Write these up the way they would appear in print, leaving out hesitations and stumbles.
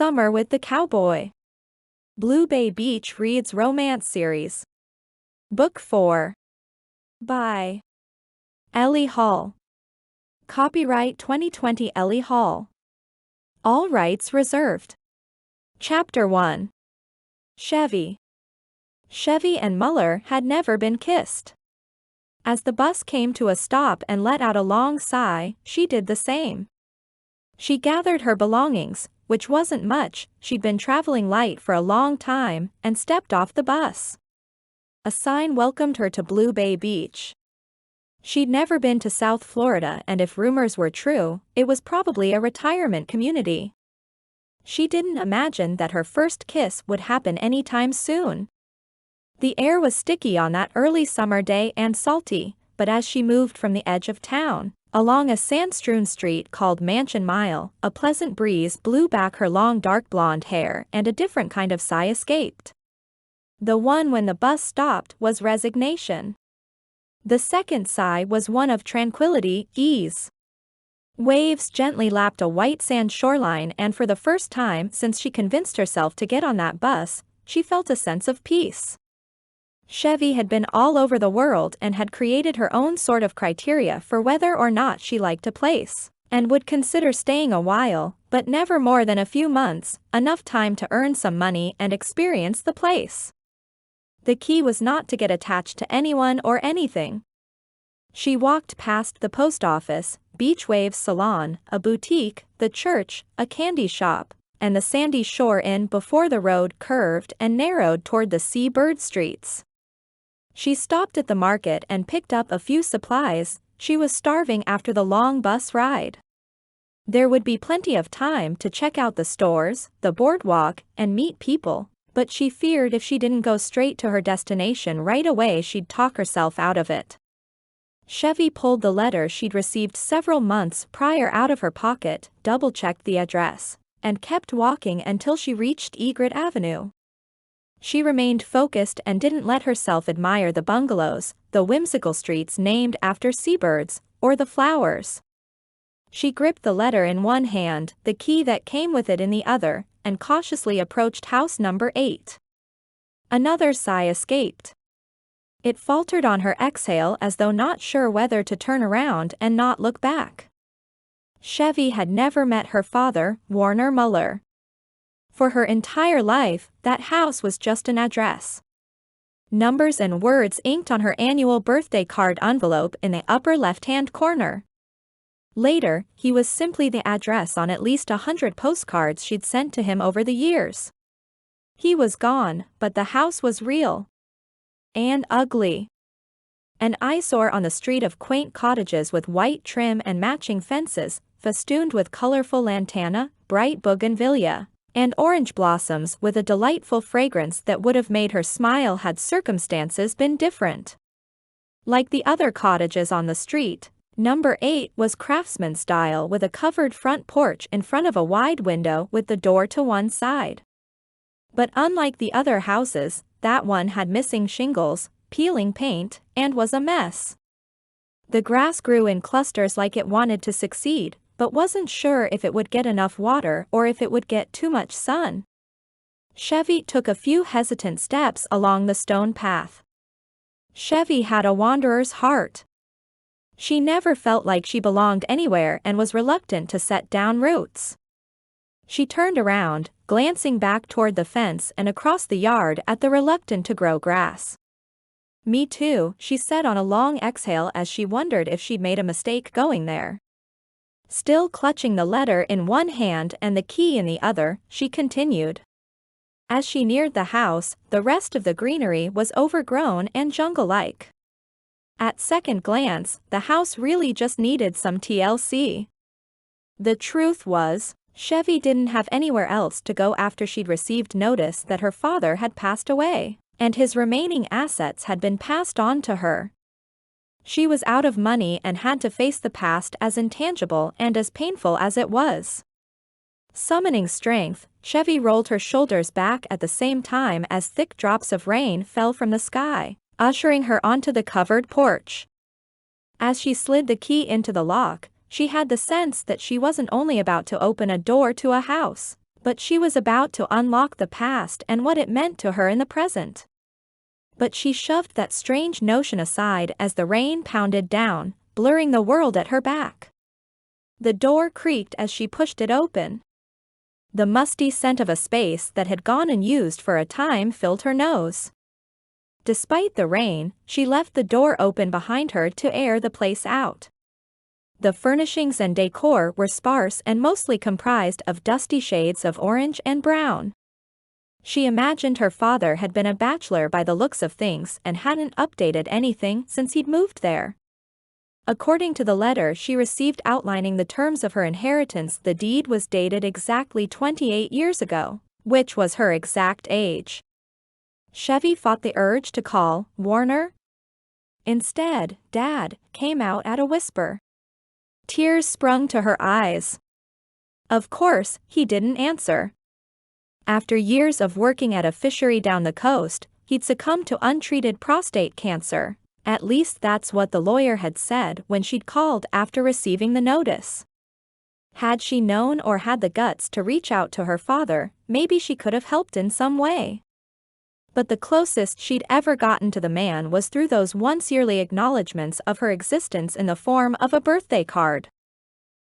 Summer with the Cowboy. Blue Bay Beach reads romance series. Book 4. By Ellie Hall. Copyright 2020 Ellie Hall. All rights reserved. Chapter 1. Chevy. Chevy and Muller had never been kissed. As the bus came to a stop and let out a long sigh, she did the same. She gathered her belongings, which wasn't much, she'd been traveling light for a long time, and stepped off the bus. A sign welcomed her to Blue Bay Beach. She'd never been to South Florida, and if rumors were true, it was probably a retirement community. She didn't imagine that her first kiss would happen anytime soon. The air was sticky on that early summer day and salty, but as she moved from the edge of town, along a sand-strewn street called Mansion Mile, a pleasant breeze blew back her long dark blonde hair and a different kind of sigh escaped. The one when the bus stopped was resignation. The second sigh was one of tranquility, ease. Waves gently lapped a white sand shoreline, and for the first time since she convinced herself to get on that bus, she felt a sense of peace. Chevy had been all over the world and had created her own sort of criteria for whether or not she liked a place, and would consider staying a while, but never more than a few months, enough time to earn some money and experience the place. The key was not to get attached to anyone or anything. She walked past the post office, Beach Waves Salon, a boutique, the church, a candy shop, and the sandy shore inn before the road curved and narrowed toward the seabird streets. She stopped at the market and picked up a few supplies. She was starving after the long bus ride. There would be plenty of time to check out the stores, the boardwalk, and meet people, but she feared if she didn't go straight to her destination right away she'd talk herself out of it. Chevy pulled the letter she'd received several months prior out of her pocket, double-checked the address, and kept walking until she reached Egret Avenue. She remained focused and didn't let herself admire the bungalows, the whimsical streets named after seabirds, or the flowers. She gripped the letter in one hand, the key that came with it in the other, and cautiously approached house number 8. Another sigh escaped. It faltered on her exhale as though not sure whether to turn around and not look back. Chevy had never met her father, Warner Muller. For her entire life, that house was just an address. Numbers and words inked on her annual birthday card envelope in the upper left-hand corner. Later, he was simply the address on at least 100 postcards she'd sent to him over the years. He was gone, but the house was real. And ugly. An eyesore on the street of quaint cottages with white trim and matching fences, festooned with colorful lantana, bright bougainvillea, and orange blossoms with a delightful fragrance that would have made her smile had circumstances been different. Like the other cottages on the street, number 8 was craftsman style with a covered front porch in front of a wide window with the door to one side. But unlike the other houses, that one had missing shingles, peeling paint, and was a mess. The grass grew in clusters like it wanted to succeed, but wasn't sure if it would get enough water or if it would get too much sun. Chevy took a few hesitant steps along the stone path. Chevy had a wanderer's heart. She never felt like she belonged anywhere and was reluctant to set down roots. She turned around, glancing back toward the fence and across the yard at the reluctant-to-grow grass. "Me too," she said on a long exhale as she wondered if she'd made a mistake going there. Still clutching the letter in one hand and the key in the other, she continued. As she neared the house, the rest of the greenery was overgrown and jungle-like. At second glance, the house really just needed some TLC. The truth was, Chevy didn't have anywhere else to go after she'd received notice that her father had passed away, and his remaining assets had been passed on to her. She was out of money and had to face the past as intangible and as painful as it was. Summoning strength, Chevy rolled her shoulders back at the same time as thick drops of rain fell from the sky, ushering her onto the covered porch. As she slid the key into the lock, she had the sense that she wasn't only about to open a door to a house, But she was about to unlock the past and what it meant to her in the present. But she shoved that strange notion aside as the rain pounded down, blurring the world at her back. The door creaked as she pushed it open. The musty scent of a space that had gone unused for a time filled her nose. Despite the rain, she left the door open behind her to air the place out. The furnishings and decor were sparse and mostly comprised of dusty shades of orange and brown. She imagined her father had been a bachelor by the looks of things and hadn't updated anything since he'd moved there. According to the letter she received outlining the terms of her inheritance, the deed was dated exactly 28 years ago, which was her exact age. Chevy fought the urge to call Warner. Instead, Dad came out at a whisper. Tears sprung to her eyes. Of course, he didn't answer. After years of working at a fishery down the coast, he'd succumbed to untreated prostate cancer. At least that's what the lawyer had said when she'd called after receiving the notice. Had she known or had the guts to reach out to her father, maybe she could have helped in some way. But the closest she'd ever gotten to the man was through those once-yearly acknowledgments of her existence in the form of a birthday card.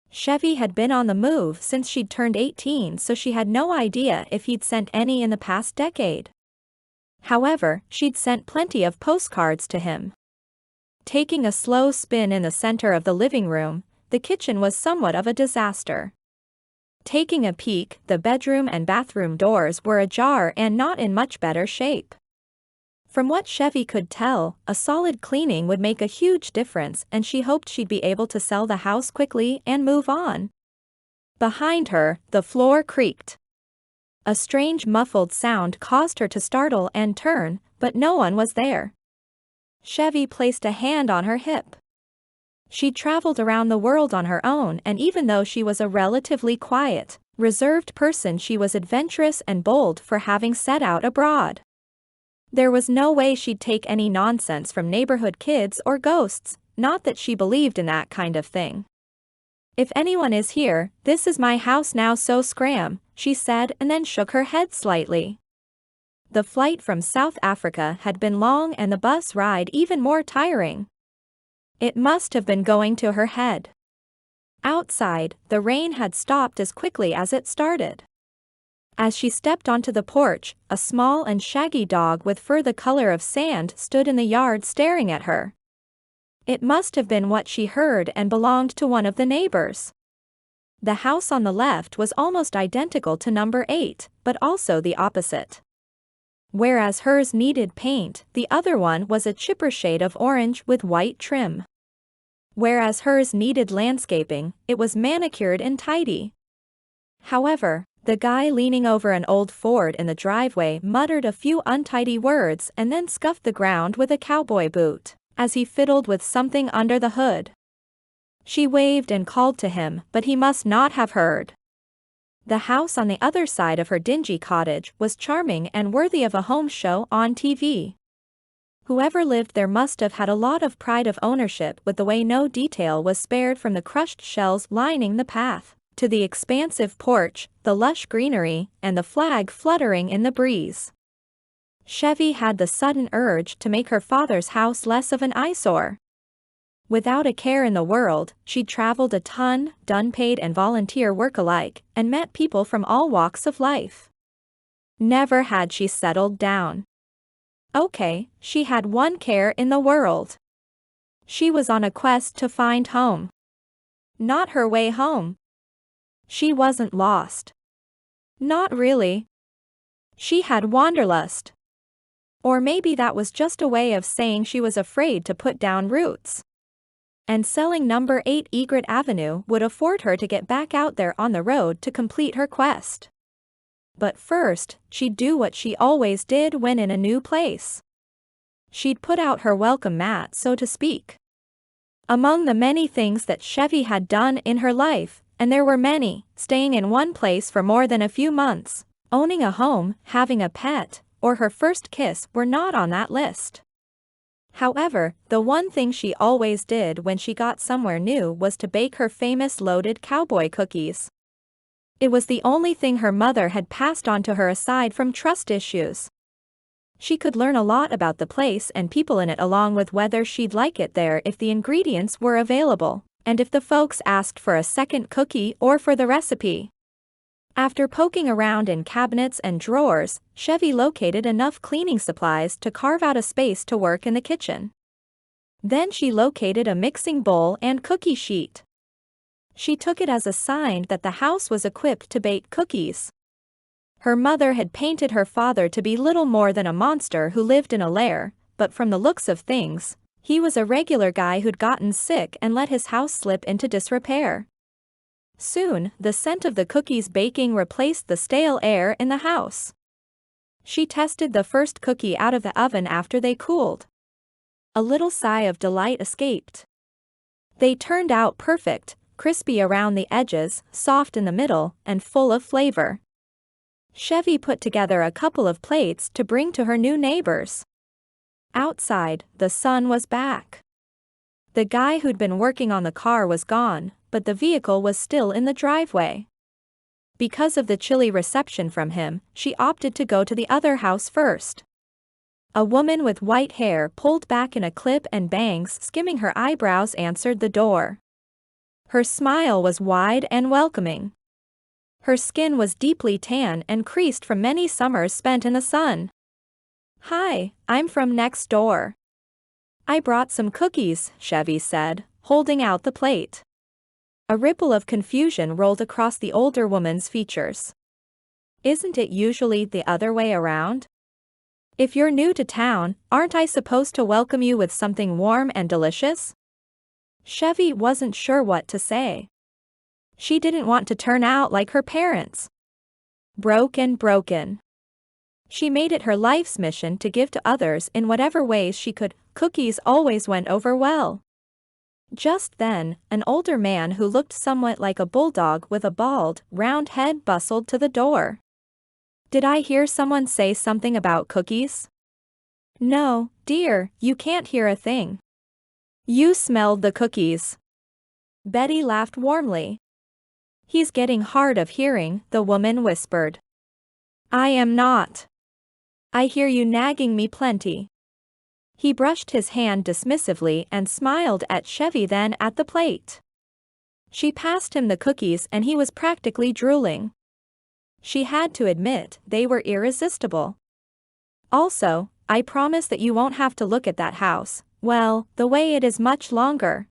Chevy had been on the move since she'd turned 18, so she had no idea if he'd sent any in the past decade. However, she'd sent plenty of postcards to him. Taking a slow spin in the center of the living room, the kitchen was somewhat of a disaster. Taking a peek, the bedroom and bathroom doors were ajar and not in much better shape. From what Chevy could tell, a solid cleaning would make a huge difference, and she hoped she'd be able to sell the house quickly and move on. Behind her, the floor creaked. A strange muffled sound caused her to startle and turn, but no one was there. Chevy placed a hand on her hip. She'd traveled around the world on her own, and even though she was a relatively quiet, reserved person, she was adventurous and bold for having set out abroad. There was no way she'd take any nonsense from neighborhood kids or ghosts, not that she believed in that kind of thing. If anyone is here, this is my house now, so scram, she said, and then shook her head slightly. The flight from South Africa had been long and the bus ride even more tiring. It must have been going to her head. Outside, the rain had stopped as quickly as it started. As she stepped onto the porch, a small and shaggy dog with fur the color of sand stood in the yard staring at her. It must have been what she heard and belonged to one of the neighbors. The house on the left was almost identical to number 8, but also the opposite. Whereas hers needed paint, the other one was a chipper shade of orange with white trim. Whereas hers needed landscaping, it was manicured and tidy. However, the guy leaning over an old Ford in the driveway muttered a few untidy words and then scuffed the ground with a cowboy boot, as he fiddled with something under the hood. She waved and called to him, but he must not have heard. The house on the other side of her dingy cottage was charming and worthy of a home show on TV. Whoever lived there must have had a lot of pride of ownership, with the way no detail was spared from the crushed shells lining the path, to the expansive porch, the lush greenery, and the flag fluttering in the breeze. Chevy had the sudden urge to make her father's house less of an eyesore. Without a care in the world, she'd traveled a ton, done paid and volunteer work alike, and met people from all walks of life. Never had she settled down. Okay, she had one care in the world. She was on a quest to find home. Not her way home. She wasn't lost. Not really. She had wanderlust. Or maybe that was just a way of saying she was afraid to put down roots. And selling number 8 Egret Avenue would afford her to get back out there on the road to complete her quest. But first, she'd do what she always did when in a new place. She'd put out her welcome mat, so to speak. Among the many things that Chevy had done in her life, and there were many, staying in one place for more than a few months, owning a home, having a pet, or her first kiss were not on that list. However, the one thing she always did when she got somewhere new was to bake her famous loaded cowboy cookies. It was the only thing her mother had passed on to her aside from trust issues. She could learn a lot about the place and people in it, along with whether she'd like it there if the ingredients were available, and if the folks asked for a second cookie or for the recipe. After poking around in cabinets and drawers, Chevy located enough cleaning supplies to carve out a space to work in the kitchen. Then she located a mixing bowl and cookie sheet. She took it as a sign that the house was equipped to bake cookies. Her mother had painted her father to be little more than a monster who lived in a lair, but from the looks of things, he was a regular guy who'd gotten sick and let his house slip into disrepair. Soon, the scent of the cookies baking replaced the stale air in the house. She tested the first cookie out of the oven after they cooled. A little sigh of delight escaped. They turned out perfect, crispy around the edges, soft in the middle, and full of flavor. Chevy put together a couple of plates to bring to her new neighbors. Outside, the sun was back. The guy who'd been working on the car was gone, but the vehicle was still in the driveway. Because of the chilly reception from him, she opted to go to the other house first. A woman with white hair pulled back in a clip and bangs skimming her eyebrows answered the door. Her smile was wide and welcoming. Her skin was deeply tan and creased from many summers spent in the sun. "Hi, I'm from next door. I brought some cookies," Chevy said, holding out the plate. A ripple of confusion rolled across the older woman's features. "Isn't it usually the other way around? If you're new to town, aren't I supposed to welcome you with something warm and delicious?" Chevy wasn't sure what to say. She didn't want to turn out like her parents. Broken. She made it her life's mission to give to others in whatever ways she could. Cookies always went over well. Just then, an older man who looked somewhat like a bulldog with a bald, round head bustled to the door. "Did I hear someone say something about cookies?" "No, dear, you can't hear a thing. You smelled the cookies." Betty laughed warmly. "He's getting hard of hearing," the woman whispered. "I am not. I hear you nagging me plenty." He brushed his hand dismissively and smiled at Chevy, then at the plate. She passed him the cookies and he was practically drooling. She had to admit, they were irresistible. "Also, I promise that you won't have to look at that house, well, the way it is much longer."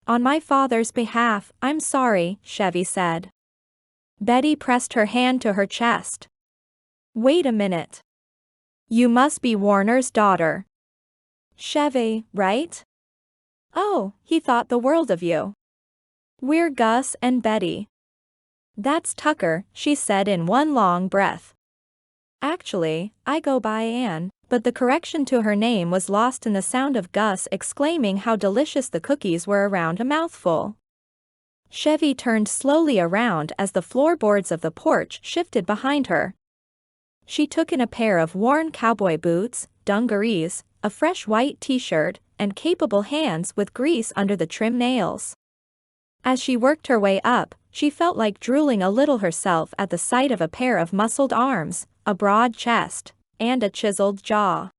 "On my father's behalf, I'm sorry," Chevy said. Betty pressed her hand to her chest. "Wait a minute. You must be Warner's daughter." "Chevy, right?" "Oh, he thought the world of you. We're Gus and Betty." "That's Tucker," she said in one long breath. "Actually, I go by Ann," but the correction to her name was lost in the sound of Gus exclaiming how delicious the cookies were around a mouthful. Chevy turned slowly around as the floorboards of the porch shifted behind her. She took in a pair of worn cowboy boots, dungarees, a fresh white t-shirt, and capable hands with grease under the trim nails. As she worked her way up, she felt like drooling a little herself at the sight of a pair of muscled arms, a broad chest, and a chiseled jaw.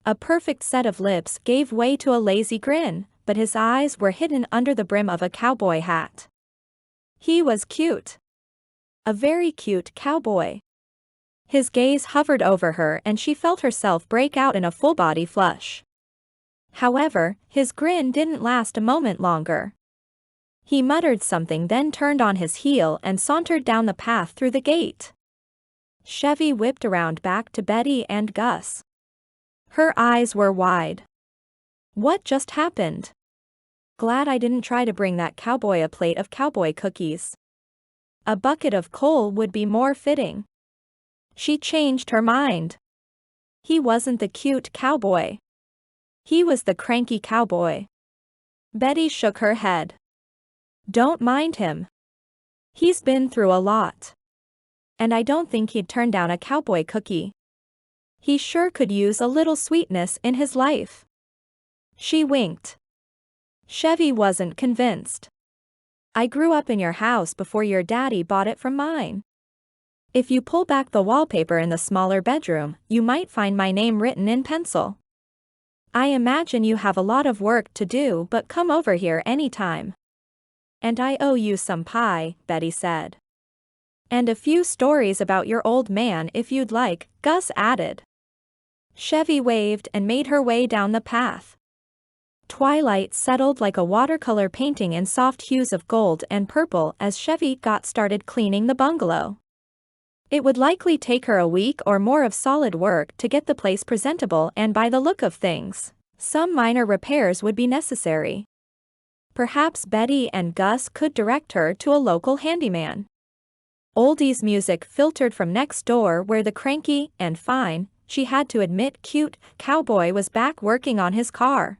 A perfect set of lips gave way to a lazy grin, but his eyes were hidden under the brim of a cowboy hat. He was cute. A very cute cowboy. His gaze hovered over her and she felt herself break out in a full-body flush. However, his grin didn't last a moment longer. He muttered something, then turned on his heel and sauntered down the path through the gate. Chevy whipped around back to Betty and Gus. Her eyes were wide. "What just happened? Glad I didn't try to bring that cowboy a plate of cowboy cookies. A bucket of coal would be more fitting." She changed her mind. He wasn't the cute cowboy. He was the cranky cowboy. Betty shook her head. "Don't mind him. He's been through a lot. And I don't think he'd turn down a cowboy cookie. He sure could use a little sweetness in his life." She winked. Chevy wasn't convinced. I grew up in your house before your daddy bought it from mine. If you pull back the wallpaper in the smaller bedroom, you might find my name written in pencil. I imagine you have a lot of work to do, but come over here anytime. And I owe you some pie, Betty said. And a few stories about your old man if you'd like, Gus added. Chevy waved and made her way down the path. Twilight settled like a watercolor painting in soft hues of gold and purple as Chevy got started cleaning the bungalow. It would likely take her a week or more of solid work to get the place presentable, and by the look of things, some minor repairs would be necessary. Perhaps Betty and Gus could direct her to a local handyman. Oldies music filtered from next door where the cranky and fine, she had to admit cute, Cowboy was back working on his car.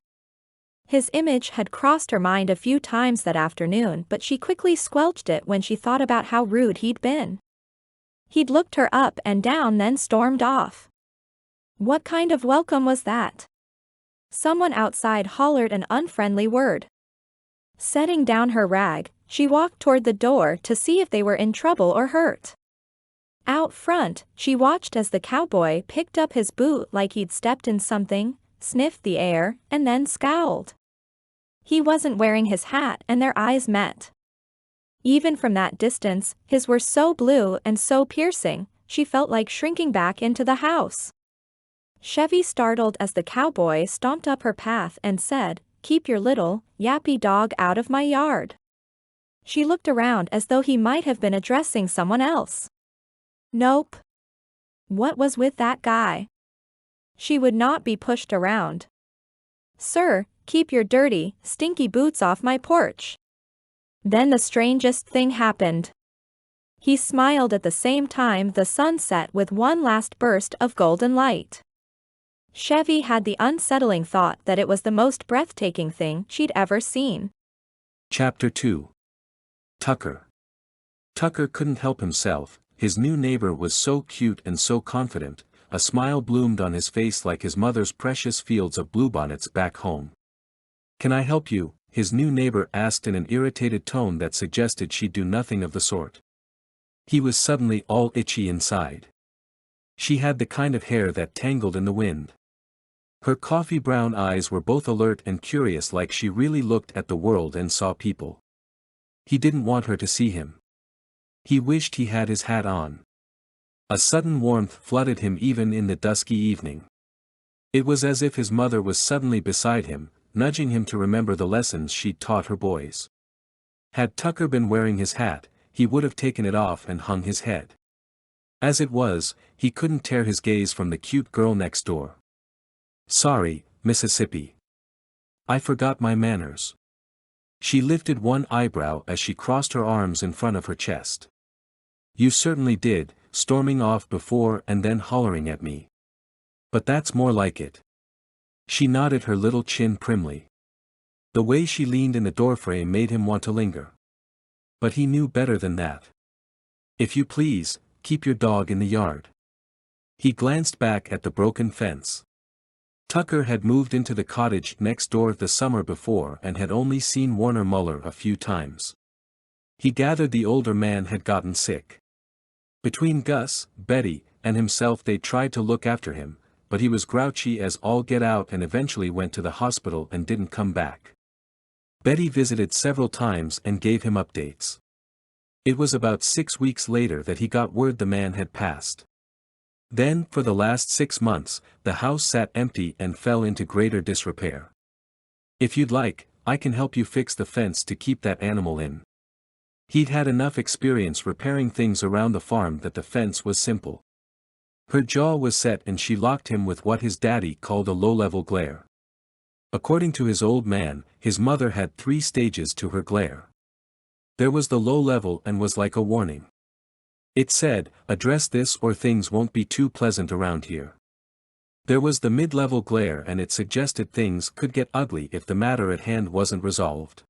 His image had crossed her mind a few times that afternoon, but she quickly squelched it when she thought about how rude he'd been. He'd looked her up and down, then stormed off. What kind of welcome was that? Someone outside hollered an unfriendly word. Setting down her rag, she walked toward the door to see if they were in trouble or hurt. Out front, she watched as the Cowboy picked up his boot like he'd stepped in something, sniffed the air, and then scowled. He wasn't wearing his hat, and their eyes met. Even from that distance, his were so blue and so piercing, she felt like shrinking back into the house. Chevy startled as the Cowboy stomped up her path and said, "Keep your little, yappy dog out of my yard." She looked around as though he might have been addressing someone else. Nope. What was with that guy? She would not be pushed around. "Sir, keep your dirty, stinky boots off my porch." Then the strangest thing happened. He smiled at the same time the sun set with one last burst of golden light. Chevy had the unsettling thought that it was the most breathtaking thing she'd ever seen. Chapter 2. Tucker. Tucker couldn't help himself. His new neighbor was so cute and so confident. A smile bloomed on his face like his mother's precious fields of bluebonnets back home. "Can I help you?" his new neighbor asked in an irritated tone that suggested she'd do nothing of the sort. He was suddenly all itchy inside. She had the kind of hair that tangled in the wind. Her coffee brown eyes were both alert and curious, like she really looked at the world and saw people. He didn't want her to see him. He wished he had his hat on. A sudden warmth flooded him even in the dusky evening. It was as if his mother was suddenly beside him, nudging him to remember the lessons she'd taught her boys. Had Tucker been wearing his hat, he would have taken it off and hung his head. As it was, he couldn't tear his gaze from the cute girl next door. "Sorry, Mississippi. I forgot my manners." She lifted one eyebrow as she crossed her arms in front of her chest. "You certainly did, storming off before and then hollering at me. But that's more like it." She nodded her little chin primly. The way she leaned in the doorframe made him want to linger. But he knew better than that. "If you please, keep your dog in the yard." He glanced back at the broken fence. Tucker had moved into the cottage next door the summer before and had only seen Warner Muller a few times. He gathered the older man had gotten sick. Between Gus, Betty, and himself they tried to look after him, but he was grouchy as all get out and eventually went to the hospital and didn't come back. Betty visited several times and gave him updates. It was about 6 weeks later that he got word the man had passed. Then, for the last 6 months, the house sat empty and fell into greater disrepair. "If you'd like, I can help you fix the fence to keep that animal in." He'd had enough experience repairing things around the farm that the fence was simple. Her jaw was set and she locked him with what his daddy called a low-level glare. According to his old man, his mother had 3 stages to her glare. There was the low level and was like a warning. It said, "Address this or things won't be too pleasant around here." There was the mid-level glare and it suggested things could get ugly if the matter at hand wasn't resolved.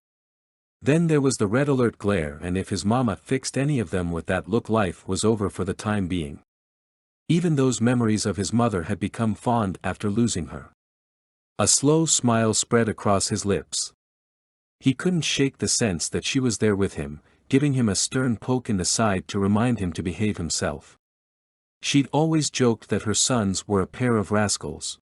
Then there was the red alert glare, and if his mama fixed any of them with that look, life was over for the time being. Even those memories of his mother had become fond after losing her. A slow smile spread across his lips. He couldn't shake the sense that she was there with him, giving him a stern poke in the side to remind him to behave himself. She'd always joked that her sons were a pair of rascals.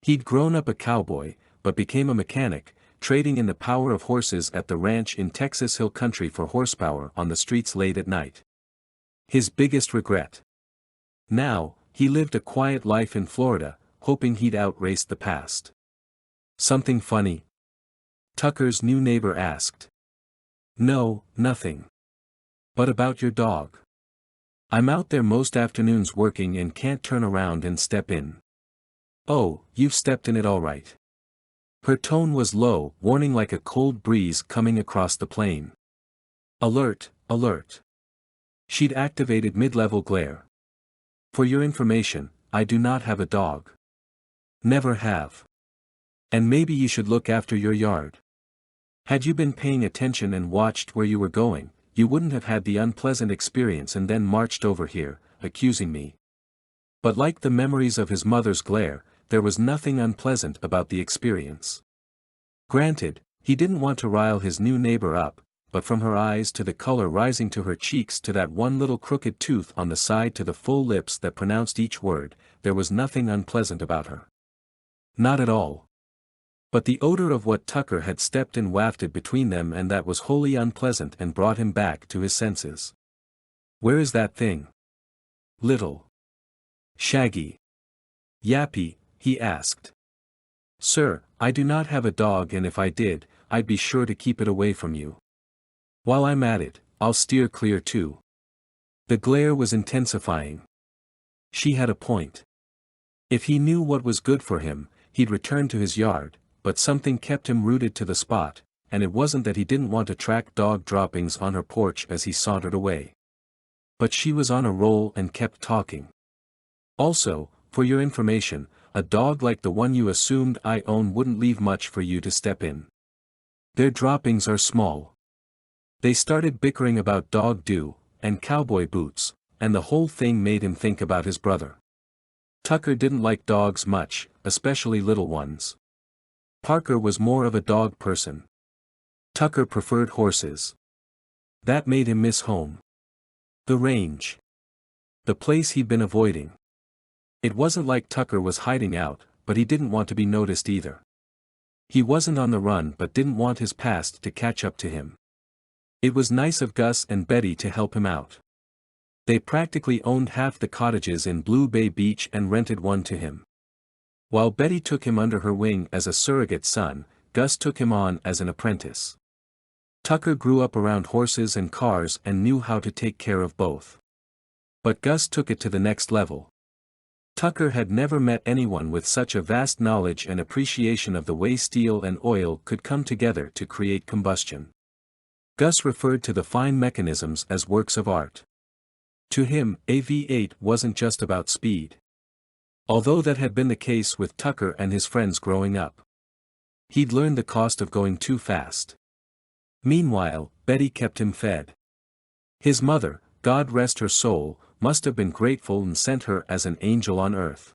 He'd grown up a cowboy, but became a mechanic, trading in the power of horses at the ranch in Texas Hill Country for horsepower on the streets late at night. His biggest regret. Now, he lived a quiet life in Florida, hoping he'd outrace the past. Something funny? Tucker's new neighbor asked. No, nothing. But about your dog. I'm out there most afternoons working and can't turn around and step in. Oh, you've stepped in it all right. Her tone was low, warning like a cold breeze coming across the plain. Alert, alert. She'd activated mid-level glare. For your information, I do not have a dog. Never have. And maybe you should look after your yard. Had you been paying attention and watched where you were going, you wouldn't have had the unpleasant experience and then marched over here, accusing me. But like the memories of his mother's glare, there was nothing unpleasant about the experience. Granted, he didn't want to rile his new neighbor up, but from her eyes to the color rising to her cheeks to that one little crooked tooth on the side to the full lips that pronounced each word, there was nothing unpleasant about her. Not at all. But the odor of what Tucker had stepped in wafted between them, and that was wholly unpleasant and brought him back to his senses. Where is that thing? Little. Shaggy. Yappy, he asked. Sir, I do not have a dog, and if I did, I'd be sure to keep it away from you. While I'm at it, I'll steer clear too. The glare was intensifying. She had a point. If he knew what was good for him, he'd return to his yard, but something kept him rooted to the spot, and it wasn't that he didn't want to track dog droppings on her porch as he sauntered away. But she was on a roll and kept talking. Also, for your information, a dog like the one you assumed I own wouldn't leave much for you to step in. Their droppings are small. They started bickering about dog doo, and cowboy boots, and the whole thing made him think about his brother. Tucker didn't like dogs much, especially little ones. Parker was more of a dog person. Tucker preferred horses. That made him miss home. The range. The place he'd been avoiding. It wasn't like Tucker was hiding out, but he didn't want to be noticed either. He wasn't on the run but didn't want his past to catch up to him. It was nice of Gus and Betty to help him out. They practically owned half the cottages in Blue Bay Beach and rented one to him. While Betty took him under her wing as a surrogate son, Gus took him on as an apprentice. Tucker grew up around horses and cars and knew how to take care of both. But Gus took it to the next level. Tucker had never met anyone with such a vast knowledge and appreciation of the way steel and oil could come together to create combustion. Gus referred to the fine mechanisms as works of art. To him, a V8 wasn't just about speed. Although that had been the case with Tucker and his friends growing up. He'd learned the cost of going too fast. Meanwhile, Betty kept him fed. His mother, God rest her soul, must have been grateful and sent her as an angel on earth.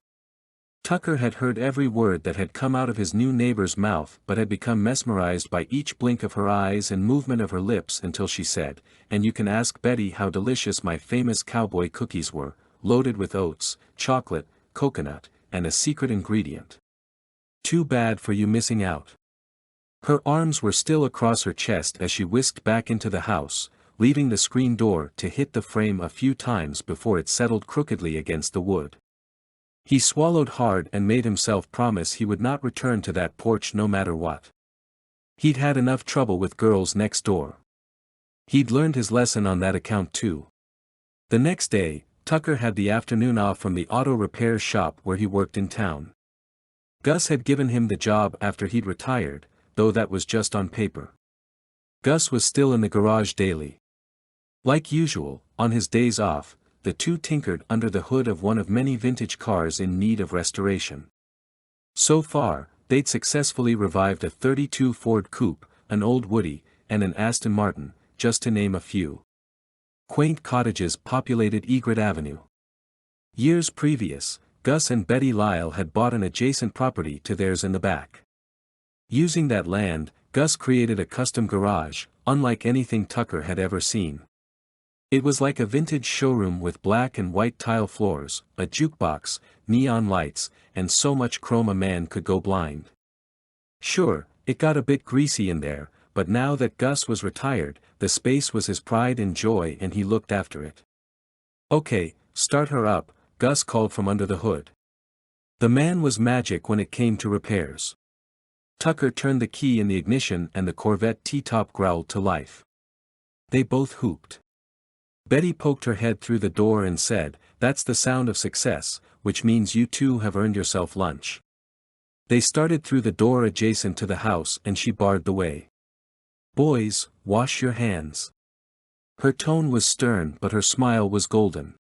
Tucker had heard every word that had come out of his new neighbor's mouth but had become mesmerized by each blink of her eyes and movement of her lips until she said, "And you can ask Betty how delicious my famous cowboy cookies were, loaded with oats, chocolate, coconut, and a secret ingredient. Too bad for you missing out." Her arms were still across her chest as she whisked back into the house, leaving the screen door to hit the frame a few times before it settled crookedly against the wood. He swallowed hard and made himself promise he would not return to that porch no matter what. He'd had enough trouble with girls next door. He'd learned his lesson on that account too. The next day, Tucker had the afternoon off from the auto repair shop where he worked in town. Gus had given him the job after he'd retired, though that was just on paper. Gus was still in the garage daily. Like usual, on his days off, the two tinkered under the hood of one of many vintage cars in need of restoration. So far, they'd successfully revived a '32 Ford Coupe, an old Woody, and an Aston Martin, just to name a few. Quaint cottages populated Egret Avenue. Years previous, Gus and Betty Lyle had bought an adjacent property to theirs in the back. Using that land, Gus created a custom garage, unlike anything Tucker had ever seen. It was like a vintage showroom with black and white tile floors, a jukebox, neon lights, and so much chrome a man could go blind. Sure, it got a bit greasy in there, but now that Gus was retired, the space was his pride and joy and he looked after it. "Okay, start her up," Gus called from under the hood. The man was magic when it came to repairs. Tucker turned the key in the ignition and the Corvette T-top growled to life. They both whooped. Betty poked her head through the door and said, "That's the sound of success, which means you two have earned yourself lunch." They started through the door adjacent to the house and she barred the way. "Boys, wash your hands." Her tone was stern but her smile was golden.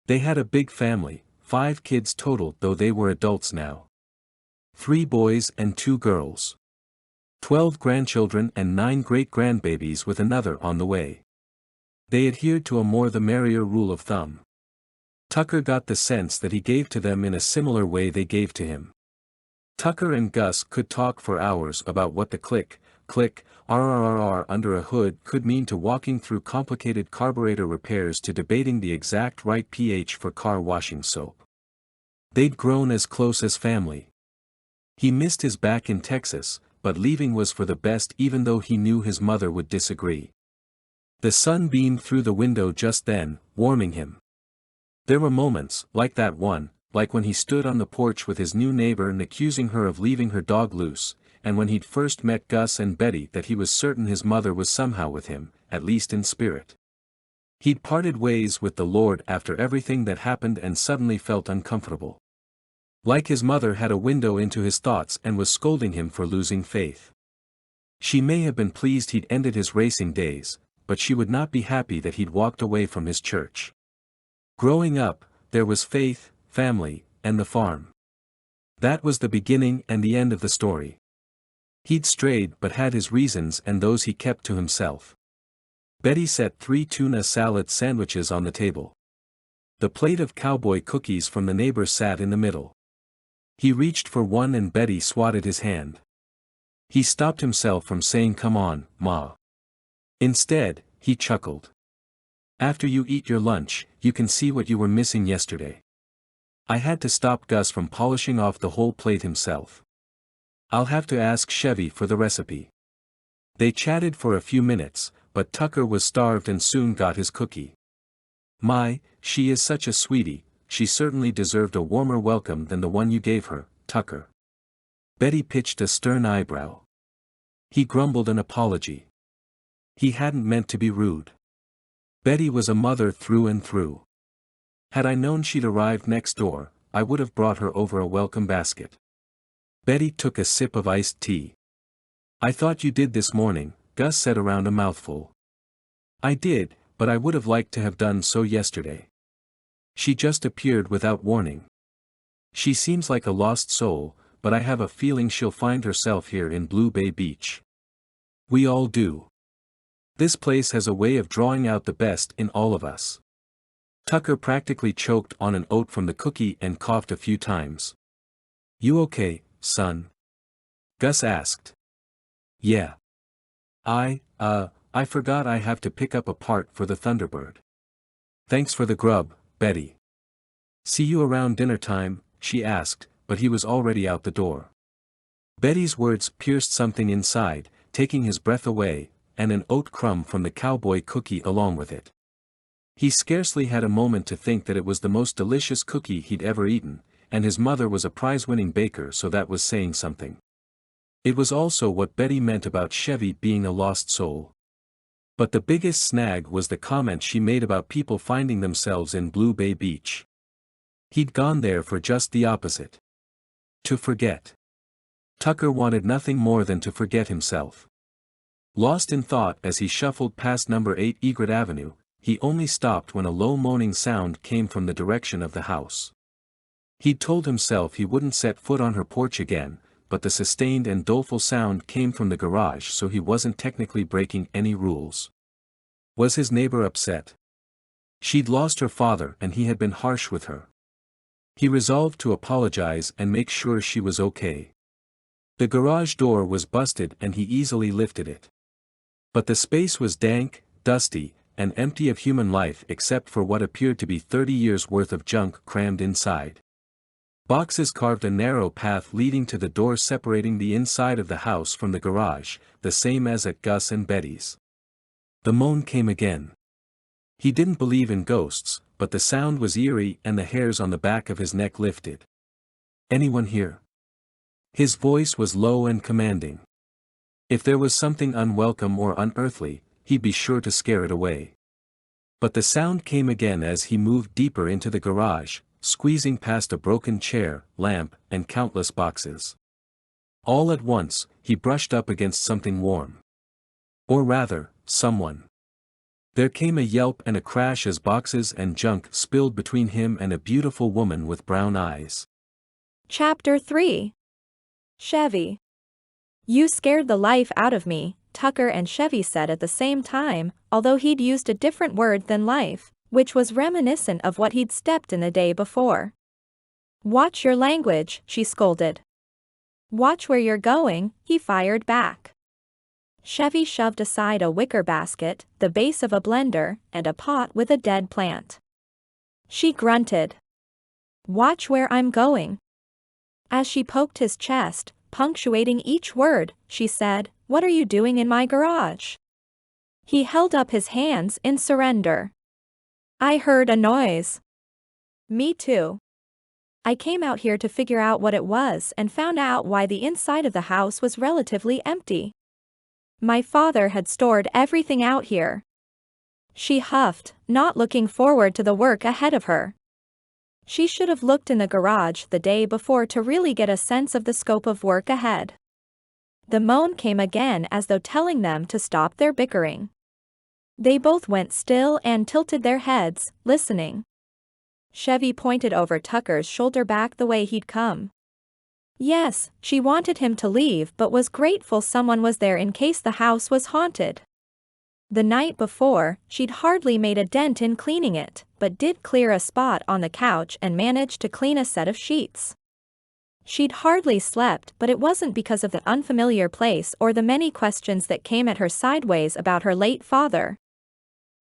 They had a big family, 5 kids total though they were adults now. 3 boys and 2 girls. 12 grandchildren and 9 great-grandbabies with another on the way. They adhered to a more the merrier rule of thumb. Tucker got the sense that he gave to them in a similar way they gave to him. Tucker and Gus could talk for hours about what the click, RRRR under a hood could mean, to walking through complicated carburetor repairs to debating the exact right pH for car washing soap. They'd grown as close as family. He missed his back in Texas, but leaving was for the best even though he knew his mother would disagree. The sun beamed through the window just then, warming him. There were moments, like that one, like when he stood on the porch with his new neighbor and accusing her of leaving her dog loose, and when he'd first met Gus and Betty, that he was certain his mother was somehow with him, at least in spirit. He'd parted ways with the Lord after everything that happened and suddenly felt uncomfortable. Like his mother had a window into his thoughts and was scolding him for losing faith. She may have been pleased he'd ended his racing days, but she would not be happy that he'd walked away from his church. Growing up, there was faith, family, and the farm. That was the beginning and the end of the story. He'd strayed but had his reasons and those he kept to himself. Betty set 3 tuna salad sandwiches on the table. The plate of Cowboy cookies from the neighbor sat in the middle. He reached for one and Betty swatted his hand. He stopped himself from saying, "Come on, Ma." Instead, he chuckled. "After you eat your lunch, you can see what you were missing yesterday." I had to stop Gus from polishing off the whole plate himself. "I'll have to ask Chevy for the recipe." They chatted for a few minutes, but Tucker was starved and soon got his cookie. "My, she is such a sweetie, she certainly deserved a warmer welcome than the one you gave her, Tucker." Betty pitched a stern eyebrow. He grumbled an apology. He hadn't meant to be rude. Betty was a mother through and through. Had I known she'd arrived next door, I would have brought her over a welcome basket. Betty took a sip of iced tea. "I thought you did this morning," Gus said around a mouthful. "I did, but I would have liked to have done so yesterday. She just appeared without warning. She seems like a lost soul, but I have a feeling she'll find herself here in Blue Bay Beach. We all do. This place has a way of drawing out the best in all of us." Tucker practically choked on an oat from the cookie and coughed a few times. "You okay, son?" Gus asked. "Yeah. I forgot I have to pick up a part for the Thunderbird." "Thanks for the grub, Betty." "See you around dinner time?" she asked, but he was already out the door. Betty's words pierced something inside, taking his breath away, and an oat crumb from the Cowboy cookie along with it. He scarcely had a moment to think that it was the most delicious cookie he'd ever eaten, and his mother was a prize-winning baker, so that was saying something. It was also what Betty meant about Chevy being a lost soul. But the biggest snag was the comment she made about people finding themselves in Blue Bay Beach. He'd gone there for just the opposite. To forget. Tucker wanted nothing more than to forget himself. Lost in thought as he shuffled past number 8 Egret Avenue, he only stopped when a low moaning sound came from the direction of the house. He'd told himself he wouldn't set foot on her porch again, but the sustained and doleful sound came from the garage, so he wasn't technically breaking any rules. Was his neighbor upset? She'd lost her father and he had been harsh with her. He resolved to apologize and make sure she was okay. The garage door was busted and he easily lifted it. But the space was dank, dusty, and empty of human life except for what appeared to be 30 years' worth of junk crammed inside. Boxes carved a narrow path leading to the door separating the inside of the house from the garage, the same as at Gus and Betty's. The moan came again. He didn't believe in ghosts, but the sound was eerie and the hairs on the back of his neck lifted. "Anyone here?" His voice was low and commanding. If there was something unwelcome or unearthly, he'd be sure to scare it away. But the sound came again as he moved deeper into the garage, squeezing past a broken chair, lamp, and countless boxes. All at once, he brushed up against something warm. Or rather, someone. There came a yelp and a crash as boxes and junk spilled between him and a beautiful woman with brown eyes. Chapter 3. Chevy. "You scared the life out of me," Tucker and Chevy said at the same time, although he'd used a different word than life, which was reminiscent of what he'd stepped in the day before. "Watch your language," she scolded. "Watch where you're going," he fired back. Chevy shoved aside a wicker basket, the base of a blender, and a pot with a dead plant. She grunted. "Watch where I'm going." As she poked his chest, punctuating each word, she said, "What are you doing in my garage?" He held up his hands in surrender. "I heard a noise." "Me too. I came out here to figure out what it was and found out why the inside of the house was relatively empty. My father had stored everything out here." She huffed, not looking forward to the work ahead of her. She should have looked in the garage the day before to really get a sense of the scope of work ahead. The moan came again as though telling them to stop their bickering. They both went still and tilted their heads, listening. Chevy pointed over Tucker's shoulder back the way he'd come. Yes, she wanted him to leave but was grateful someone was there in case the house was haunted. The night before, she'd hardly made a dent in cleaning it, but did clear a spot on the couch and managed to clean a set of sheets. She'd hardly slept, but it wasn't because of the unfamiliar place or the many questions that came at her sideways about her late father.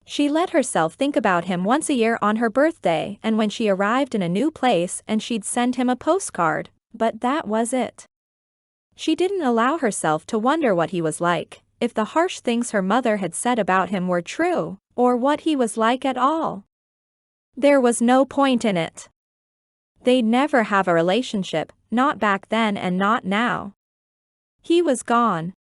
She let herself think about him once a year on her birthday and when she arrived in a new place and she'd send him a postcard, but that was it. She didn't allow herself to wonder what he was like, if the harsh things her mother had said about him were true, or what he was like at all. There was no point in it. They'd never have a relationship, not back then and not now. He was gone.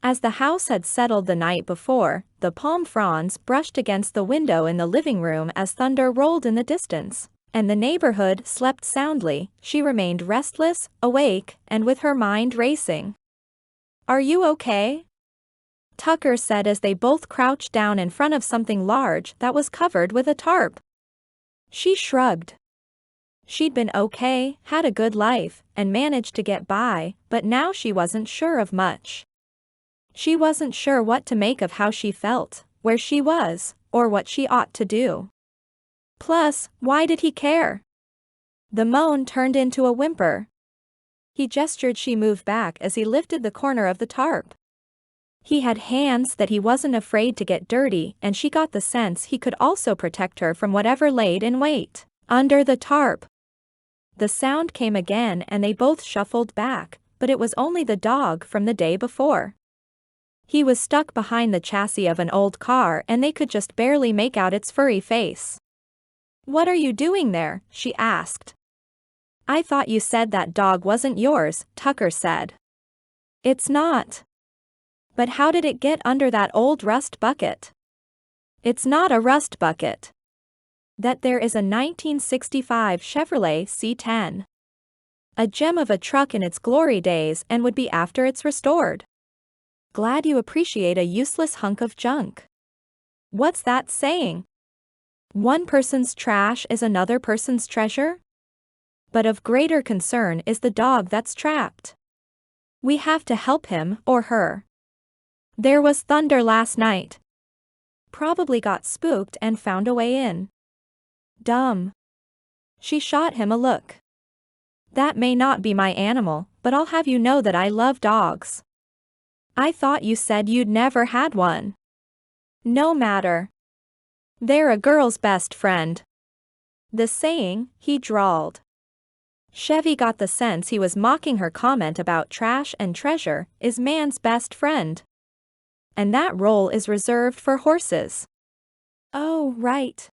As the house had settled the night before, the palm fronds brushed against the window in the living room as thunder rolled in the distance, and the neighborhood slept soundly. She remained restless, awake, and with her mind racing. "Are you okay?" Tucker said as they both crouched down in front of something large that was covered with a tarp. She shrugged. She'd been okay, had a good life, and managed to get by, but now she wasn't sure of much. She wasn't sure what to make of how she felt, where she was, or what she ought to do. Plus, why did he care? The moan turned into a whimper. He gestured she move back as he lifted the corner of the tarp. He had hands that he wasn't afraid to get dirty, and she got the sense he could also protect her from whatever laid in wait under the tarp. The sound came again and they both shuffled back, but it was only the dog from the day before. He was stuck behind the chassis of an old car and they could just barely make out its furry face. "What are you doing there?" she asked. "I thought you said that dog wasn't yours," Tucker said. "It's not." "But how did it get under that old rust bucket?" "It's not a rust bucket. That there is a 1965 Chevrolet C10. A gem of a truck in its glory days and would be after it's restored. Glad you appreciate a useless hunk of junk. What's that saying? One person's trash is another person's treasure? But of greater concern is the dog that's trapped. We have to help him or her. There was thunder last night. Probably got spooked and found a way in. Dumb." She shot him a look. That may not be my animal, but I'll have you know that I love dogs. I thought you said you'd never had one. No matter. They're a girl's best friend. The saying, he drawled. Chevy got the sense he was mocking her comment about trash and treasure is man's best friend. And that role is reserved for horses. Oh, right.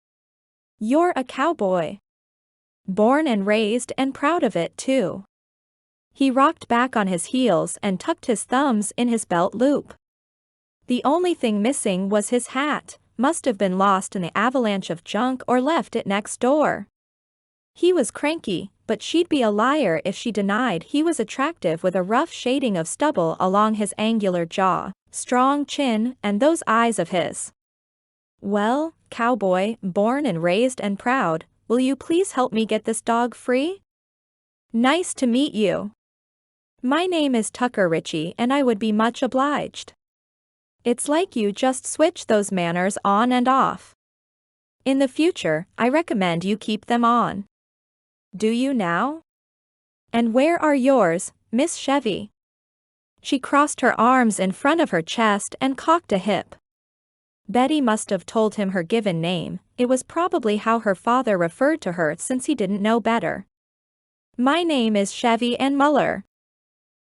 You're a cowboy. Born and raised and proud of it too. He rocked back on his heels and tucked his thumbs in his belt loop. The only thing missing was his hat, must have been lost in the avalanche of junk or left it next door. He was cranky, but she'd be a liar if she denied he was attractive with a rough shading of stubble along his angular jaw, strong chin, and those eyes of his. Well, cowboy, born and raised and proud, will you please help me get this dog free? Nice to meet you. My name is Tucker Ritchie and I would be much obliged. It's like you just switch those manners on and off. In the future, I recommend you keep them on. Do you now? And where are yours, Miss Chevy? She crossed her arms in front of her chest and cocked a hip. Betty must have told him her given name, it was probably how her father referred to her since he didn't know better. My name is Chevy Ann Muller.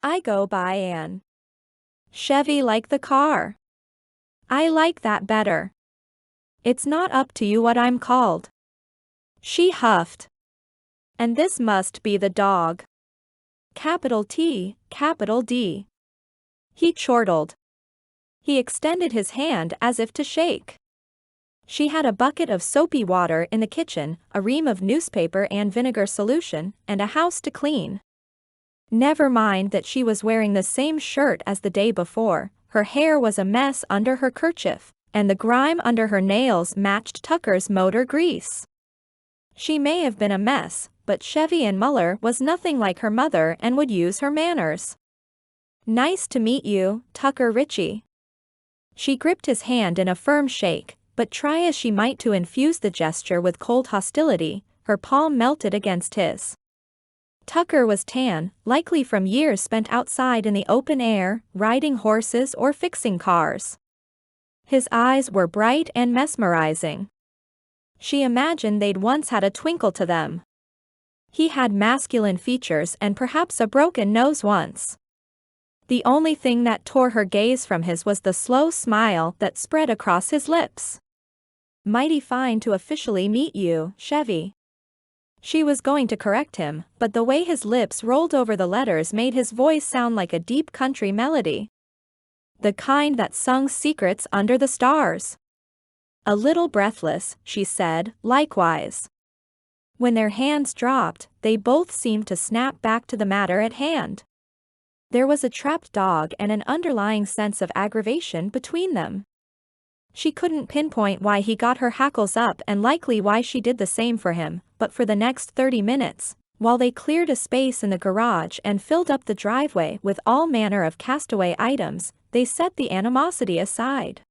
I go by Ann. Chevy like the car. I like that better. It's not up to you what I'm called. She huffed. And this must be the dog. Capital T, capital D. He chortled. He extended his hand as if to shake. She had a bucket of soapy water in the kitchen, a ream of newspaper and vinegar solution, and a house to clean. Never mind that she was wearing the same shirt as the day before, her hair was a mess under her kerchief, and the grime under her nails matched Tucker's motor grease. She may have been a mess, but Chevy Ann Muller was nothing like her mother and would use her manners. Nice to meet you, Tucker Ritchie. She gripped his hand in a firm shake, but try as she might to infuse the gesture with cold hostility, her palm melted against his. Tucker was tan, likely from years spent outside in the open air, riding horses or fixing cars. His eyes were bright and mesmerizing. She imagined they'd once had a twinkle to them. He had masculine features and perhaps a broken nose once. The only thing that tore her gaze from his was the slow smile that spread across his lips. Mighty fine to officially meet you, Chevy. She was going to correct him, but the way his lips rolled over the letters made his voice sound like a deep country melody. The kind that sung secrets under the stars. A little breathless, she said, likewise. When their hands dropped, they both seemed to snap back to the matter at hand. There was a trapped dog and an underlying sense of aggravation between them. She couldn't pinpoint why he got her hackles up and likely why she did the same for him, but for the next 30 minutes, while they cleared a space in the garage and filled up the driveway with all manner of castaway items, they set the animosity aside.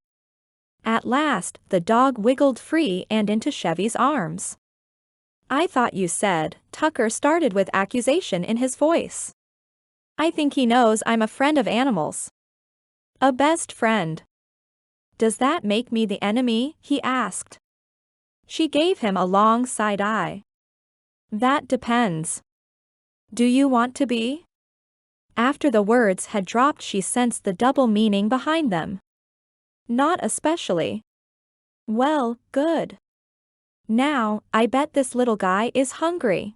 At last, the dog wiggled free and into Chevy's arms. I thought you said, Tucker started with accusation in his voice. I think he knows I'm a friend of animals. A best friend. Does that make me the enemy? He asked. She gave him a long side eye. That depends. Do you want to be? After the words had dropped, she sensed the double meaning behind them. Not especially. Well, good. Now, I bet this little guy is hungry.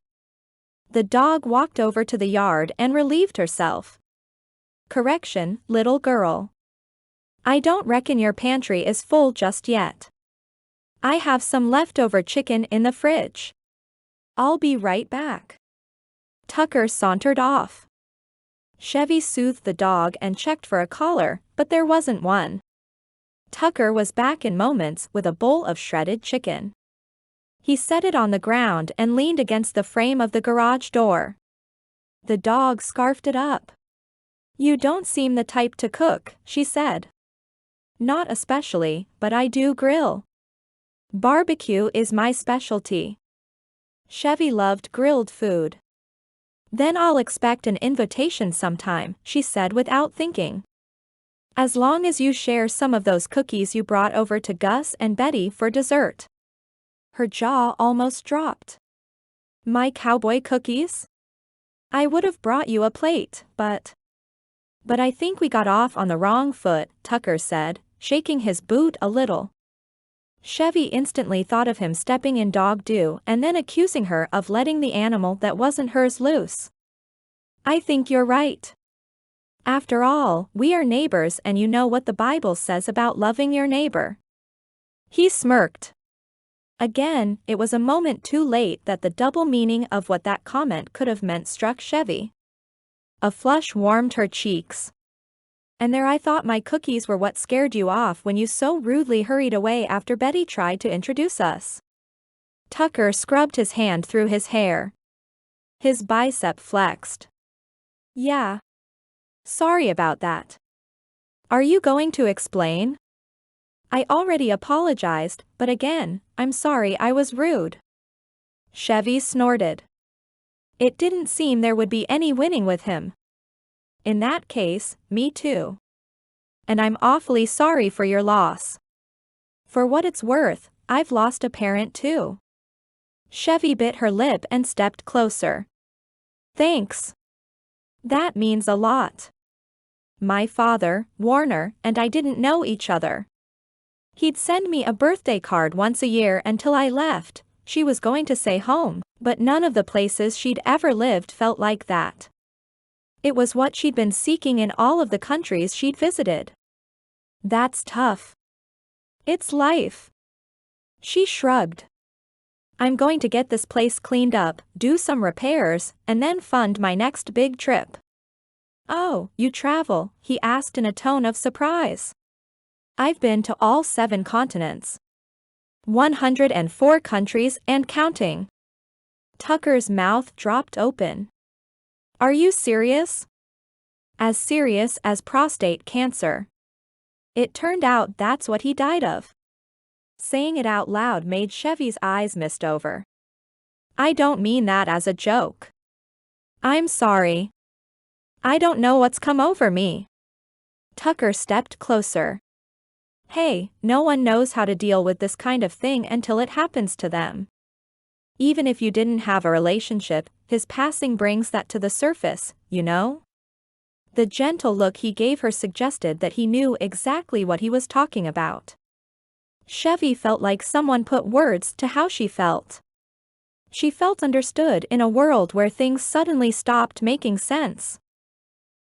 The dog walked over to the yard and relieved herself. Correction, little girl. I don't reckon your pantry is full just yet. I have some leftover chicken in the fridge. I'll be right back. Tucker sauntered off. Chevy soothed the dog and checked for a collar, but there wasn't one. Tucker was back in moments with a bowl of shredded chicken. He set it on the ground and leaned against the frame of the garage door. The dog scarfed it up. You don't seem the type to cook, she said. Not especially, but I do grill. Barbecue is my specialty. Chevy loved grilled food. Then I'll expect an invitation sometime, she said without thinking. As long as you share some of those cookies you brought over to Gus and Betty for dessert. Her jaw almost dropped. My cowboy cookies? I would have brought you a plate, but I think we got off on the wrong foot, Tucker said, shaking his boot a little. Chevy instantly thought of him stepping in dog dew and then accusing her of letting the animal that wasn't hers loose. I think you're right. After all, we are neighbors and you know what the Bible says about loving your neighbor. He smirked. Again, it was a moment too late that the double meaning of what that comment could have meant struck Chevy. A flush warmed her cheeks. And there I thought my cookies were what scared you off when you so rudely hurried away after Betty tried to introduce us. Tucker scrubbed his hand through his hair. His bicep flexed. Yeah. Sorry about that. Are you going to explain? I already apologized, but again, I'm sorry I was rude. Chevy snorted. It didn't seem there would be any winning with him. In that case, me too. And I'm awfully sorry for your loss. For what it's worth, I've lost a parent too. Chevy bit her lip and stepped closer. Thanks. That means a lot. My father, Warner, and I didn't know each other. He'd send me a birthday card once a year until I left. She was going to say home, but none of the places she'd ever lived felt like that. It was what she'd been seeking in all of the countries she'd visited. That's tough. It's life. She shrugged. I'm going to get this place cleaned up, do some repairs, and then fund my next big trip. Oh, you travel? He asked in a tone of surprise. I've been to all 7 continents. 104 countries and counting. Tucker's mouth dropped open. Are you serious? As serious as prostate cancer. It turned out that's what he died of. Saying it out loud made Chevy's eyes mist over. I don't mean that as a joke. I'm sorry. I don't know what's come over me. Tucker stepped closer. Hey, no one knows how to deal with this kind of thing until it happens to them. Even if you didn't have a relationship, his passing brings that to the surface, you know? The gentle look he gave her suggested that he knew exactly what he was talking about. Chevy felt like someone put words to how she felt. She felt understood in a world where things suddenly stopped making sense.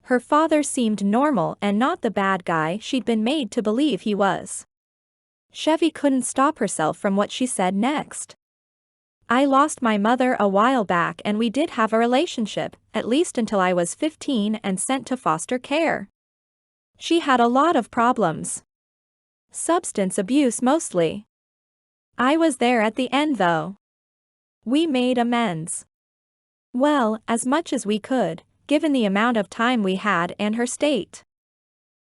Her father seemed normal and not the bad guy she'd been made to believe he was. Chevy couldn't stop herself from what she said next. I lost my mother a while back and we did have a relationship, at least until I was 15 and sent to foster care. She had a lot of problems. Substance abuse mostly. I was there at the end though. We made amends. Well, as much as we could, given the amount of time we had and her state.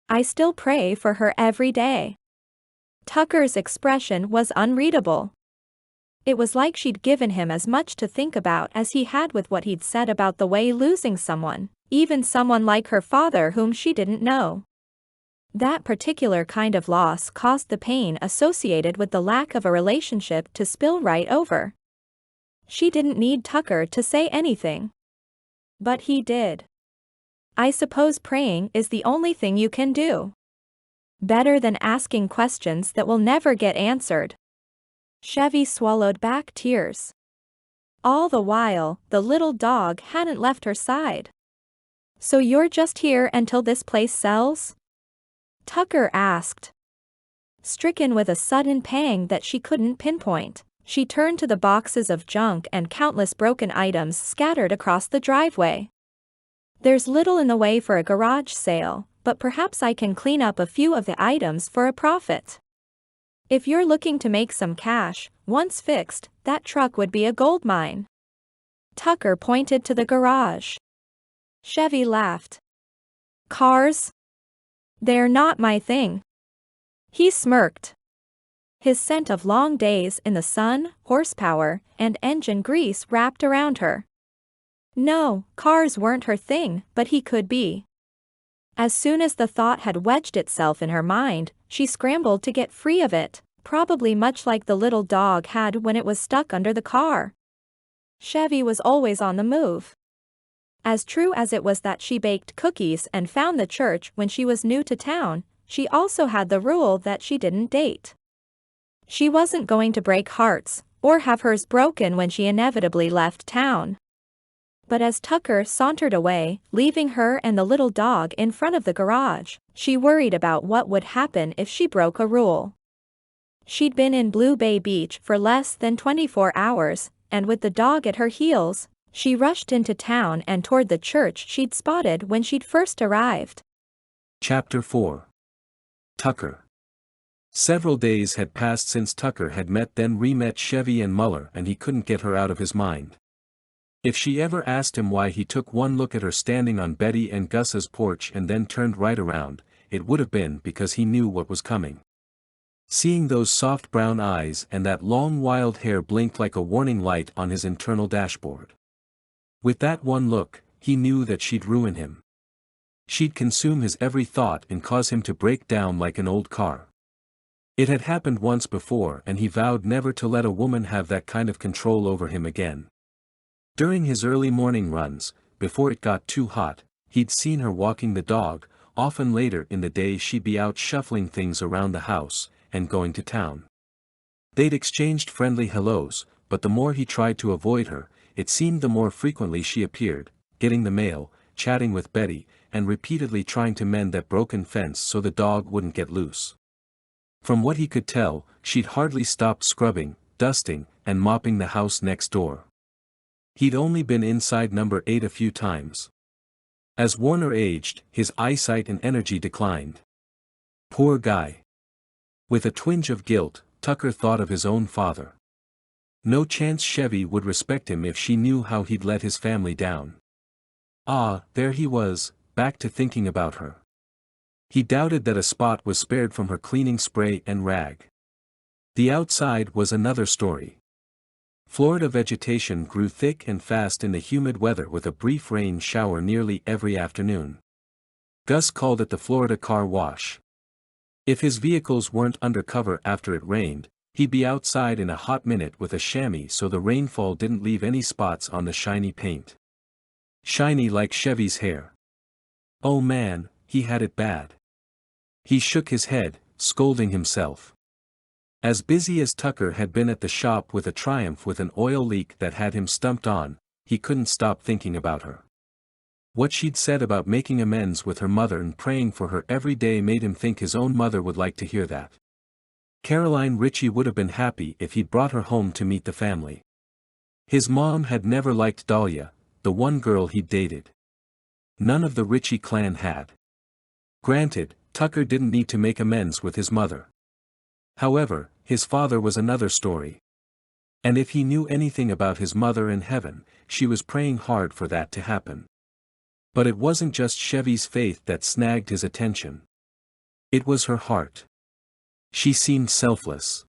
I still pray for her every day. Tucker's expression was unreadable. It was like she'd given him as much to think about as he had with what he'd said about the way losing someone, even someone like her father whom she didn't know. That particular kind of loss caused the pain associated with the lack of a relationship to spill right over. She didn't need Tucker to say anything. But he did. I suppose praying is the only thing you can do. Better than asking questions that will never get answered. Chevy swallowed back tears. All the while, the little dog hadn't left her side. So you're just here until this place sells? Tucker asked. Stricken with a sudden pang that she couldn't pinpoint, she turned to the boxes of junk and countless broken items scattered across the driveway. There's little in the way for a garage sale, but perhaps I can clean up a few of the items for a profit. If you're looking to make some cash, once fixed, that truck would be a gold mine. Tucker pointed to the garage. Chevy laughed. Cars? They're not my thing. He smirked. His scent of long days in the sun, horsepower, and engine grease wrapped around her. No, cars weren't her thing, but he could be. As soon as the thought had wedged itself in her mind, she scrambled to get free of it, probably much like the little dog had when it was stuck under the car. Chevy was always on the move. As true as it was that she baked cookies and found the church when she was new to town, she also had the rule that she didn't date. She wasn't going to break hearts, or have hers broken when she inevitably left town. But as Tucker sauntered away, leaving her and the little dog in front of the garage, she worried about what would happen if she broke a rule. She'd been in Blue Bay Beach for less than 24 hours, and with the dog at her heels, she rushed into town and toward the church she'd spotted when she'd first arrived. Chapter 4. Tucker. Several days had passed since Tucker had then re-met Chevy and Muller, and he couldn't get her out of his mind. If she ever asked him why he took one look at her standing on Betty and Gus's porch and then turned right around, it would have been because he knew what was coming. Seeing those soft brown eyes and that long wild hair blinked like a warning light on his internal dashboard. With that one look, he knew that she'd ruin him. She'd consume his every thought and cause him to break down like an old car. It had happened once before, and he vowed never to let a woman have that kind of control over him again. During his early morning runs, before it got too hot, he'd seen her walking the dog. Often later in the day she'd be out shuffling things around the house, and going to town. They'd exchanged friendly hellos, but the more he tried to avoid her, it seemed the more frequently she appeared, getting the mail, chatting with Betty, and repeatedly trying to mend that broken fence so the dog wouldn't get loose. From what he could tell, she'd hardly stopped scrubbing, dusting, and mopping the house next door. He'd only been inside number 8 a few times. As Warner aged, his eyesight and energy declined. Poor guy. With a twinge of guilt, Tucker thought of his own father. No chance Chevy would respect him if she knew how he'd let his family down. Ah, there he was, back to thinking about her. He doubted that a spot was spared from her cleaning spray and rag. The outside was another story. Florida vegetation grew thick and fast in the humid weather with a brief rain shower nearly every afternoon. Gus called it the Florida car wash. If his vehicles weren't undercover after it rained, he'd be outside in a hot minute with a chamois so the rainfall didn't leave any spots on the shiny paint. Shiny like Chevy's hair. Oh man, he had it bad. He shook his head, scolding himself. As busy as Tucker had been at the shop with a Triumph with an oil leak that had him stumped on, he couldn't stop thinking about her. What she'd said about making amends with her mother and praying for her every day made him think his own mother would like to hear that. Caroline Ritchie would have been happy if he'd brought her home to meet the family. His mom had never liked Dahlia, the one girl he'd dated. None of the Ritchie clan had. Granted, Tucker didn't need to make amends with his mother. However, his father was another story. And if he knew anything about his mother in heaven, she was praying hard for that to happen. But it wasn't just Chevy's faith that snagged his attention. It was her heart. She seemed selfless.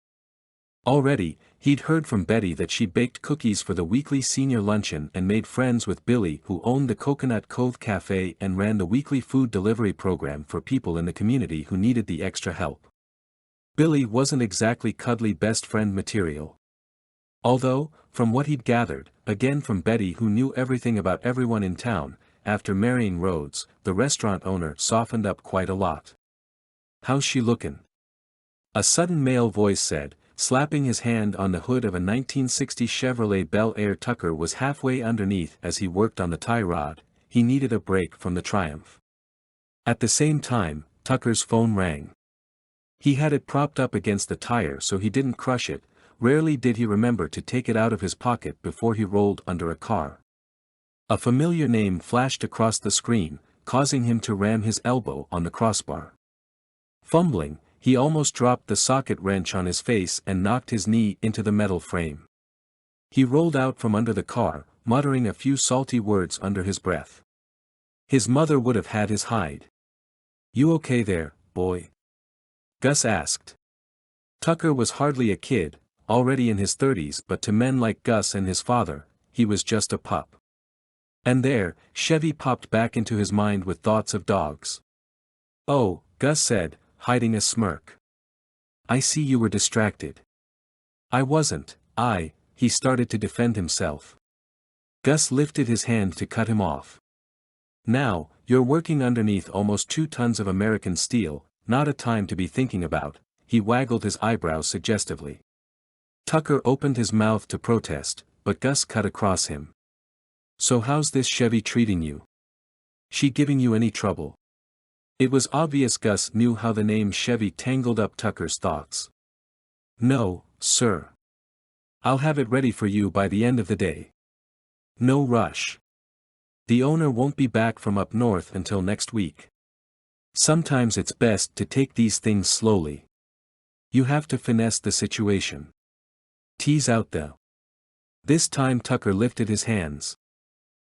Already, he'd heard from Betty that she baked cookies for the weekly senior luncheon and made friends with Billy, who owned the Coconut Cove Cafe and ran the weekly food delivery program for people in the community who needed the extra help. Billy wasn't exactly cuddly best friend material. Although, from what he'd gathered, again from Betty who knew everything about everyone in town, after marrying Rhodes, the restaurant owner softened up quite a lot. "How's she lookin'?" A sudden male voice said, slapping his hand on the hood of a 1960 Chevrolet Bel Air. Tucker was halfway underneath as he worked on the tie rod. He needed a break from the Triumph. At the same time, Tucker's phone rang. He had it propped up against the tire so he didn't crush it. Rarely did he remember to take it out of his pocket before he rolled under a car. A familiar name flashed across the screen, causing him to ram his elbow on the crossbar. Fumbling, he almost dropped the socket wrench on his face and knocked his knee into the metal frame. He rolled out from under the car, muttering a few salty words under his breath. His mother would have had his hide. "You okay there, boy?" Gus asked. Tucker was hardly a kid, already in his 30s, but to men like Gus and his father, he was just a pup. And there, Chevy popped back into his mind with thoughts of dogs. "Oh," Gus said, hiding a smirk. "I see you were distracted." "I wasn't, he started to defend himself. Gus lifted his hand to cut him off. "Now, you're working underneath almost 2 tons of American steel, not a time to be thinking about," he waggled his eyebrows suggestively. Tucker opened his mouth to protest, but Gus cut across him. "So how's this Chevy treating you? She giving you any trouble?" It was obvious Gus knew how the name Chevy tangled up Tucker's thoughts. "No, sir. I'll have it ready for you by the end of the day. No rush. The owner won't be back from up north until next week. Sometimes it's best to take these things slowly. You have to finesse the situation. Tease out the..." This time Tucker lifted his hands.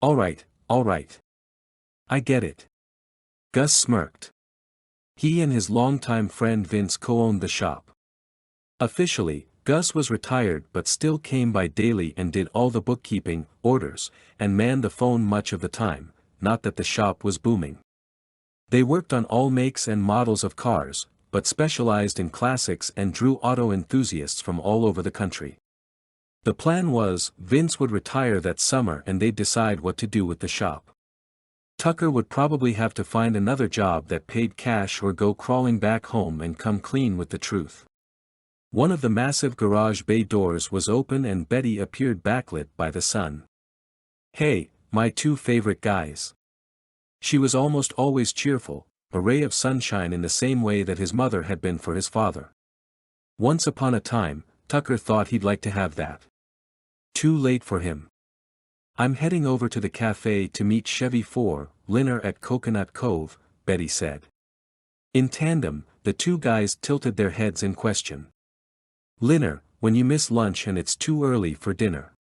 All right. I get it." Gus smirked. He and his longtime friend Vince co-owned the shop. Officially, Gus was retired but still came by daily and did all the bookkeeping, orders, and manned the phone much of the time, not that the shop was booming. They worked on all makes and models of cars, but specialized in classics and drew auto enthusiasts from all over the country. The plan was, Vince would retire that summer and they'd decide what to do with the shop. Tucker would probably have to find another job that paid cash or go crawling back home and come clean with the truth. One of the massive garage bay doors was open and Betty appeared backlit by the sun. "Hey, my 2 favorite guys." She was almost always cheerful, a ray of sunshine in the same way that his mother had been for his father. Once upon a time, Tucker thought he'd like to have that. Too late for him. "I'm heading over to the cafe to meet Chevy for dinner at Coconut Cove," Betty said. In tandem, the 2 guys tilted their heads in question. "Dinner, when you miss lunch and it's too early for dinner."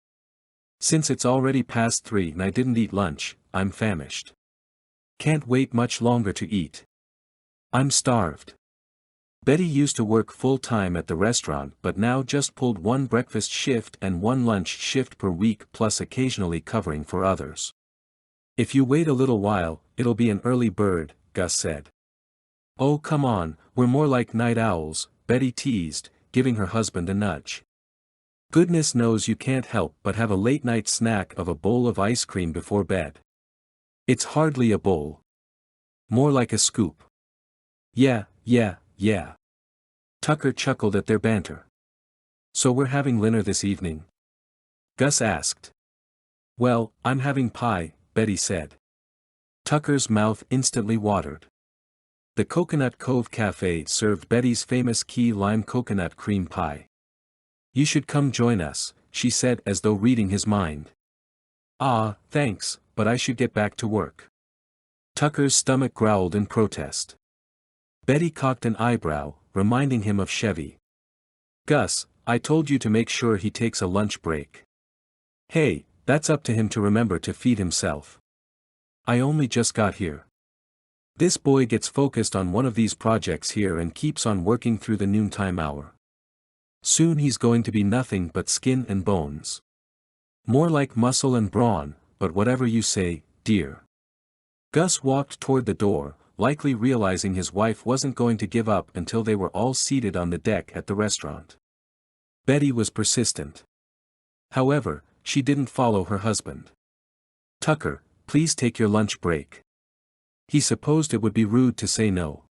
"Since it's already past 3 and I didn't eat lunch, I'm famished. Can't wait much longer to eat. I'm starved." Betty used to work full-time at the restaurant but now just pulled 1 breakfast shift and 1 lunch shift per week plus occasionally covering for others. "If you wait a little while, it'll be an early bird," Gus said. "Oh come on, we're more like night owls," Betty teased, giving her husband a nudge. "Goodness knows you can't help but have a late-night snack of a bowl of ice cream before bed." "It's hardly a bowl. More like a scoop." Yeah. Tucker chuckled at their banter. "So we're having dinner this evening?" Gus asked. "Well, I'm having pie," Betty said. Tucker's mouth instantly watered. The Coconut Cove Cafe served Betty's famous key lime coconut cream pie. "You should come join us," she said as though reading his mind. "Ah, thanks, but I should get back to work." Tucker's stomach growled in protest. Betty cocked an eyebrow, reminding him of Chevy. "Gus, I told you to make sure he takes a lunch break." "Hey, that's up to him to remember to feed himself. I only just got here. This boy gets focused on one of these projects here and keeps on working through the noontime hour. Soon he's going to be nothing but skin and bones. More like muscle and brawn, but whatever you say, dear." Gus walked toward the door, likely realizing his wife wasn't going to give up until they were all seated on the deck at the restaurant. Betty was persistent. However, she didn't follow her husband. "Tucker, please take your lunch break." He supposed it would be rude to say no.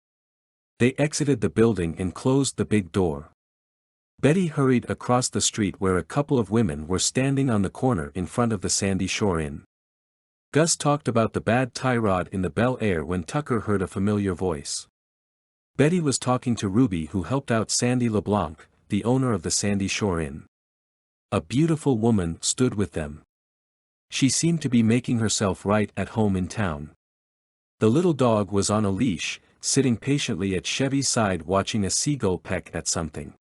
They exited the building and closed the big door. Betty hurried across the street where a couple of women were standing on the corner in front of the Sandy Shore Inn. Gus talked about the bad tie rod in the Bel Air when Tucker heard a familiar voice. Betty was talking to Ruby, who helped out Sandy LeBlanc, the owner of the Sandy Shore Inn. A beautiful woman stood with them. She seemed to be making herself right at home in town. The little dog was on a leash, sitting patiently at Chevy's side watching a seagull peck at something.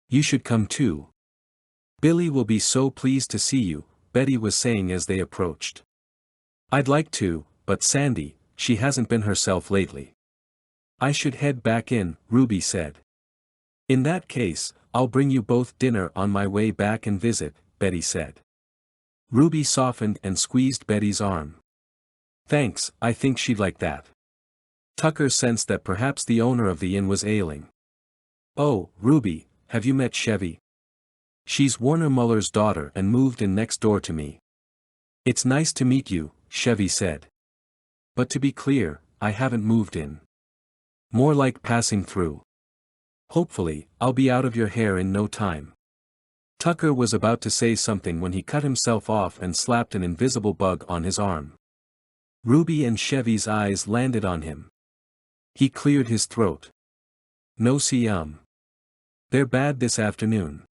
"You should come too. Billy will be so pleased to see you," Betty was saying as they approached. "I'd like to, but Sandy, she hasn't been herself lately." "I should head back in," Ruby said. "In that case, I'll bring you both dinner on my way back and visit," Betty said. Ruby softened and squeezed Betty's arm. Thanks, I think she'd like that. Tucker sensed that perhaps the owner of the inn was ailing. Oh, Ruby, have you met Chevy? She's Warner Muller's daughter and moved in next door to me. It's nice to meet you, Chevy said. But to be clear, I haven't moved in. More like passing through. Hopefully, I'll be out of your hair in no time. Tucker was about to say something when he cut himself off and slapped an invisible bug on his arm. Ruby and Chevy's eyes landed on him. He cleared his throat. No see They're bad this afternoon.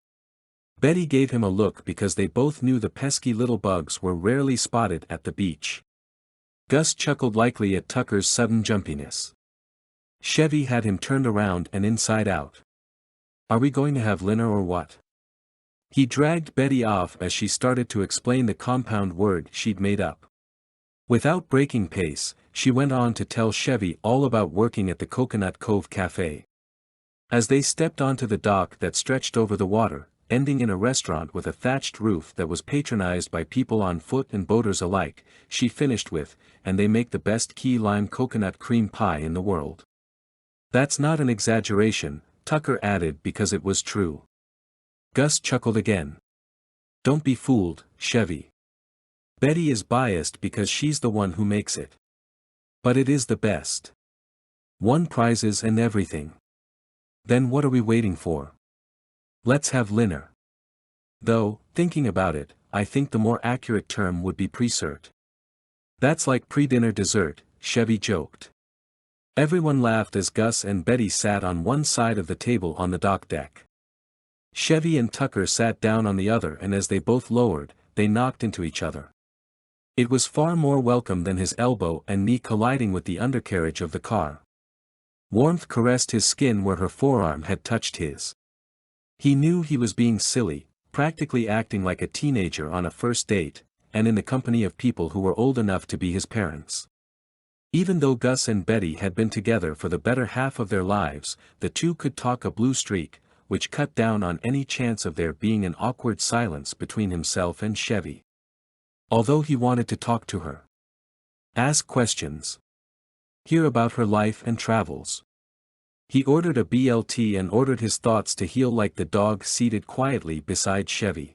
Betty gave him a look because they both knew the pesky little bugs were rarely spotted at the beach. Gus chuckled lightly at Tucker's sudden jumpiness. Chevy had him turned around and inside out. Are we going to have dinner or what? He dragged Betty off as she started to explain the compound word she'd made up. Without breaking pace, she went on to tell Chevy all about working at the Coconut Cove Cafe. As they stepped onto the dock that stretched over the water, ending in a restaurant with a thatched roof that was patronized by people on foot and boaters alike, she finished with, and they make the best key lime coconut cream pie in the world. That's not an exaggeration, Tucker added because it was true. Gus chuckled again. Don't be fooled, Chevy. Betty is biased because she's the one who makes it. But it is the best. Won prizes and everything. Then what are we waiting for? Let's have dinner. Though, thinking about it, I think the more accurate term would be pre-cert. That's like pre-dinner dessert, Chevy joked. Everyone laughed as Gus and Betty sat on one side of the table on the dock deck. Chevy and Tucker sat down on the other, and as they both lowered, they knocked into each other. It was far more welcome than his elbow and knee colliding with the undercarriage of the car. Warmth caressed his skin where her forearm had touched his. He knew he was being silly, practically acting like a teenager on a first date, and in the company of people who were old enough to be his parents. Even though Gus and Betty had been together for the better half of their lives, the two could talk a blue streak, which cut down on any chance of there being an awkward silence between himself and Chevy. Although he wanted to talk to her. Ask questions. Hear about her life and travels. He ordered a BLT and ordered his thoughts to heal like the dog seated quietly beside Chevy.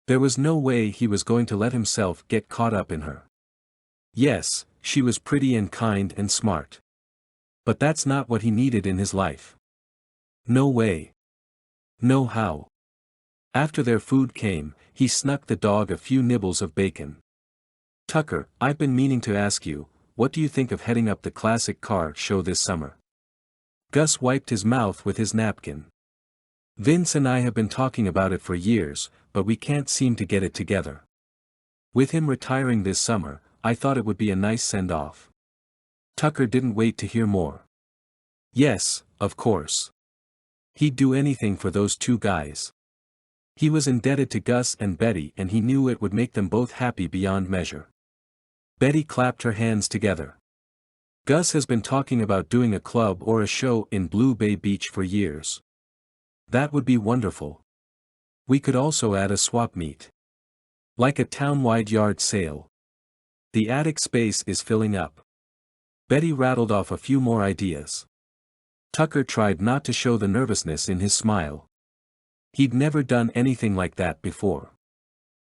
There was no way he was going to let himself get caught up in her. Yes, she was pretty and kind and smart. But that's not what he needed in his life. No way. No how. After their food came, he snuck the dog a few nibbles of bacon. Tucker, I've been meaning to ask you, what do you think of heading up the classic car show this summer? Gus wiped his mouth with his napkin. Vince and I have been talking about it for years, but we can't seem to get it together. With him retiring this summer, I thought it would be a nice send-off. Tucker didn't wait to hear more. Yes, of course. He'd do anything for those two guys. He was indebted to Gus and Betty, and he knew it would make them both happy beyond measure. Betty clapped her hands together. Gus has been talking about doing a club or a show in Blue Bay Beach for years. That would be wonderful. We could also add a swap meet. Like a town-wide yard sale. The attic space is filling up. Betty rattled off a few more ideas. Tucker tried not to show the nervousness in his smile. He'd never done anything like that before.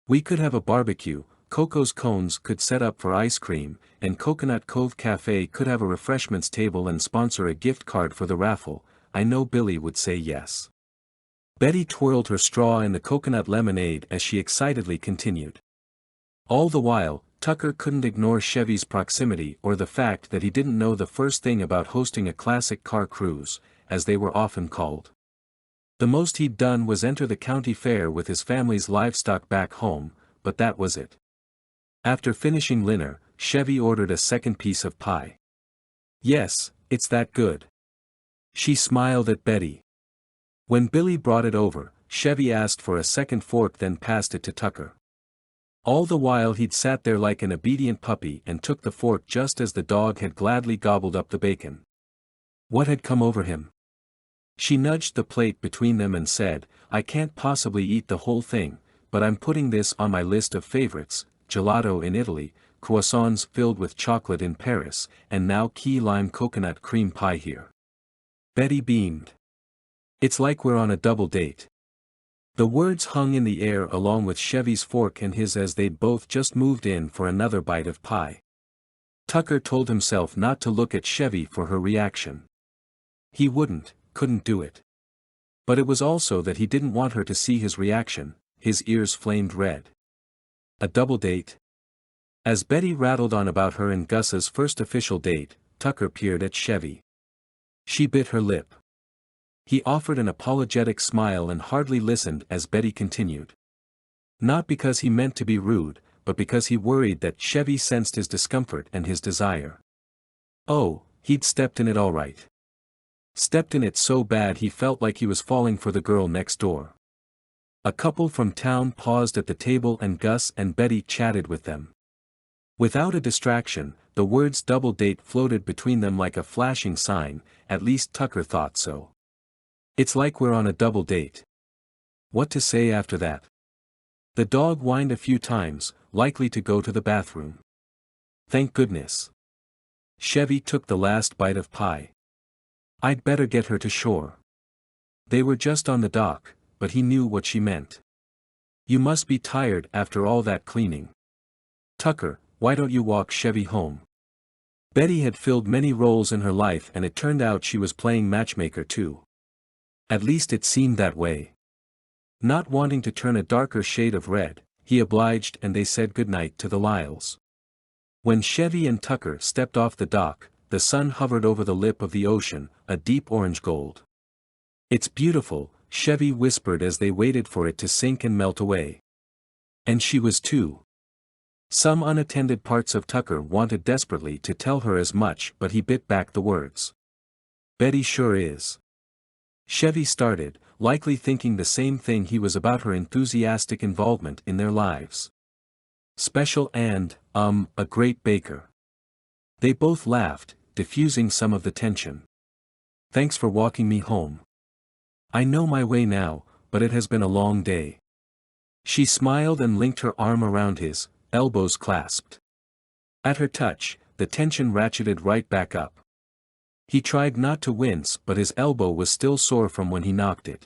We could have a barbecue, Coco's Cones could set up for ice cream, and Coconut Cove Cafe could have a refreshments table and sponsor a gift card for the raffle. I know Billy would say yes. Betty twirled her straw in the coconut lemonade as she excitedly continued. All the while, Tucker couldn't ignore Chevy's proximity or the fact that he didn't know the first thing about hosting a classic car cruise, as they were often called. The most he'd done was enter the county fair with his family's livestock back home, but that was it. After finishing dinner, Chevy ordered a second piece of pie. Yes, it's that good. She smiled at Betty. When Billy brought it over, Chevy asked for a second fork, then passed it to Tucker. All the while he'd sat there like an obedient puppy and took the fork just as the dog had gladly gobbled up the bacon. What had come over him? She nudged the plate between them and said, I can't possibly eat the whole thing, but I'm putting this on my list of favorites: gelato in Italy, croissants filled with chocolate in Paris, and now key lime coconut cream pie here. Betty beamed. It's like we're on a double date. The words hung in the air along with Chevy's fork and his as they'd both just moved in for another bite of pie. Tucker told himself not to look at Chevy for her reaction. He couldn't do it. But it was also that he didn't want her to see his reaction. His ears flamed red. A double date? As Betty rattled on about her and Gus's first official date, Tucker peered at Chevy. She bit her lip. He offered an apologetic smile and hardly listened as Betty continued. Not because he meant to be rude, but because he worried that Chevy sensed his discomfort and his desire. Oh, he'd stepped in it all right. Stepped in it so bad he felt like he was falling for the girl next door. A couple from town paused at the table and Gus and Betty chatted with them. Without a distraction, the words double date floated between them like a flashing sign, at least Tucker thought so. It's like we're on a double date. What to say after that? The dog whined a few times, likely to go to the bathroom. Thank goodness. Chevy took the last bite of pie. I'd better get her to shore. They were just on the dock, but he knew what she meant. You must be tired after all that cleaning. Tucker, why don't you walk Chevy home? Betty had filled many roles in her life and it turned out she was playing matchmaker too. At least it seemed that way. Not wanting to turn a darker shade of red, he obliged and they said goodnight to the Lyles. When Chevy and Tucker stepped off the dock, the sun hovered over the lip of the ocean, a deep orange gold. It's beautiful, Chevy whispered as they waited for it to sink and melt away. And she was too. Some unattended parts of Tucker wanted desperately to tell her as much, but he bit back the words. Betty sure is. Chevy started, likely thinking the same thing he was about her enthusiastic involvement in their lives. Special and, a great baker. They both laughed, diffusing some of the tension. Thanks for walking me home. I know my way now, but it has been a long day. She smiled and linked her arm around his, elbows clasped. At her touch, the tension ratcheted right back up. He tried not to wince but his elbow was still sore from when he knocked it.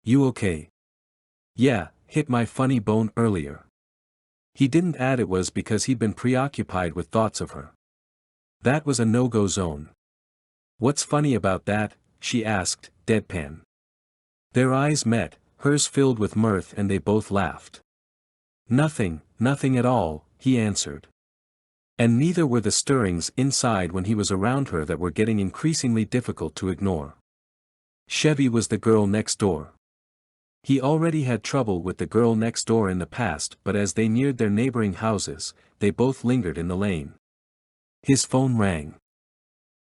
You okay? Yeah, hit my funny bone earlier. He didn't add it was because he'd been preoccupied with thoughts of her. That was a no-go zone. What's funny about that? She asked, deadpan. Their eyes met, hers filled with mirth and they both laughed. Nothing at all, he answered. And neither were the stirrings inside when he was around her that were getting increasingly difficult to ignore. Chevy was the girl next door. He already had trouble with the girl next door in the past, but as they neared their neighboring houses, they both lingered in the lane. His phone rang.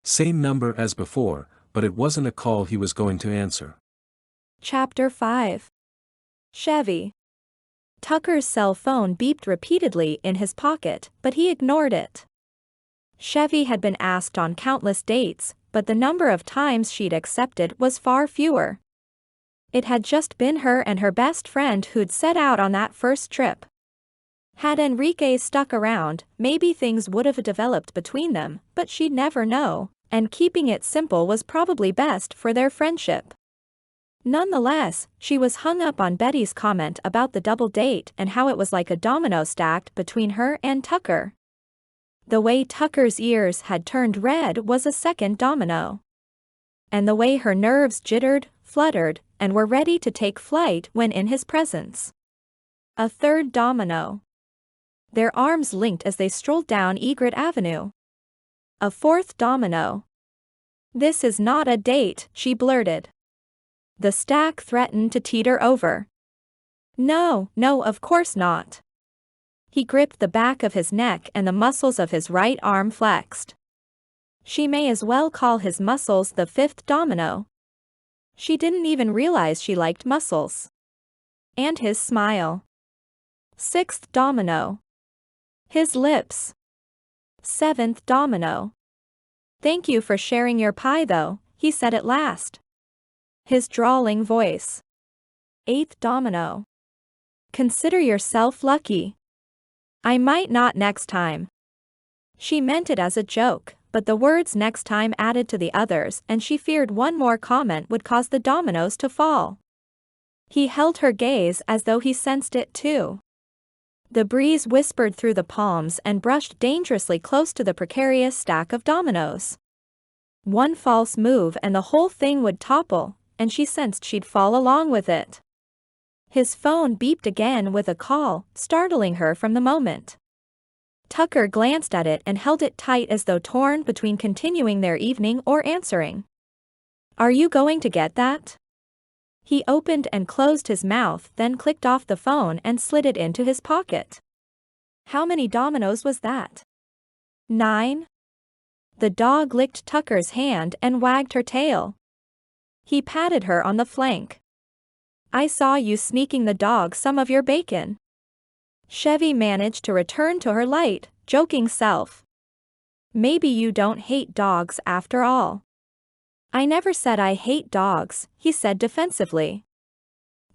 Same number as before, but it wasn't a call he was going to answer. Chapter 5. Chevy. Tucker's cell phone beeped repeatedly in his pocket, but he ignored it. Chevy had been asked on countless dates, but the number of times she'd accepted was far fewer. It had just been her and her best friend who'd set out on that first trip. Had Enrique stuck around, maybe things would have developed between them, but she'd never know, and keeping it simple was probably best for their friendship. Nonetheless, she was hung up on Betty's comment about the double date and how it was like a domino stacked between her and Tucker. The way Tucker's ears had turned red was a second domino. And the way her nerves jittered, fluttered, and were ready to take flight when in his presence. A third domino. Their arms linked as they strolled down Egret Avenue. A fourth domino. This is not a date, she blurted. The stack threatened to teeter over. No, of course not. He gripped the back of his neck and the muscles of his right arm flexed. She may as well call his muscles the fifth domino. She didn't even realize she liked muscles. And his smile. Sixth domino. His lips. Seventh domino. Thank you for sharing your pie though, he said at last. His drawling voice. Eighth domino. Consider yourself lucky. I might not next time. She meant it as a joke, but the words next time added to the others and she feared one more comment would cause the dominoes to fall. He held her gaze as though he sensed it too. The breeze whispered through the palms and brushed dangerously close to the precarious stack of dominoes. One false move and the whole thing would topple, and she sensed she'd fall along with it. His phone beeped again with a call, startling her from the moment. Tucker glanced at it and held it tight as though torn between continuing their evening or answering. Are you going to get that? He opened and closed his mouth, then clicked off the phone and slid it into his pocket. How many dominoes was that? 9? The dog licked Tucker's hand and wagged her tail. He patted her on the flank. I saw you sneaking the dog some of your bacon. Chevy managed to return to her light, joking self. Maybe you don't hate dogs after all. I never said I hate dogs, he said defensively.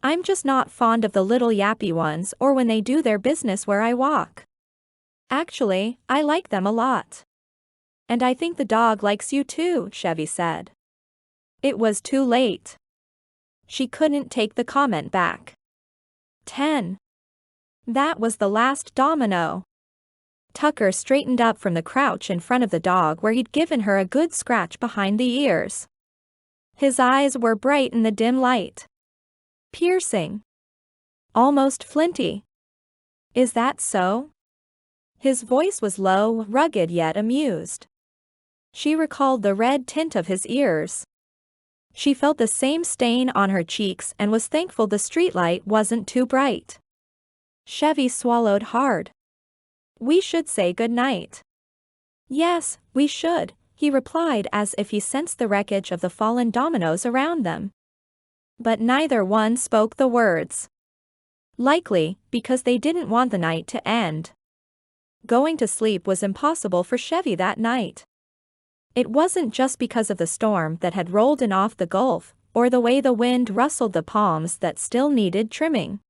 I'm just not fond of the little yappy ones or when they do their business where I walk. Actually, I like them a lot. And I think the dog likes you too, Chevy said. It was too late. She couldn't take the comment back. 10. That was the last domino. Tucker straightened up from the crouch in front of the dog where he'd given her a good scratch behind the ears. His eyes were bright in the dim light. Piercing. Almost flinty. Is that so? His voice was low, rugged yet amused. She recalled the red tint of his ears. She felt the same stain on her cheeks and was thankful the streetlight wasn't too bright. Chevy swallowed hard. We should say good night. Yes, we should, he replied as if he sensed the wreckage of the fallen dominoes around them. But neither one spoke the words. Likely, because they didn't want the night to end. Going to sleep was impossible for Chevy that night. It wasn't just because of the storm that had rolled in off the Gulf, or the way the wind rustled the palms that still needed trimming.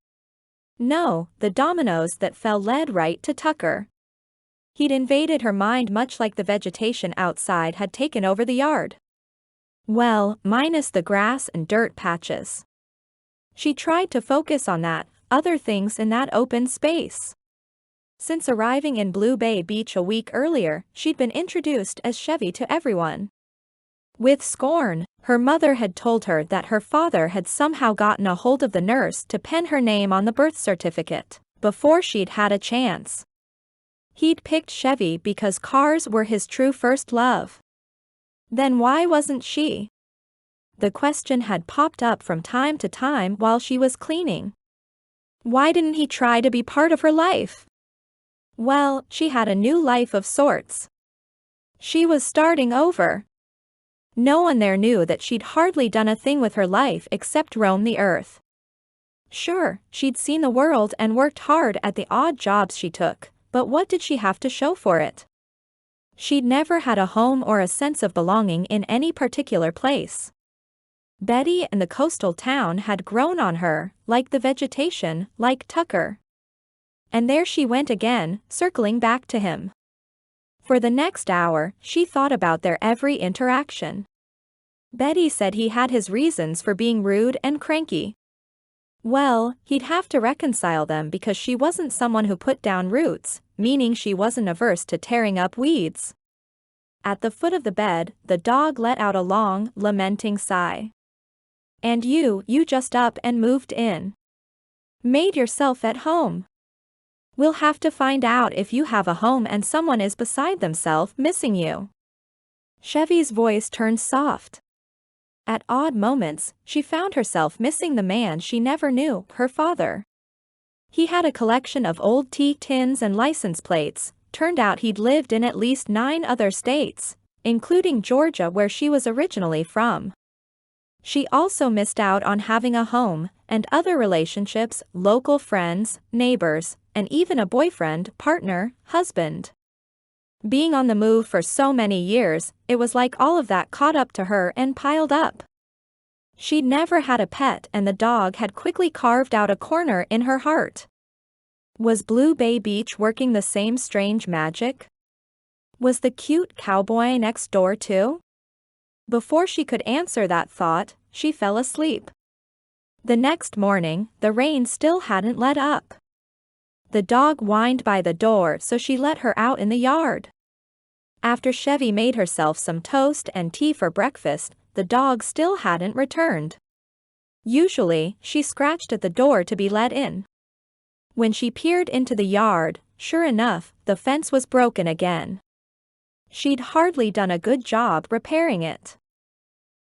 No, the dominoes that fell led right to Tucker. He'd invaded her mind much like the vegetation outside had taken over the yard. Well, minus the grass and dirt patches. She tried to focus on that, other things in that open space. Since arriving in Blue Bay Beach a week earlier, she'd been introduced as Chevy to everyone. With scorn, her mother had told her that her father had somehow gotten a hold of the nurse to pen her name on the birth certificate, before she'd had a chance. He'd picked Chevy because cars were his true first love. Then why wasn't she? The question had popped up from time to time while she was cleaning. Why didn't he try to be part of her life? Well, she had a new life of sorts. She was starting over. No one there knew that she'd hardly done a thing with her life except roam the earth. Sure, she'd seen the world and worked hard at the odd jobs she took, but what did she have to show for it? She'd never had a home or a sense of belonging in any particular place. Betty and the coastal town had grown on her, like the vegetation, like Tucker. And there she went again, circling back to him. For the next hour, she thought about their every interaction. Betty said he had his reasons for being rude and cranky. Well, he'd have to reconcile them because she wasn't someone who put down roots, meaning she wasn't averse to tearing up weeds. At the foot of the bed, the dog let out a long, lamenting sigh. And you just up and moved in. Made yourself at home. We'll have to find out if you have a home and someone is beside themselves missing you. Chevy's voice turned soft. At odd moments, she found herself missing the man she never knew, her father. He had a collection of old tea tins and license plates. Turned out he'd lived in at least 9 other states, including Georgia where she was originally from. She also missed out on having a home, and other relationships, local friends, neighbors, and even a boyfriend, partner, husband. Being on the move for so many years, it was like all of that caught up to her and piled up. She'd never had a pet, and the dog had quickly carved out a corner in her heart. Was Blue Bay Beach working the same strange magic? Was the cute cowboy next door too? Before she could answer that thought, she fell asleep. The next morning, the rain still hadn't let up. The dog whined by the door, so she let her out in the yard. After Chevy made herself some toast and tea for breakfast, the dog still hadn't returned. Usually, she scratched at the door to be let in. When she peered into the yard, sure enough, the fence was broken again. She'd hardly done a good job repairing it.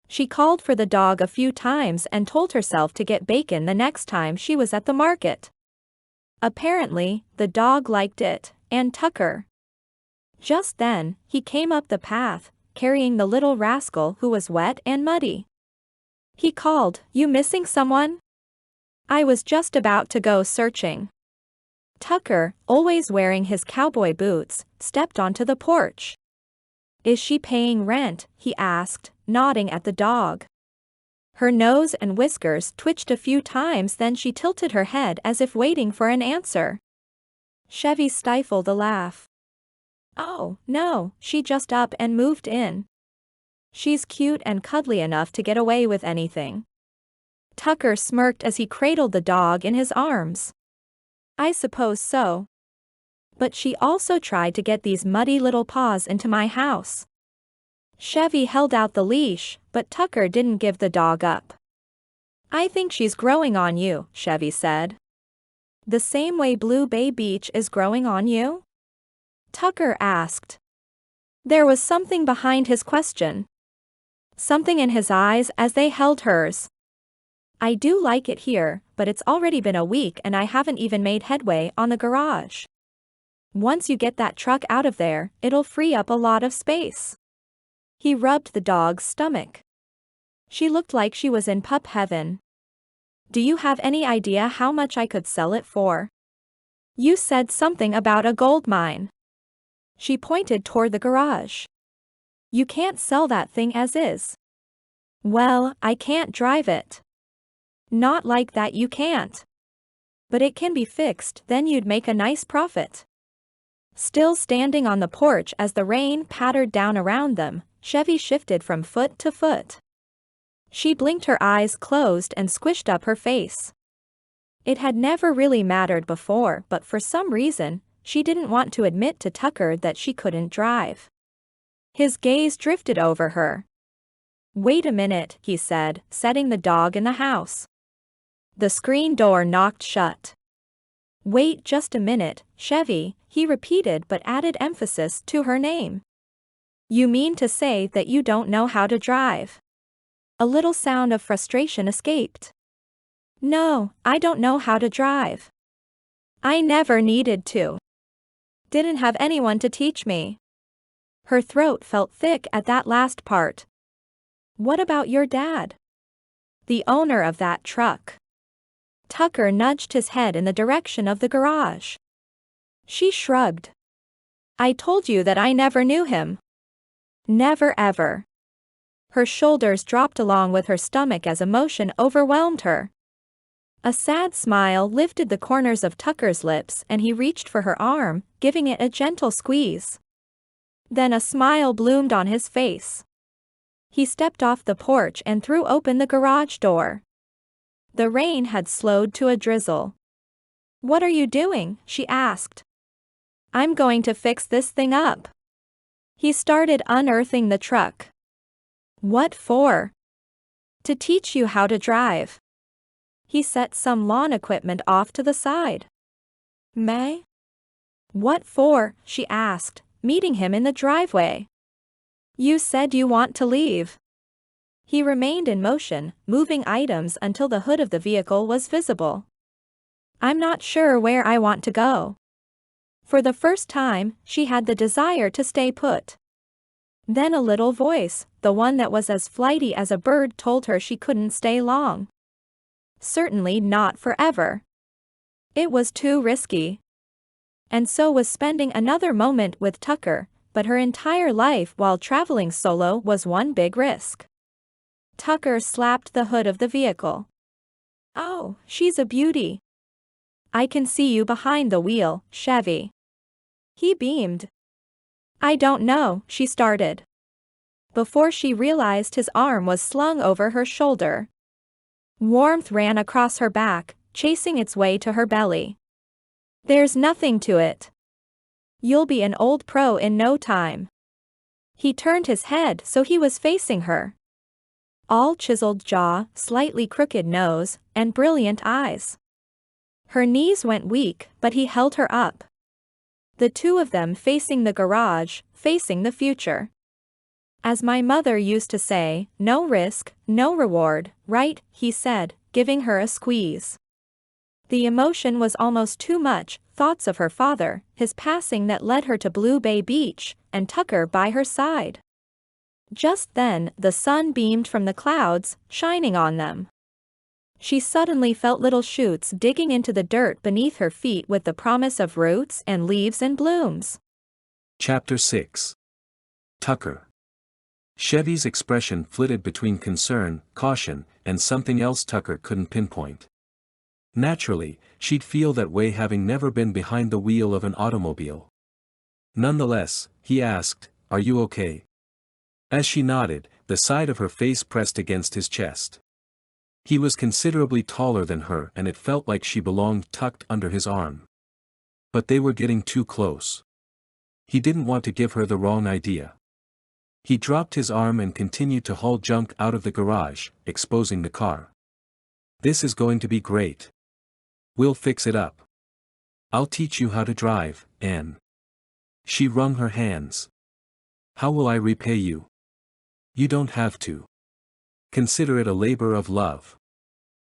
She called for the dog a few times and told herself to get bacon the next time she was at the market. Apparently, the dog liked it, and Tucker. Just then, he came up the path, carrying the little rascal who was wet and muddy. He called, "You missing someone?" "I was just about to go searching." Tucker, always wearing his cowboy boots, stepped onto the porch. "Is she paying rent?" he asked, nodding at the dog. Her nose and whiskers twitched a few times, then she tilted her head as if waiting for an answer. Chevy stifled a laugh. "Oh, no, she just up and moved in. She's cute and cuddly enough to get away with anything." Tucker smirked as he cradled the dog in his arms. "I suppose so. But she also tried to get these muddy little paws into my house." Chevy held out the leash, but Tucker didn't give the dog up. "I think she's growing on you," Chevy said. "The same way Blue Bay Beach is growing on you?" Tucker asked. There was something behind his question. Something in his eyes as they held hers. "I do like it here, but it's already been a week and I haven't even made headway on the garage. Once you get that truck out of there, it'll free up a lot of space." He rubbed the dog's stomach. She looked like she was in pup heaven. "Do you have any idea how much I could sell it for?" "You said something about a gold mine." She pointed toward the garage. "You can't sell that thing as is." "Well, I can't drive it." "Not like that, you can't. But it can be fixed, then you'd make a nice profit." Still standing on the porch as the rain pattered down around them, Chevy shifted from foot to foot. She blinked, her eyes closed, and squished up her face. It had never really mattered before, but for some reason, she didn't want to admit to Tucker that she couldn't drive. His gaze drifted over her. "Wait a minute," he said, setting the dog in the house. The screen door knocked shut. "Wait just a minute, Chevy," he repeated, but added emphasis to her name. "You mean to say that you don't know how to drive?" A little sound of frustration escaped. "No, I don't know how to drive. I never needed to. Didn't have anyone to teach me." Her throat felt thick at that last part. "What about your dad? The owner of that truck?" Tucker nudged his head in the direction of the garage. She shrugged. "I told you that I never knew him. Never ever." Her shoulders dropped along with her stomach as emotion overwhelmed her. A sad smile lifted the corners of Tucker's lips and he reached for her arm, giving it a gentle squeeze. Then a smile bloomed on his face. He stepped off the porch and threw open the garage door. The rain had slowed to a drizzle. "What are you doing?" she asked. "I'm going to fix this thing up." He started unearthing the truck. "What for?" "To teach you how to drive." He set some lawn equipment off to the side. "May?" "What for?" she asked, meeting him in the driveway. "You said you want to leave." He remained in motion, moving items until the hood of the vehicle was visible. "I'm not sure where I want to go." For the first time, she had the desire to stay put. Then a little voice, the one that was as flighty as a bird, told her she couldn't stay long. Certainly not forever. It was too risky. And so was spending another moment with Tucker, but her entire life while traveling solo was one big risk. Tucker slapped the hood of the vehicle. "Oh, she's a beauty. I can see you behind the wheel, Chevy." He beamed. "I don't know," she started, before she realized his arm was slung over her shoulder. Warmth ran across her back, chasing its way to her belly. "There's nothing to it. You'll be an old pro in no time." He turned his head so he was facing her. All chiseled jaw, slightly crooked nose, and brilliant eyes. Her knees went weak, but he held her up. The two of them facing the garage, facing the future. "As my mother used to say, no risk, no reward, right?" he said, giving her a squeeze. The emotion was almost too much, thoughts of her father, his passing that led her to Blue Bay Beach, and Tucker by her side. Just then, the sun beamed from the clouds, shining on them. She suddenly felt little shoots digging into the dirt beneath her feet with the promise of roots and leaves and blooms. Chapter 6. Tucker. Chevy's expression flitted between concern, caution, and something else Tucker couldn't pinpoint. Naturally, she'd feel that way having never been behind the wheel of an automobile. Nonetheless, he asked, "Are you okay?" As she nodded, the side of her face pressed against his chest. He was considerably taller than her and it felt like she belonged tucked under his arm. But they were getting too close. He didn't want to give her the wrong idea. He dropped his arm and continued to haul junk out of the garage, exposing the car. "This is going to be great. We'll fix it up. I'll teach you how to drive, Ann." She wrung her hands. "How will I repay you?" "You don't have to. Consider it a labor of love."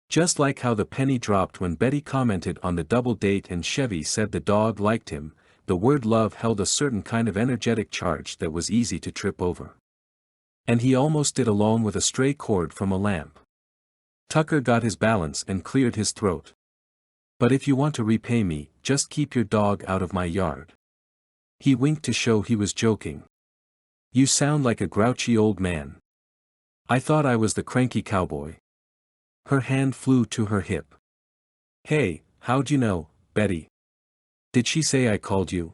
Just like how the penny dropped when Betty commented on the double date and Chevy said the dog liked him, the word love held a certain kind of energetic charge that was easy to trip over. And he almost did along with a stray cord from a lamp. Tucker got his balance and cleared his throat. "But if you want to repay me, just keep your dog out of my yard." He winked to show he was joking. "You sound like a grouchy old man. I thought I was the cranky cowboy." Her hand flew to her hip. "Hey, how'd you know, Betty? Did she say I called you?"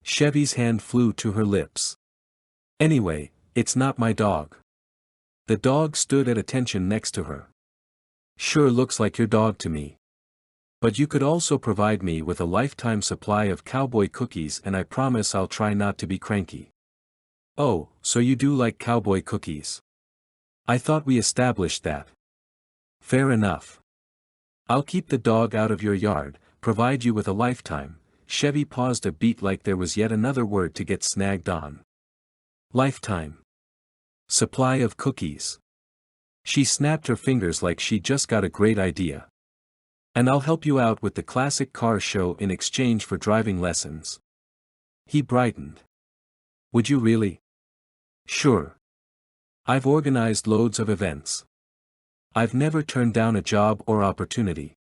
Chevy's hand flew to her lips. "Anyway, it's not my dog." The dog stood at attention next to her. "Sure looks like your dog to me. But you could also provide me with a lifetime supply of Cowboy cookies and I promise I'll try not to be cranky." "Oh, so you do like Cowboy cookies? I thought we established that." "Fair enough. I'll keep the dog out of your yard, provide you with a lifetime." Chevy paused a beat like there was yet another word to get snagged on. Lifetime. Supply of cookies. She snapped her fingers like she just got a great idea. "And I'll help you out with the classic car show in exchange for driving lessons." He brightened. "Would you really?" "Sure. I've organized loads of events. I've never turned down a job or opportunity.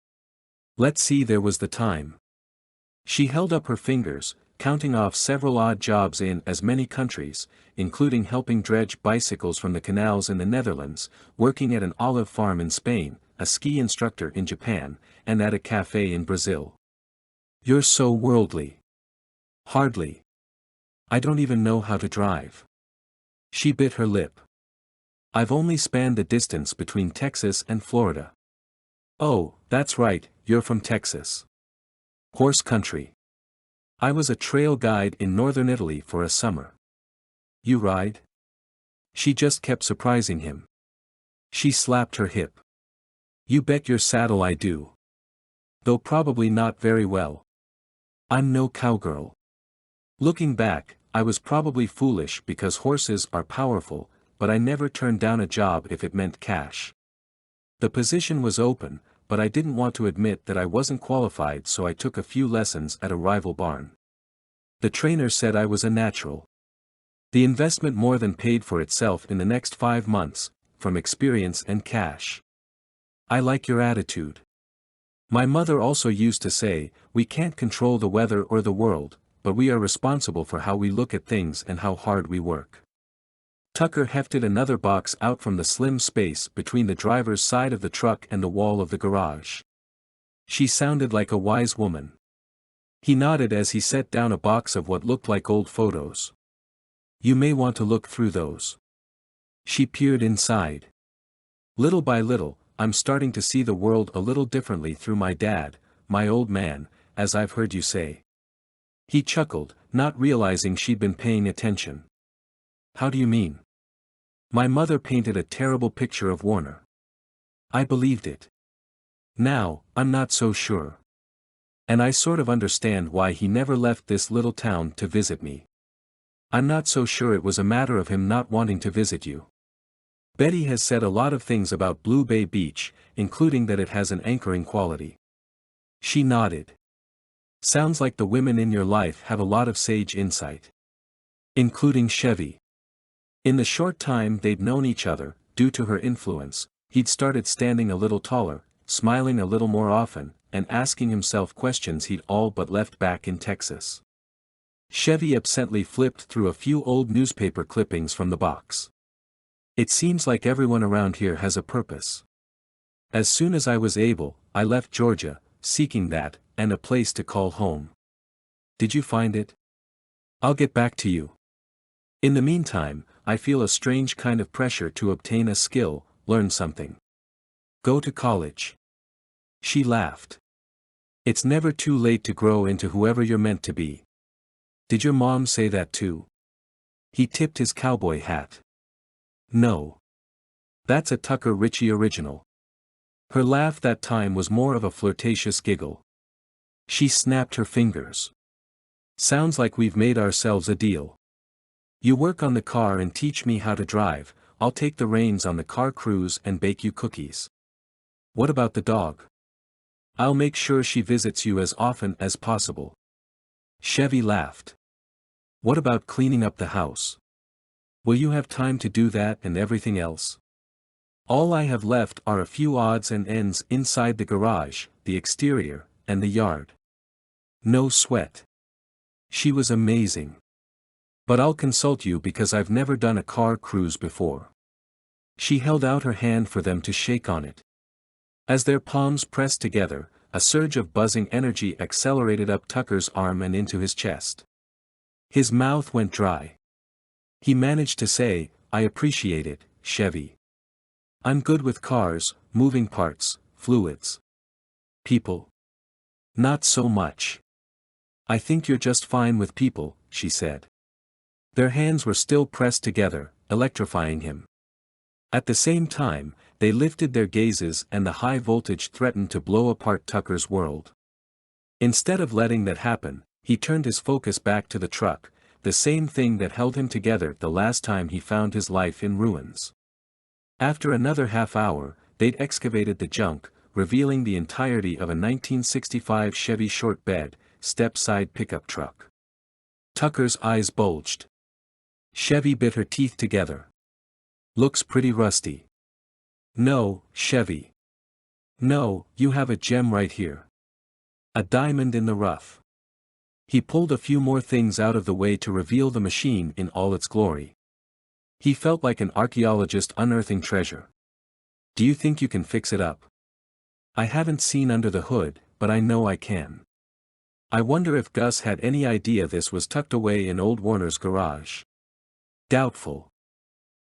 Let's see, there was the time." She held up her fingers, counting off several odd jobs in as many countries, including helping dredge bicycles from the canals in the Netherlands, working at an olive farm in Spain, a ski instructor in Japan, and at a cafe in Brazil. "You're so worldly." "Hardly. I don't even know how to drive." She bit her lip. "I've only spanned the distance between Texas and Florida." "Oh, that's right, you're from Texas. Horse country. I was a trail guide in northern Italy for a summer." "You ride?" She just kept surprising him. She slapped her hip. "You bet your saddle I do. Though probably not very well. I'm no cowgirl. Looking back, I was probably foolish because horses are powerful, but I never turned down a job if it meant cash. The position was open, but I didn't want to admit that I wasn't qualified, so I took a few lessons at a rival barn. The trainer said I was a natural. The investment more than paid for itself in the next 5 months, from experience and cash." "I like your attitude. My mother also used to say, we can't control the weather or the world, but we are responsible for how we look at things and how hard we work." Tucker hefted another box out from the slim space between the driver's side of the truck and the wall of the garage. She sounded like a wise woman. He nodded as he set down a box of what looked like old photos. You may want to look through those. She peered inside. Little by little, I'm starting to see the world a little differently through my dad, my old man, as I've heard you say. He chuckled, not realizing she'd been paying attention. How do you mean? My mother painted a terrible picture of Warner. I believed it. Now, I'm not so sure. And I sort of understand why he never left this little town to visit me. I'm not so sure it was a matter of him not wanting to visit you. Betty has said a lot of things about Blue Bay Beach, including that it has an anchoring quality. She nodded. Sounds like the women in your life have a lot of sage insight. Including Chevy. In the short time they'd known each other, due to her influence, he'd started standing a little taller, smiling a little more often, and asking himself questions he'd all but left back in Texas. Chevy absently flipped through a few old newspaper clippings from the box. It seems like everyone around here has a purpose. As soon as I was able, I left Georgia, seeking that, and a place to call home. Did you find it? I'll get back to you. In the meantime, I feel a strange kind of pressure to obtain a skill, learn something. Go to college. She laughed. It's never too late to grow into whoever you're meant to be. Did your mom say that too? He tipped his cowboy hat. No. That's a Tucker Ritchie original. Her laugh that time was more of a flirtatious giggle. She snapped her fingers. Sounds like we've made ourselves a deal. You work on the car and teach me how to drive, I'll take the reins on the car cruise and bake you cookies. What about the dog? I'll make sure she visits you as often as possible. Chevy laughed. What about cleaning up the house? Will you have time to do that and everything else? All I have left are a few odds and ends inside the garage, the exterior, and the yard. No sweat. She was amazing. But I'll consult you because I've never done a car cruise before. She held out her hand for them to shake on it. As their palms pressed together, a surge of buzzing energy accelerated up Tucker's arm and into his chest. His mouth went dry. He managed to say, I appreciate it, Chevy. I'm good with cars, moving parts, fluids. People. Not so much. I think you're just fine with people, she said. Their hands were still pressed together, electrifying him. At the same time, they lifted their gazes and the high voltage threatened to blow apart Tucker's world. Instead of letting that happen, he turned his focus back to the truck, the same thing that held him together the last time he found his life in ruins. After another half hour, they'd excavated the junk, revealing the entirety of a 1965 Chevy short bed, step-side pickup truck. Tucker's eyes bulged. Chevy bit her teeth together. Looks pretty rusty. No, Chevy. No, you have a gem right here. A diamond in the rough. He pulled a few more things out of the way to reveal the machine in all its glory. He felt like an archaeologist unearthing treasure. Do you think you can fix it up? I haven't seen under the hood, but I know I can. I wonder if Gus had any idea this was tucked away in old Warner's garage. Doubtful.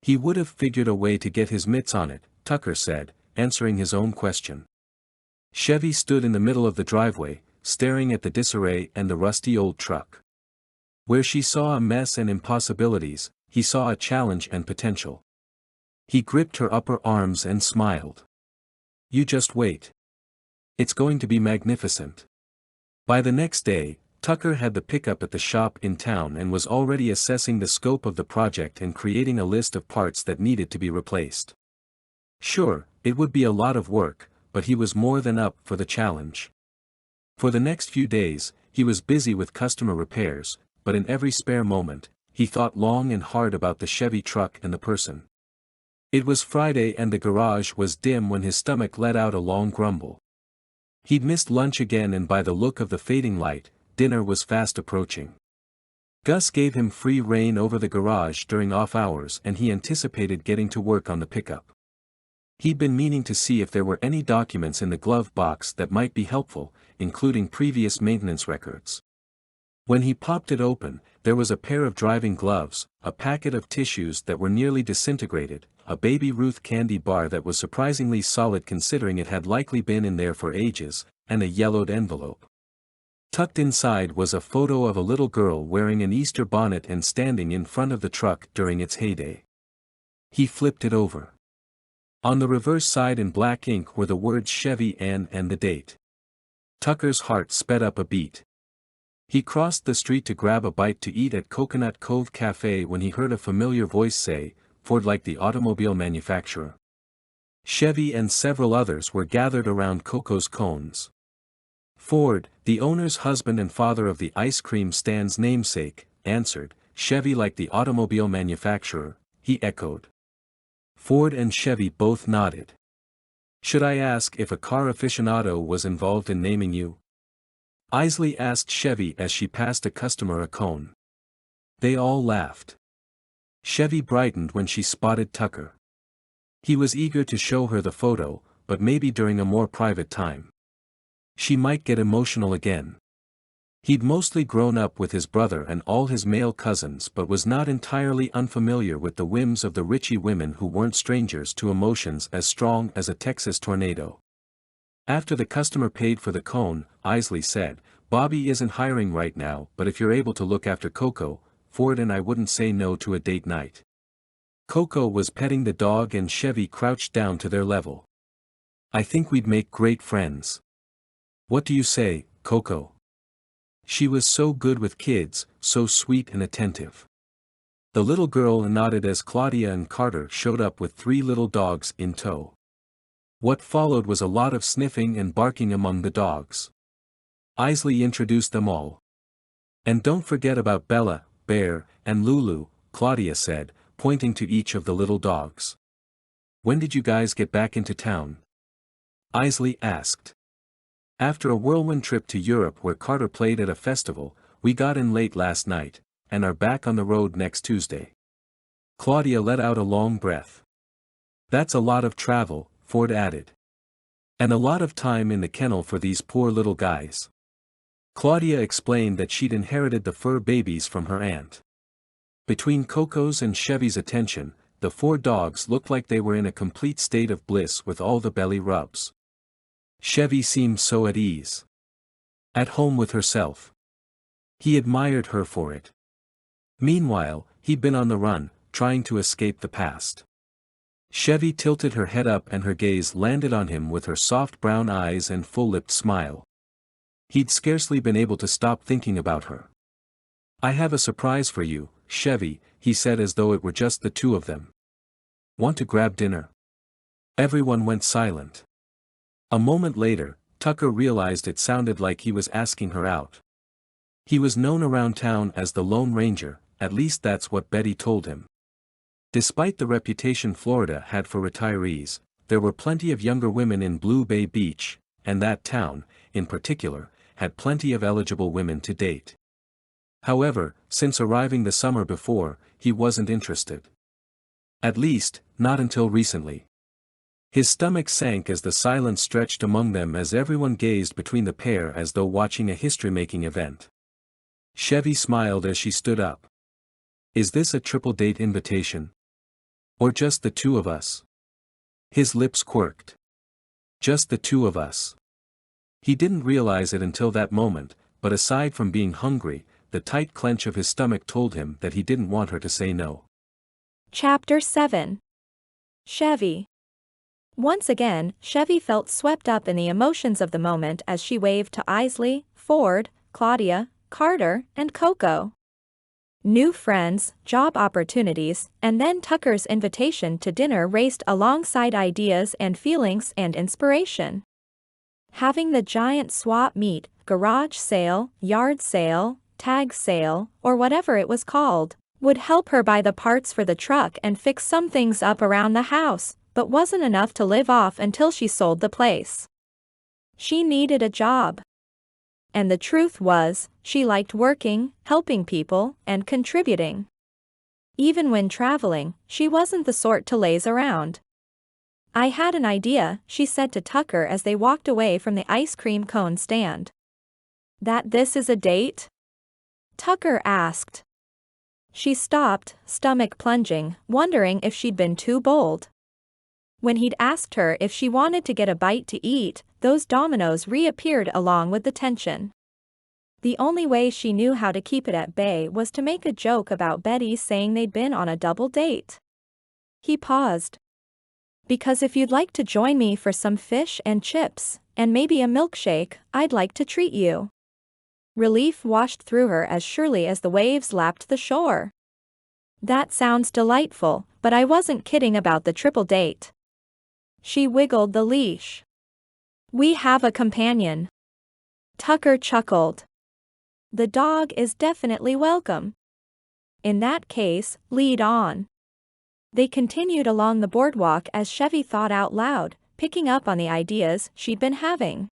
He would have figured a way to get his mitts on it, Tucker said, answering his own question. Chevy stood in the middle of the driveway, staring at the disarray and the rusty old truck. Where she saw a mess and impossibilities, he saw a challenge and potential. He gripped her upper arms and smiled. You just wait. It's going to be magnificent. By the next day, Tucker had the pickup at the shop in town and was already assessing the scope of the project and creating a list of parts that needed to be replaced. Sure, it would be a lot of work, but he was more than up for the challenge. For the next few days, he was busy with customer repairs, but in every spare moment, he thought long and hard about the Chevy truck and the person. It was Friday and the garage was dim when his stomach let out a long grumble. He'd missed lunch again and by the look of the fading light, dinner was fast approaching. Gus gave him free rein over the garage during off hours and he anticipated getting to work on the pickup. He'd been meaning to see if there were any documents in the glove box that might be helpful, including previous maintenance records. When he popped it open, there was a pair of driving gloves, a packet of tissues that were nearly disintegrated, a Baby Ruth candy bar that was surprisingly solid considering it had likely been in there for ages, and a yellowed envelope. Tucked inside was a photo of a little girl wearing an Easter bonnet and standing in front of the truck during its heyday. He flipped it over. On the reverse side in black ink were the words Chevy Ann and the date. Tucker's heart sped up a beat. He crossed the street to grab a bite to eat at Coconut Cove Cafe when he heard a familiar voice say, "Ford, like the automobile manufacturer." Chevy and several others were gathered around Coco's cones. Ford, the owner's husband and father of the ice cream stand's namesake, answered. "Chevy, like the automobile manufacturer," he echoed. Ford and Chevy both nodded. "Should I ask if a car aficionado was involved in naming you?" Isley asked Chevy as she passed a customer a cone. They all laughed. Chevy brightened when she spotted Tucker. He was eager to show her the photo, but maybe during a more private time. She might get emotional again. He'd mostly grown up with his brother and all his male cousins but was not entirely unfamiliar with the whims of the Ritchie women who weren't strangers to emotions as strong as a Texas tornado. After the customer paid for the cone, Isley said, "Bobby isn't hiring right now, but if you're able to look after Coco, Ford and I wouldn't say no to a date night." Coco was petting the dog and Chevy crouched down to their level. "I think we'd make great friends. What do you say, Coco?" She was so good with kids, so sweet and attentive. The little girl nodded as Claudia and Carter showed up with 3 little dogs in tow. What followed was a lot of sniffing and barking among the dogs. Isley introduced them all. "And don't forget about Bella, Bear, and Lulu," Claudia said, pointing to each of the little dogs. "When did you guys get back into town?" Isley asked. "After a whirlwind trip to Europe where Carter played at a festival, we got in late last night, and are back on the road next Tuesday." Claudia let out a long breath. "That's a lot of travel," Ford added. "And a lot of time in the kennel for these poor little guys." Claudia explained that she'd inherited the fur babies from her aunt. Between Coco's and Chevy's attention, the 4 dogs looked like they were in a complete state of bliss with all the belly rubs. Chevy seemed so at ease. At home with herself. He admired her for it. Meanwhile, he'd been on the run, trying to escape the past. Chevy tilted her head up and her gaze landed on him with her soft brown eyes and full-lipped smile. He'd scarcely been able to stop thinking about her. "I have a surprise for you, Chevy," he said as though it were just the two of them. "Want to grab dinner?" Everyone went silent. A moment later, Tucker realized it sounded like he was asking her out. He was known around town as the Lone Ranger, at least that's what Betty told him. Despite the reputation Florida had for retirees, there were plenty of younger women in Blue Bay Beach, and that town, in particular, had plenty of eligible women to date. However, since arriving the summer before, he wasn't interested. At least, not until recently. His stomach sank as the silence stretched among them as everyone gazed between the pair as though watching a history-making event. Chevy smiled as she stood up. "Is this a triple date invitation? Or just the two of us?" His lips quirked. Just the two of us. He didn't realize it until that moment, but aside from being hungry, the tight clench of his stomach told him that he didn't want her to say no. Chapter 7. Chevy. Once again, Chevy felt swept up in the emotions of the moment as she waved to Isley, Ford, Claudia, Carter, and Coco. New friends, job opportunities, and then Tucker's invitation to dinner raced alongside ideas and feelings and inspiration. Having the giant swap meet, garage sale, yard sale, tag sale, or whatever it was called, would help her buy the parts for the truck and fix some things up around the house, but wasn't enough to live off until she sold the place. She needed a job. And the truth was, she liked working, helping people, and contributing. Even when traveling, she wasn't the sort to laze around. "I had an idea," she said to Tucker as they walked away from the ice cream cone stand. "That this is a date?" Tucker asked. She stopped, stomach plunging, wondering if she'd been too bold. When he'd asked her if she wanted to get a bite to eat, those dominoes reappeared along with the tension. The only way she knew how to keep it at bay was to make a joke about Betty saying they'd been on a double date. He paused. "Because if you'd like to join me for some fish and chips, and maybe a milkshake, I'd like to treat you." Relief washed through her as surely as the waves lapped the shore. "That sounds delightful, but I wasn't kidding about the triple date." She wiggled the leash. "We have a companion." Tucker chuckled. "The dog is definitely welcome." "In that case, lead on." They continued along the boardwalk as Chevy thought out loud, picking up on the ideas she'd been having.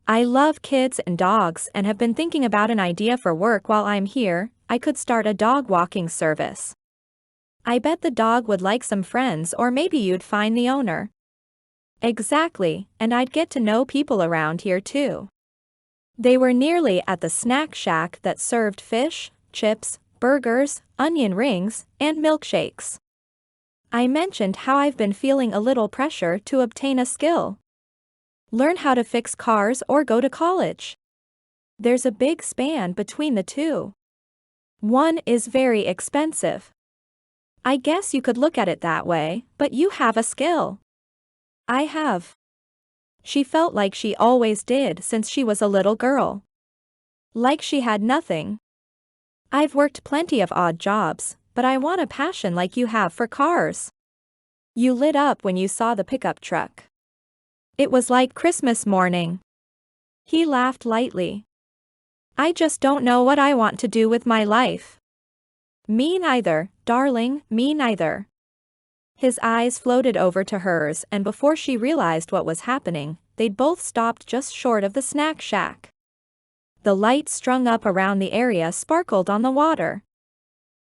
"I love kids and dogs and have been thinking about an idea for work while I'm here. I could start a dog walking service. I bet the dog would like some friends, or maybe you'd find the owner." "Exactly, and I'd get to know people around here too." They were nearly at the snack shack that served fish, chips, burgers, onion rings, and milkshakes. "I mentioned how I've been feeling a little pressure to obtain a skill. Learn how to fix cars or go to college. There's a big span between the two. One is very expensive. I guess you could look at it that way, but you have a skill." "I have." She felt like she always did since she was a little girl. Like she had nothing. "I've worked plenty of odd jobs, but I want a passion like you have for cars." You lit up when you saw the pickup truck. It was like Christmas morning. He laughed lightly. "I just don't know what I want to do with my life." "Me neither, darling, me neither." His eyes floated over to hers, and before she realized what was happening, they'd both stopped just short of the snack shack. The light strung up around the area sparkled on the water.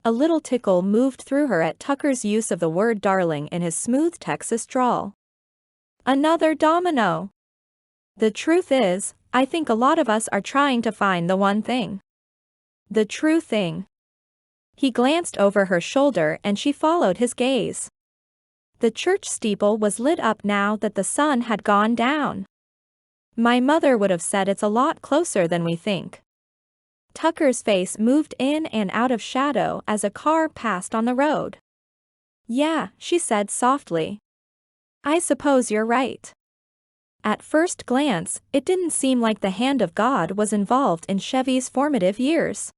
A little tickle moved through her at Tucker's use of the word darling in his smooth Texas drawl. "Another domino." "The truth is, I think a lot of us are trying to find the one thing. The true thing." He glanced over her shoulder and she followed his gaze. The church steeple was lit up now that the sun had gone down. "My mother would have said it's a lot closer than we think." Tucker's face moved in and out of shadow as a car passed on the road. "Yeah," she said softly. "I suppose you're right." At first glance, it didn't seem like the hand of God was involved in Chevy's formative years.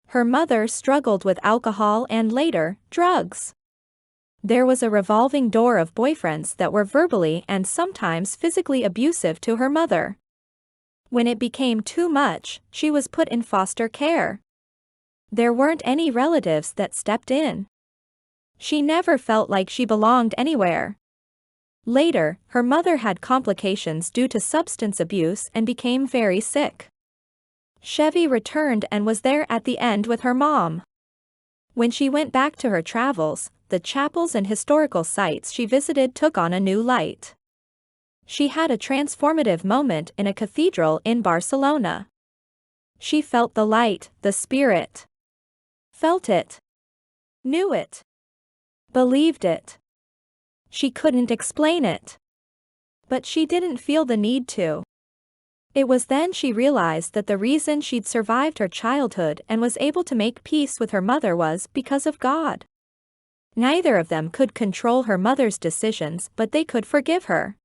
Her mother struggled with alcohol and later, drugs. There was a revolving door of boyfriends that were verbally and sometimes physically abusive to her mother. When it became too much, she was put in foster care. There weren't any relatives that stepped in. She never felt like she belonged anywhere. Later, her mother had complications due to substance abuse and became very sick. Chevy returned and was there at the end with her mom. When she went back to her travels, the chapels and historical sites she visited took on a new light. She had a transformative moment in a cathedral in Barcelona. She felt the light, the spirit. Felt it. Knew it. Believed it. She couldn't explain it. But she didn't feel the need to. It was then she realized that the reason she'd survived her childhood and was able to make peace with her mother was because of God. Neither of them could control her mother's decisions, but they could forgive her.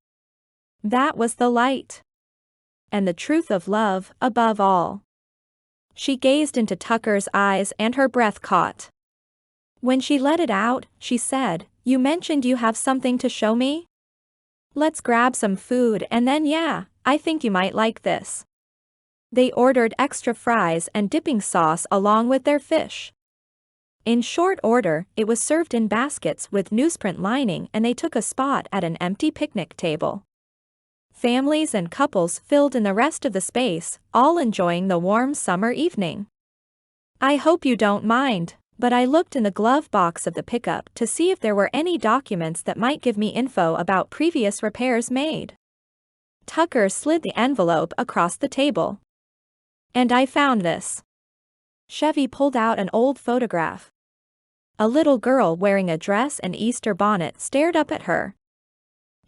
That was the light. And the truth of love, above all. She gazed into Tucker's eyes and her breath caught. When she let it out, she said, "You mentioned you have something to show me? Let's grab some food and then I think you might like this." They ordered extra fries and dipping sauce along with their fish. In short order, it was served in baskets with newsprint lining and they took a spot at an empty picnic table. Families and couples filled in the rest of the space, all enjoying the warm summer evening. I hope you don't mind, but I looked in the glove box of the pickup to see if there were any documents that might give me info about previous repairs made. Tucker slid the envelope across the table. And I found this. Chevy pulled out an old photograph. A little girl wearing a dress and Easter bonnet stared up at her.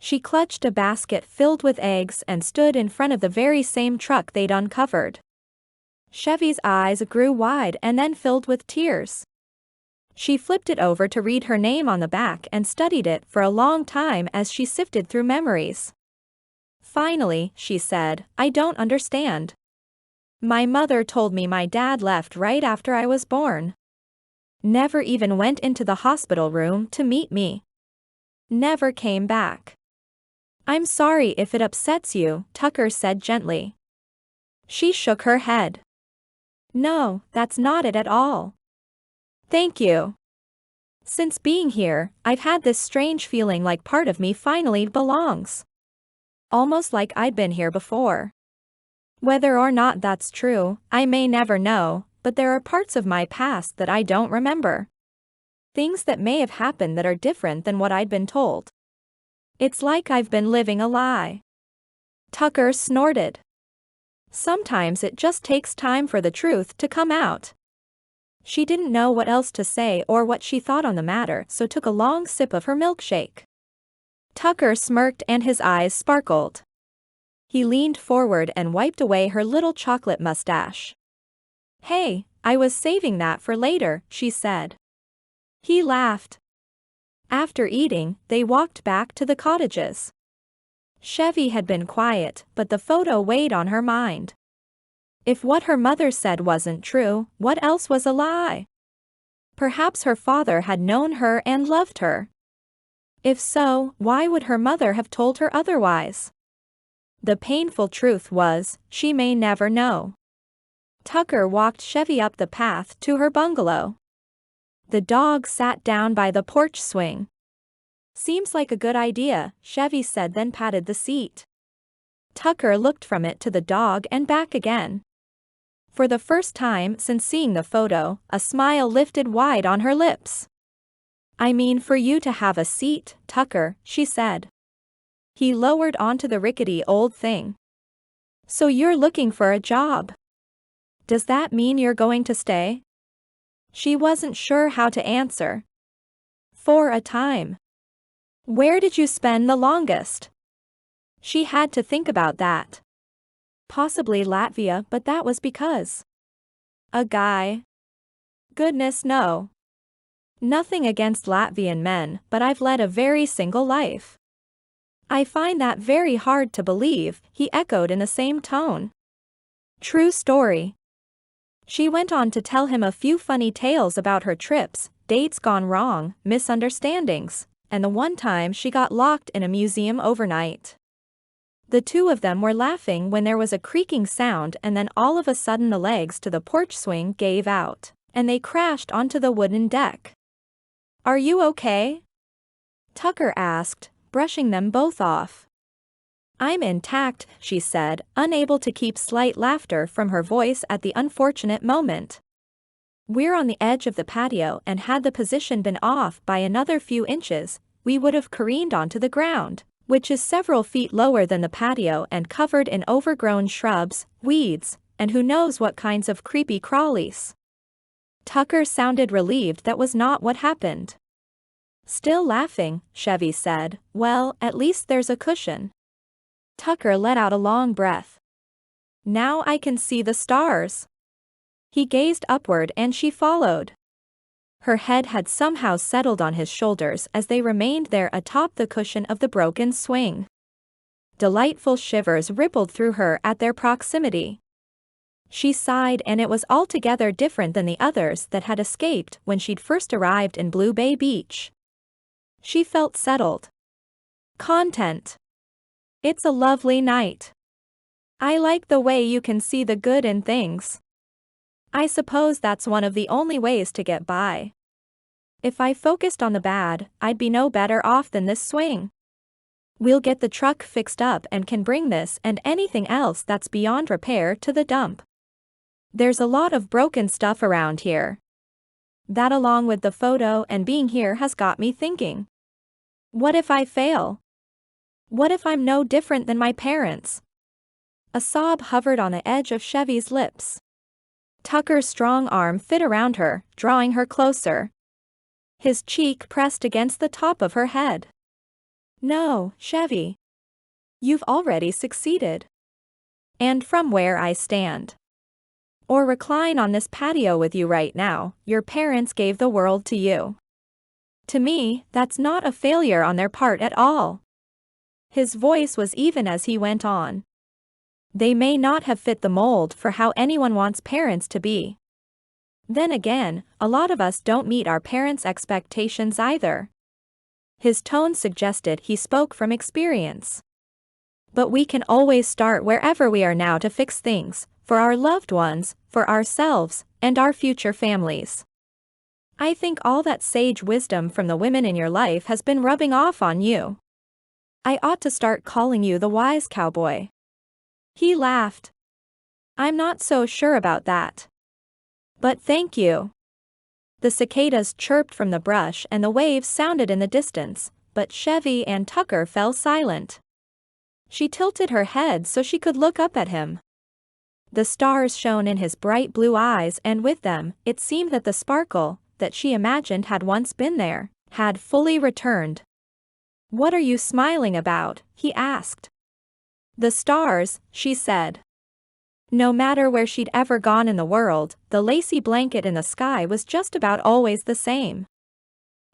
She clutched a basket filled with eggs and stood in front of the very same truck they'd uncovered. Chevy's eyes grew wide and then filled with tears. She flipped it over to read her name on the back and studied it for a long time as she sifted through memories. Finally, she said, "I don't understand. My mother told me my dad left right after I was born. Never even went into the hospital room to meet me. Never came back." "I'm sorry if it upsets you," Tucker said gently. She shook her head. "No, that's not it at all. Thank you. Since being here, I've had this strange feeling like part of me finally belongs. Almost like I'd been here before. Whether or not that's true, I may never know, but there are parts of my past that I don't remember. Things that may have happened that are different than what I'd been told. It's like I've been living a lie." Tucker snorted. Sometimes it just takes time for the truth to come out. She didn't know what else to say or what she thought on the matter, so took a long sip of her milkshake. Tucker smirked and his eyes sparkled. He leaned forward and wiped away her little chocolate mustache. "Hey, I was saving that for later," she said. He laughed. After eating, they walked back to the cottages. Chevy had been quiet, but the photo weighed on her mind. If what her mother said wasn't true, what else was a lie? Perhaps her father had known her and loved her. If so, why would her mother have told her otherwise? The painful truth was, she may never know. Tucker walked Chevy up the path to her bungalow. The dog sat down by the porch swing. "Seems like a good idea," Chevy said, then patted the seat. Tucker looked from it to the dog and back again. For the first time since seeing the photo, a smile lifted wide on her lips. "I mean for you to have a seat, Tucker," she said. He lowered onto the rickety old thing. "So you're looking for a job. Does that mean you're going to stay?" She wasn't sure how to answer. "For a time." "Where did you spend the longest?" She had to think about that. Possibly Latvia, but that was because a guy. Goodness no. Nothing against Latvian men, but I've led a very single life. I find that very hard to believe, he echoed in the same tone. True story. She went on to tell him a few funny tales about her trips, dates gone wrong, misunderstandings, and the one time she got locked in a museum overnight. The two of them were laughing when there was a creaking sound, and then all of a sudden the legs to the porch swing gave out, and they crashed onto the wooden deck. "Are you okay?" Tucker asked, brushing them both off. "I'm intact," she said, unable to keep slight laughter from her voice at the unfortunate moment. "We're on the edge of the patio, and had the position been off by another few inches, we would have careened onto the ground, which is several feet lower than the patio and covered in overgrown shrubs, weeds, and who knows what kinds of creepy crawlies." Tucker sounded relieved that was not what happened. Still laughing, Chevy said, "Well, at least there's a cushion." Tucker let out a long breath. "Now I can see the stars." He gazed upward and she followed. Her head had somehow settled on his shoulders as they remained there atop the cushion of the broken swing. Delightful shivers rippled through her at their proximity. She sighed, and it was altogether different than the others that had escaped when she'd first arrived in Blue Bay Beach. She felt settled. Content. "It's a lovely night. I like the way you can see the good in things. I suppose that's one of the only ways to get by. If I focused on the bad, I'd be no better off than this swing." We'll get the truck fixed up and can bring this and anything else that's beyond repair to the dump. There's a lot of broken stuff around here. That along with the photo and being here has got me thinking. What if I fail? What if I'm no different than my parents? A sob hovered on the edge of Chevy's lips. Tucker's strong arm fit around her, drawing her closer. His cheek pressed against the top of her head. No, Chevy. You've already succeeded. And from where I stand, or recline on this patio with you right now, your parents gave the world to you. To me, that's not a failure on their part at all. His voice was even as he went on. They may not have fit the mold for how anyone wants parents to be. Then again, a lot of us don't meet our parents' expectations either. His tone suggested he spoke from experience. But we can always start wherever we are now to fix things, for our loved ones, for ourselves, and our future families. I think all that sage wisdom from the women in your life has been rubbing off on you. I ought to start calling you the wise cowboy. He laughed. I'm not so sure about that. But thank you. The cicadas chirped from the brush and the waves sounded in the distance, but Chevy and Tucker fell silent. She tilted her head so she could look up at him. The stars shone in his bright blue eyes, and with them, it seemed that the sparkle, that she imagined had once been there, had fully returned. What are you smiling about? He asked. The stars, she said. No matter where she'd ever gone in the world, the lacy blanket in the sky was just about always the same.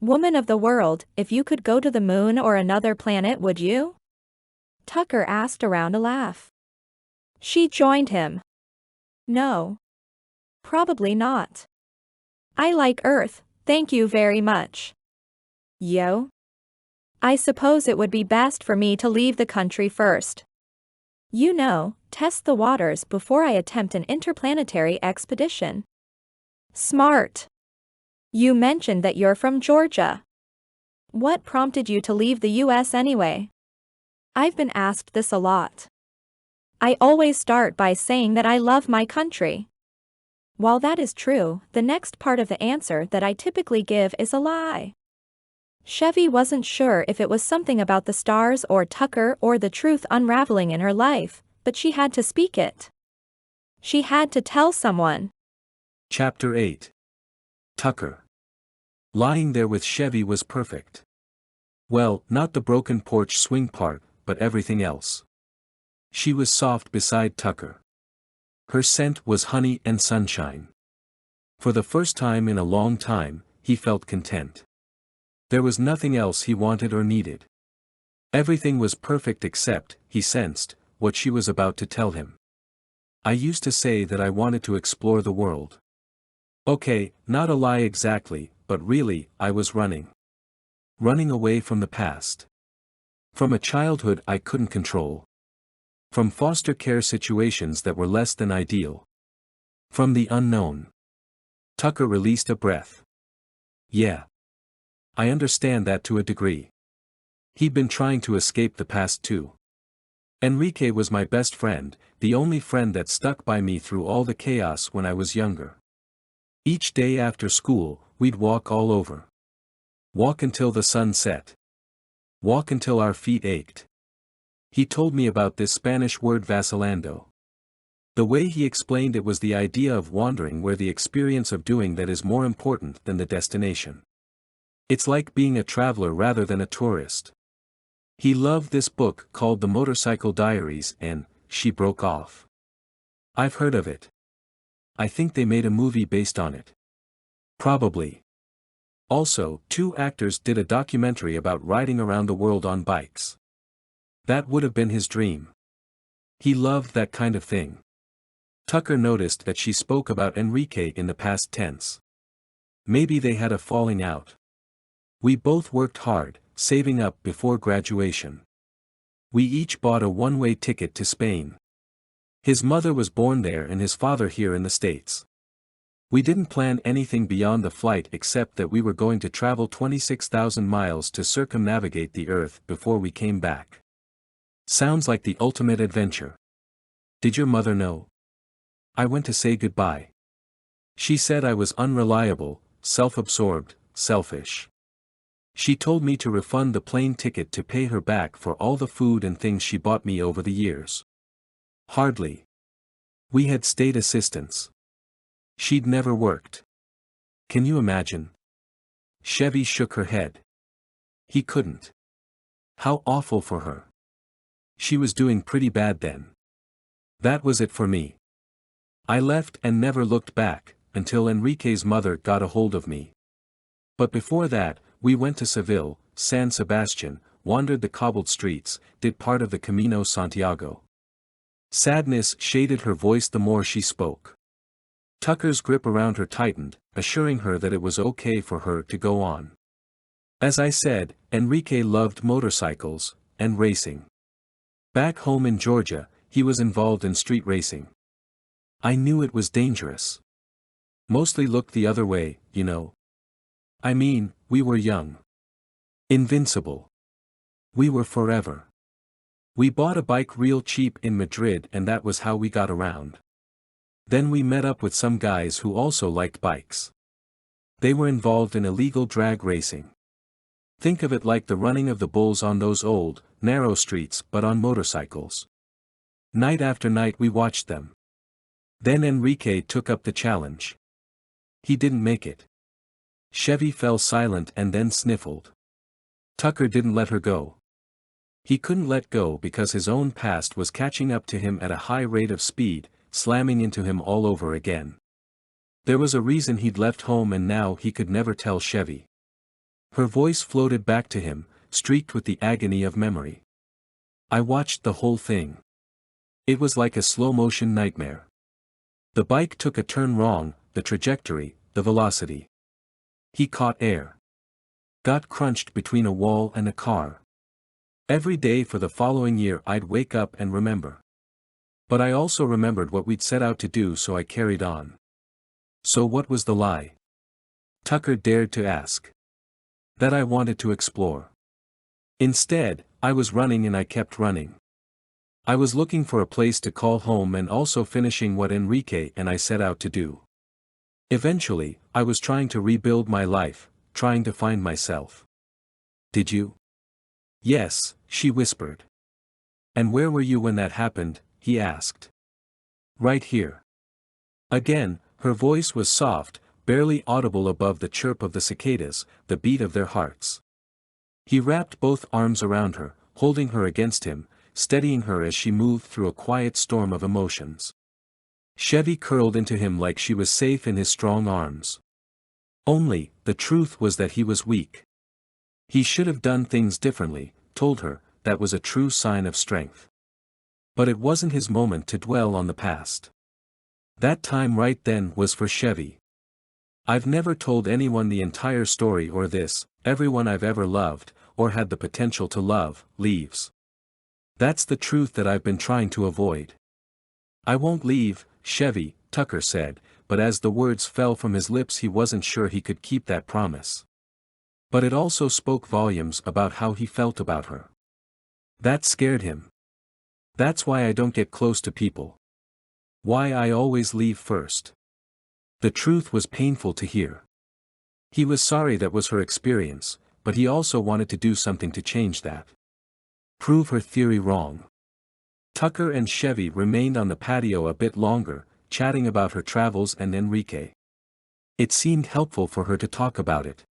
Woman of the world, if you could go to the moon or another planet, would you? Tucker asked around a laugh. She joined him. No. Probably not. I like Earth, thank you very much. Yo? I suppose it would be best for me to leave the country first. You know, test the waters before I attempt an interplanetary expedition. Smart. You mentioned that you're from Georgia. What prompted you to leave the US anyway? I've been asked this a lot. I always start by saying that I love my country. While that is true, the next part of the answer that I typically give is a lie. Chevy wasn't sure if it was something about the stars or Tucker or the truth unraveling in her life, but she had to speak it. She had to tell someone. Chapter 8. Tucker. Lying there with Chevy was perfect. Well, not the broken porch swing part, but everything else. She was soft beside Tucker. Her scent was honey and sunshine. For the first time in a long time, he felt content. There was nothing else he wanted or needed. Everything was perfect except, he sensed, what she was about to tell him. I used to say that I wanted to explore the world. Okay, not a lie exactly, but really, I was running. Running away from the past. From a childhood I couldn't control. From foster care situations that were less than ideal. From the unknown. Tucker released a breath. Yeah. I understand that to a degree. He'd been trying to escape the past too. Enrique was my best friend, the only friend that stuck by me through all the chaos when I was younger. Each day after school, we'd walk all over. Walk until the sun set. Walk until our feet ached. He told me about this Spanish word vacilando. The way he explained it was the idea of wandering where the experience of doing that is more important than the destination. It's like being a traveler rather than a tourist. He loved this book called The Motorcycle Diaries and, she broke off. I've heard of it. I think they made a movie based on it. Probably. Also, 2 actors did a documentary about riding around the world on bikes. That would have been his dream. He loved that kind of thing. Tucker noticed that she spoke about Enrique in the past tense. Maybe they had a falling out. We both worked hard, saving up before graduation. We each bought a one-way ticket to Spain. His mother was born there and his father here in the States. We didn't plan anything beyond the flight except that we were going to travel 26,000 miles to circumnavigate the Earth before we came back. Sounds like the ultimate adventure. Did your mother know? I went to say goodbye. She said I was unreliable, self-absorbed, selfish. She told me to refund the plane ticket to pay her back for all the food and things she bought me over the years. Hardly. We had state assistants. She'd never worked. Can you imagine? Chevy shook her head. He couldn't. How awful for her. She was doing pretty bad then. That was it for me. I left and never looked back, until Enrique's mother got a hold of me. But before that, we went to Seville, San Sebastian, wandered the cobbled streets, did part of the Camino Santiago. Sadness shaded her voice the more she spoke. Tucker's grip around her tightened, assuring her that it was okay for her to go on. As I said, Enrique loved motorcycles, and racing. Back home in Georgia, he was involved in street racing. I knew it was dangerous. Mostly looked the other way, you know. I mean, we were young. Invincible. We were forever. We bought a bike real cheap in Madrid and that was how we got around. Then we met up with some guys who also liked bikes. They were involved in illegal drag racing. Think of it like the running of the bulls on those old, narrow streets but on motorcycles. Night after night we watched them. Then Enrique took up the challenge. He didn't make it. Chevy fell silent and then sniffled. Tucker didn't let her go. He couldn't let go because his own past was catching up to him at a high rate of speed, slamming into him all over again. There was a reason he'd left home and now he could never tell Chevy. Her voice floated back to him, streaked with the agony of memory. I watched the whole thing. It was like a slow-motion nightmare. The bike took a turn wrong, the trajectory, the velocity. He caught air. Got crunched between a wall and a car. Every day for the following year I'd wake up and remember. But I also remembered what we'd set out to do, so I carried on. So what was the lie? Tucker dared to ask. That I wanted to explore. Instead, I was running and I kept running. I was looking for a place to call home and also finishing what Enrique and I set out to do. Eventually, I was trying to rebuild my life, trying to find myself. Did you? Yes, she whispered. And where were you when that happened? He asked. Right here. Again, her voice was soft, barely audible above the chirp of the cicadas, the beat of their hearts. He wrapped both arms around her, holding her against him, steadying her as she moved through a quiet storm of emotions. Chevy curled into him like she was safe in his strong arms. Only, the truth was that he was weak. He should have done things differently, told her, that was a true sign of strength. But it wasn't his moment to dwell on the past. That time right then was for Chevy. I've never told anyone the entire story or this, everyone I've ever loved, or had the potential to love, leaves. That's the truth that I've been trying to avoid. I won't leave, Chevy, Tucker said, but as the words fell from his lips he wasn't sure he could keep that promise. But it also spoke volumes about how he felt about her. That scared him. That's why I don't get close to people. Why I always leave first. The truth was painful to hear. He was sorry that was her experience, but he also wanted to do something to change that. Prove her theory wrong. Tucker and Chevy remained on the patio a bit longer, chatting about her travels and Enrique. It seemed helpful for her to talk about it.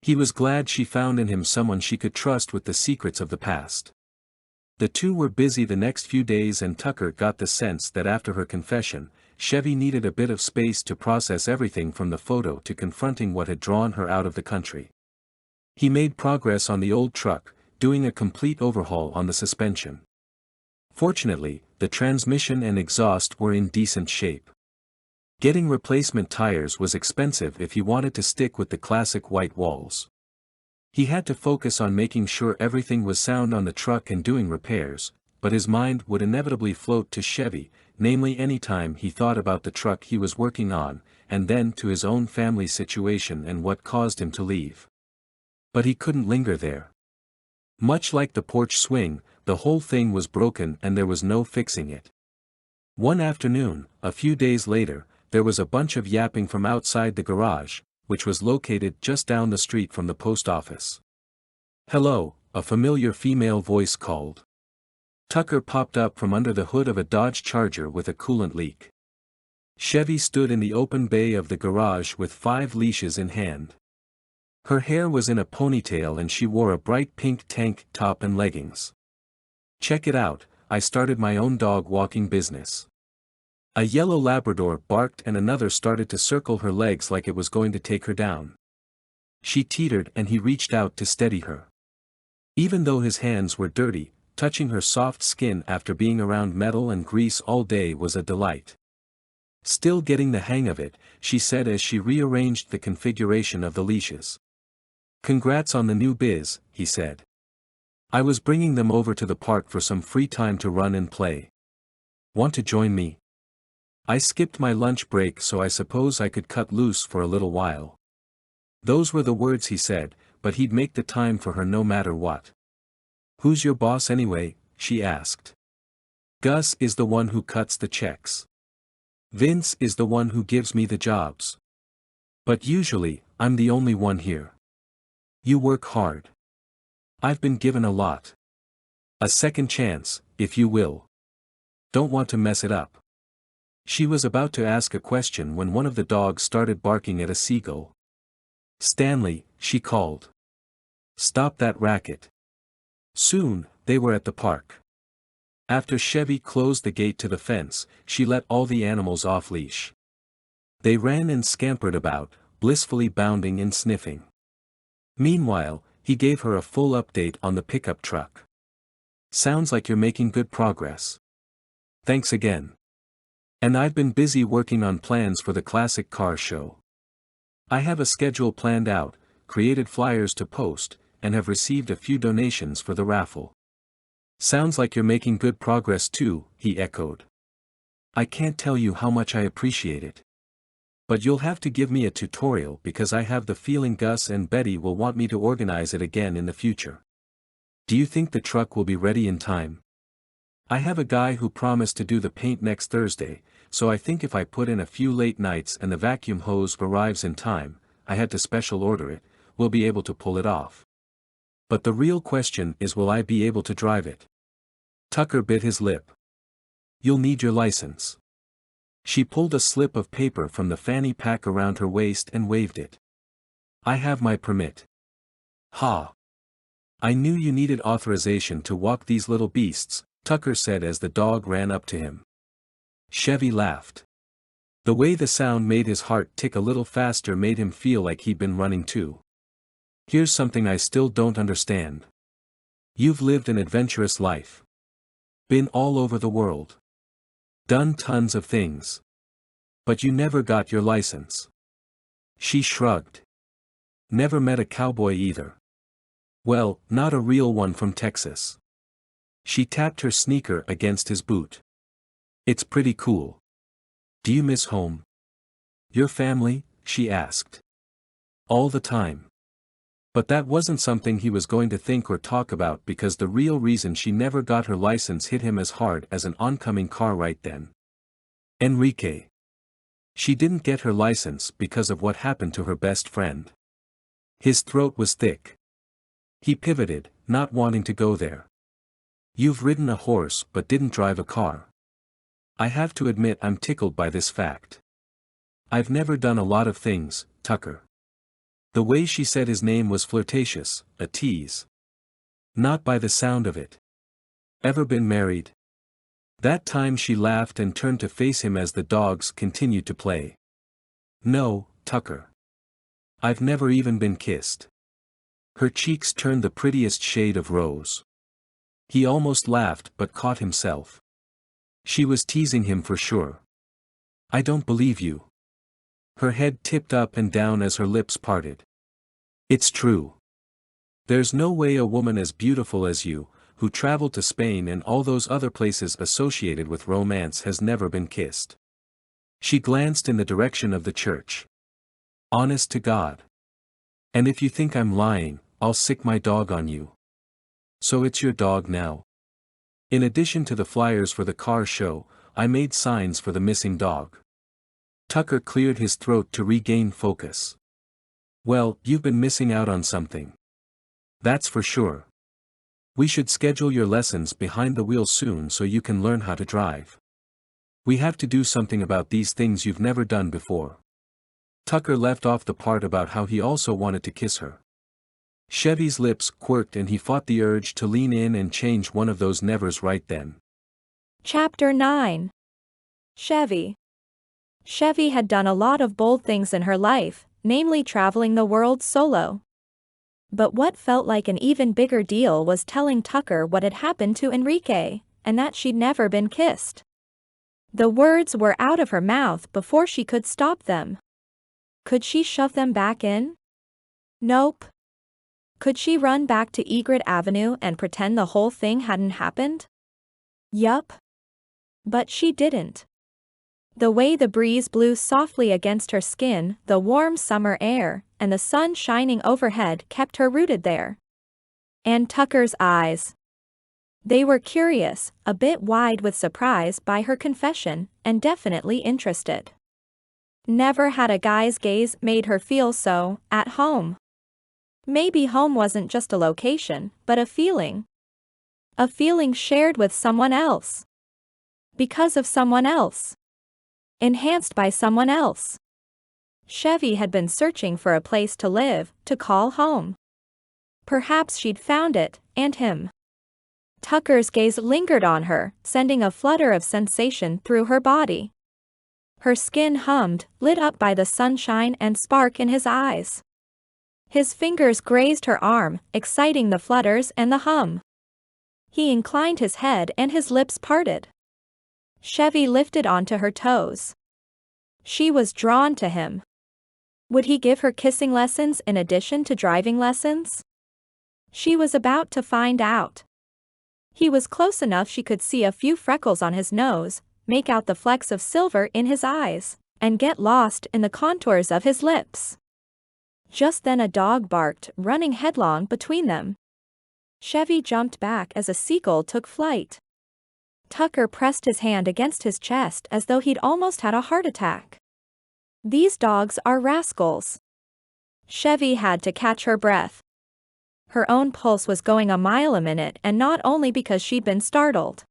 He was glad she found in him someone she could trust with the secrets of the past. The two were busy the next few days and Tucker got the sense that after her confession, Chevy needed a bit of space to process everything from the photo to confronting what had drawn her out of the country. He made progress on the old truck, doing a complete overhaul on the suspension. Fortunately, the transmission and exhaust were in decent shape. Getting replacement tires was expensive if he wanted to stick with the classic white walls. He had to focus on making sure everything was sound on the truck and doing repairs, but his mind would inevitably float to Chevy, namely any time he thought about the truck he was working on, and then to his own family situation and what caused him to leave. But he couldn't linger there. Much like the porch swing, the whole thing was broken and there was no fixing it. One afternoon, a few days later, there was a bunch of yapping from outside the garage, which was located just down the street from the post office. "Hello," a familiar female voice called. Tucker popped up from under the hood of a Dodge Charger with a coolant leak. Chevy stood in the open bay of the garage with 5 leashes in hand. Her hair was in a ponytail and she wore a bright pink tank top and leggings. "Check it out, I started my own dog walking business." A yellow Labrador barked and another started to circle her legs like it was going to take her down. She teetered and he reached out to steady her. Even though his hands were dirty, touching her soft skin after being around metal and grease all day was a delight. "Still getting the hang of it," she said as she rearranged the configuration of the leashes. "Congrats on the new biz," he said. "I was bringing them over to the park for some free time to run and play. Want to join me? I skipped my lunch break so I suppose I could cut loose for a little while." Those were the words he said, but he'd make the time for her no matter what. "Who's your boss anyway?" she asked. "Gus is the one who cuts the checks. Vince is the one who gives me the jobs. But usually, I'm the only one here. You work hard. I've been given a lot. A second chance, if you will. Don't want to mess it up." She was about to ask a question when one of the dogs started barking at a seagull. "Stanley," she called. "Stop that racket." Soon, they were at the park. After Chevy closed the gate to the fence, she let all the animals off leash. They ran and scampered about, blissfully bounding and sniffing. Meanwhile, he gave her a full update on the pickup truck. "Sounds like you're making good progress. Thanks again. And I've been busy working on plans for the classic car show. I have a schedule planned out, created flyers to post, and have received a few donations for the raffle." "Sounds like you're making good progress too," he echoed. "I can't tell you how much I appreciate it. But you'll have to give me a tutorial because I have the feeling Gus and Betty will want me to organize it again in the future. Do you think the truck will be ready in time? I have a guy who promised to do the paint next Thursday, so I think if I put in a few late nights and the vacuum hose arrives in time, I had to special order it, we'll be able to pull it off. But the real question is, will I be able to drive it?" Tucker bit his lip. "You'll need your license." She pulled a slip of paper from the fanny pack around her waist and waved it. "I have my permit." "Ha! I knew you needed authorization to walk these little beasts," Tucker said as the dog ran up to him. Chevy laughed. The way the sound made his heart tick a little faster made him feel like he'd been running too. "Here's something I still don't understand. You've lived an adventurous life. Been all over the world. Done tons of things. But you never got your license." She shrugged. "Never met a cowboy either. Well, not a real one from Texas." She tapped her sneaker against his boot. "It's pretty cool. Do you miss home? Your family?" she asked. "All the time." But that wasn't something he was going to think or talk about because the real reason she never got her license hit him as hard as an oncoming car right then. Enrique. She didn't get her license because of what happened to her best friend. His throat was thick. He pivoted, not wanting to go there. "You've ridden a horse but didn't drive a car. I have to admit I'm tickled by this fact. I've never done a lot of things, Tucker." The way she said his name was flirtatious, a tease. "Not by the sound of it. Ever been married?" That time she laughed and turned to face him as the dogs continued to play. "No, Tucker. I've never even been kissed." Her cheeks turned the prettiest shade of rose. He almost laughed but caught himself. She was teasing him for sure. "I don't believe you." Her head tipped up and down as her lips parted. "It's true. There's no way a woman as beautiful as you, who traveled to Spain and all those other places associated with romance, has never been kissed." She glanced in the direction of the church. Honest to God. And if you think I'm lying, I'll sick my dog on you. So it's your dog now? In addition to the flyers for the car show, I made signs for the missing dog. Tucker cleared his throat to regain focus. Well, you've been missing out on something. That's for sure. We should schedule your lessons behind the wheel soon so you can learn how to drive. We have to do something about these things you've never done before. Tucker left off the part about how he also wanted to kiss her. Chevy's lips quirked and he fought the urge to lean in and change one of those nevers right then. Chapter 9. Chevy. Chevy had done a lot of bold things in her life, namely traveling the world solo. But what felt like an even bigger deal was telling Tucker what had happened to Enrique, and that she'd never been kissed. The words were out of her mouth before she could stop them. Could she shove them back in? Nope. Could she run back to Egret Avenue and pretend the whole thing hadn't happened? Yup. But she didn't. The way the breeze blew softly against her skin, the warm summer air, and the sun shining overhead kept her rooted there. And Tucker's eyes. They were curious, a bit wide with surprise by her confession, and definitely interested. Never had a guy's gaze made her feel so at home. Maybe home wasn't just a location, but a feeling. A feeling shared with someone else. Because of someone else. Enhanced by someone else. Chevy had been searching for a place to live, to call home. Perhaps she'd found it, and him. Tucker's gaze lingered on her, sending a flutter of sensation through her body. Her skin hummed, lit up by the sunshine and spark in his eyes. His fingers grazed her arm, exciting the flutters and the hum. He inclined his head and his lips parted. Chevy lifted onto her toes. She was drawn to him. Would he give her kissing lessons in addition to driving lessons? She was about to find out. He was close enough she could see a few freckles on his nose, make out the flecks of silver in his eyes, and get lost in the contours of his lips. Just then a dog barked, running headlong between them. Chevy jumped back as a seagull took flight. Tucker pressed his hand against his chest as though he'd almost had a heart attack. These dogs are rascals. Chevy had to catch her breath. Her own pulse was going a mile a minute, and not only because she'd been startled.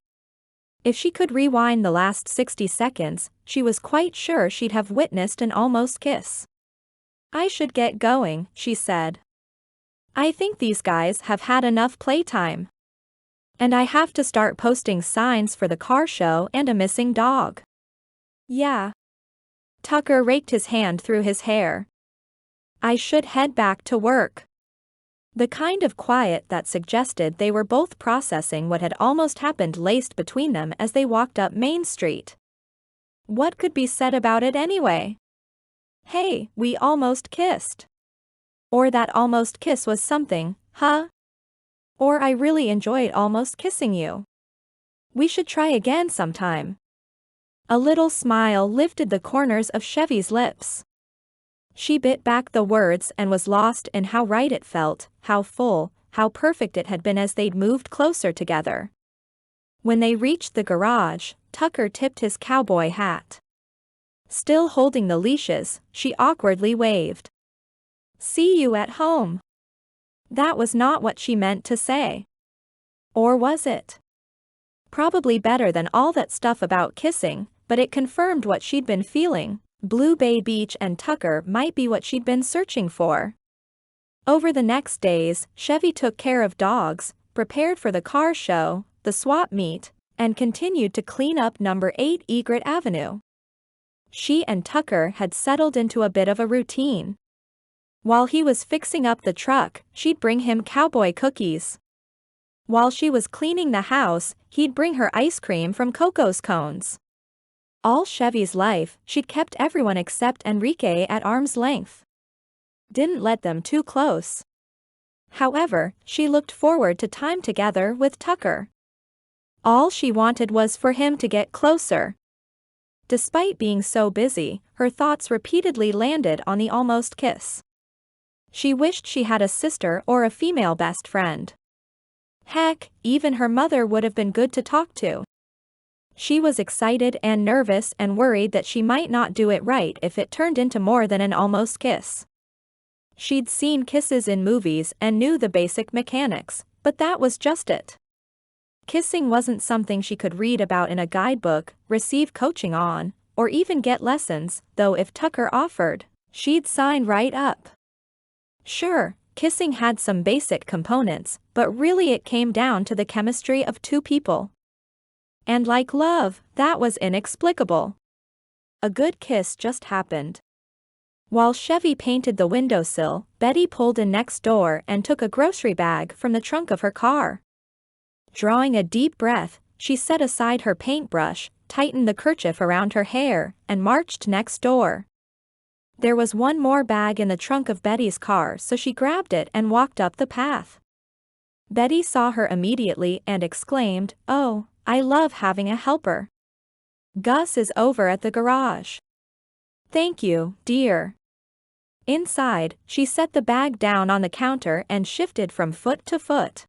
If she could rewind the last 60 seconds, she was quite sure she'd have witnessed an almost kiss. I should get going, she said. I think these guys have had enough playtime. And I have to start posting signs for the car show and a missing dog. Yeah. Tucker raked his hand through his hair. I should head back to work. The kind of quiet that suggested they were both processing what had almost happened laced between them as they walked up Main Street. What could be said about it anyway? Hey, we almost kissed. Or that almost kiss was something, huh? Or I really enjoyed almost kissing you. We should try again sometime. A little smile lifted the corners of Chevy's lips. She bit back the words and was lost in how right it felt, how full, how perfect it had been as they'd moved closer together. When they reached the garage, Tucker tipped his cowboy hat. Still holding the leashes, she awkwardly waved. See you at home. That was not what she meant to say. Or was it? Probably better than all that stuff about kissing, but it confirmed what she'd been feeling. Blue Bay Beach and Tucker might be what she'd been searching for. Over the next days, Chevy took care of dogs, prepared for the car show, the swap meet, and continued to clean up number 8 Egret Avenue. She and Tucker had settled into a bit of a routine. While he was fixing up the truck, she'd bring him cowboy cookies. While she was cleaning the house, he'd bring her ice cream from Coco's Cones. All Chevy's life, she'd kept everyone except Enrique at arm's length. Didn't let them too close. However, she looked forward to time together with Tucker. All she wanted was for him to get closer. Despite being so busy, her thoughts repeatedly landed on the almost kiss. She wished she had a sister or a female best friend. Heck, even her mother would have been good to talk to. She was excited and nervous and worried that she might not do it right if it turned into more than an almost kiss. She'd seen kisses in movies and knew the basic mechanics, but that was just it. Kissing wasn't something she could read about in a guidebook, receive coaching on, or even get lessons, though if Tucker offered, she'd sign right up. Sure, kissing had some basic components, but really it came down to the chemistry of two people. And like love, that was inexplicable. A good kiss just happened. While Chevy painted the windowsill, Betty pulled in next door and took a grocery bag from the trunk of her car. Drawing a deep breath, she set aside her paintbrush, tightened the kerchief around her hair, and marched next door. There was one more bag in the trunk of Betty's car, so she grabbed it and walked up the path. Betty saw her immediately and exclaimed, "Oh, I love having a helper. Gus is over at the garage." "Thank you, dear." Inside, she set the bag down on the counter and shifted from foot to foot.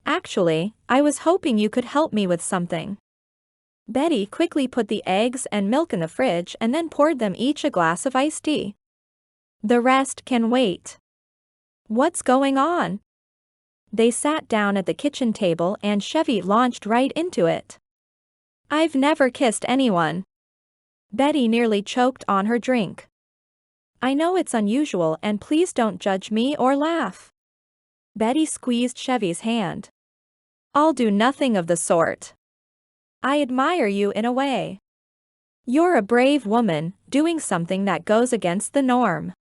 "Actually, I was hoping you could help me with something." Betty quickly put the eggs and milk in the fridge and then poured them each a glass of iced tea. "The rest can wait." "What's going on?" They sat down at the kitchen table and Chevy launched right into it. "I've never kissed anyone." Betty nearly choked on her drink. "I know it's unusual and please don't judge me or laugh." Betty squeezed Chevy's hand. "I'll do nothing of the sort. I admire you in a way. You're a brave woman, doing something that goes against the norm.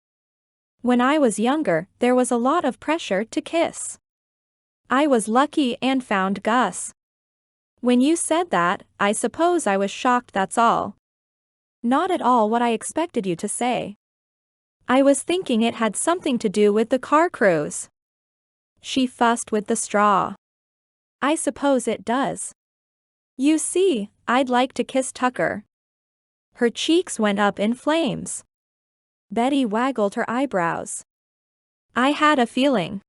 When I was younger, there was a lot of pressure to kiss. I was lucky and found Gus. When you said that, I suppose I was shocked, that's all. Not at all what I expected you to say. I was thinking it had something to do with the car cruise." She fussed with the straw. "I suppose it does. You see, I'd like to kiss Tucker." Her cheeks went up in flames. Betty waggled her eyebrows. "I had a feeling.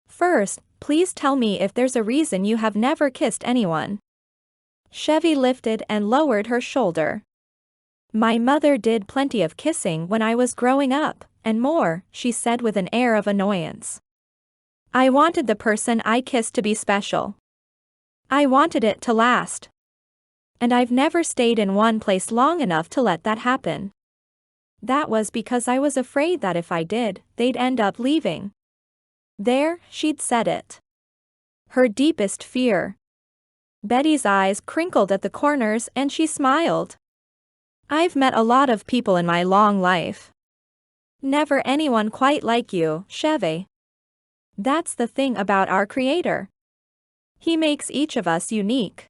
First, please tell me if there's a reason you have never kissed anyone." Chevy lifted and lowered her shoulder. "My mother did plenty of kissing when I was growing up, and more," she said with an air of annoyance. "I wanted the person I kissed to be special. I wanted it to last. And I've never stayed in one place long enough to let that happen. That was because I was afraid that if I did, they'd end up leaving." There, she'd said it. Her deepest fear. Betty's eyes crinkled at the corners and she smiled. "I've met a lot of people in my long life. Never anyone quite like you, Chevy. That's the thing about our Creator. He makes each of us unique.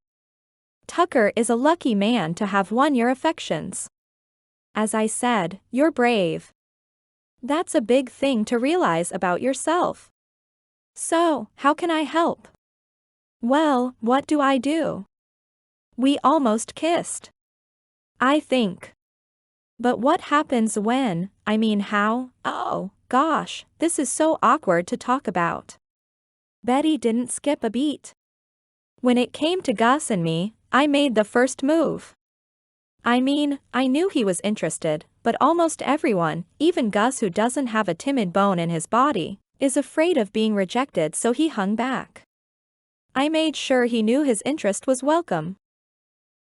Tucker is a lucky man to have won your affections. As I said, you're brave. That's a big thing to realize about yourself. So, how can I help?" "Well, what do I do? We almost kissed. I think. But what happens when, I mean how, oh, gosh, this is so awkward to talk about." Betty didn't skip a beat. "When it came to Gus and me, I made the first move. I mean, I knew he was interested, but almost everyone, even Gus who doesn't have a timid bone in his body, is afraid of being rejected, so he hung back. I made sure he knew his interest was welcome."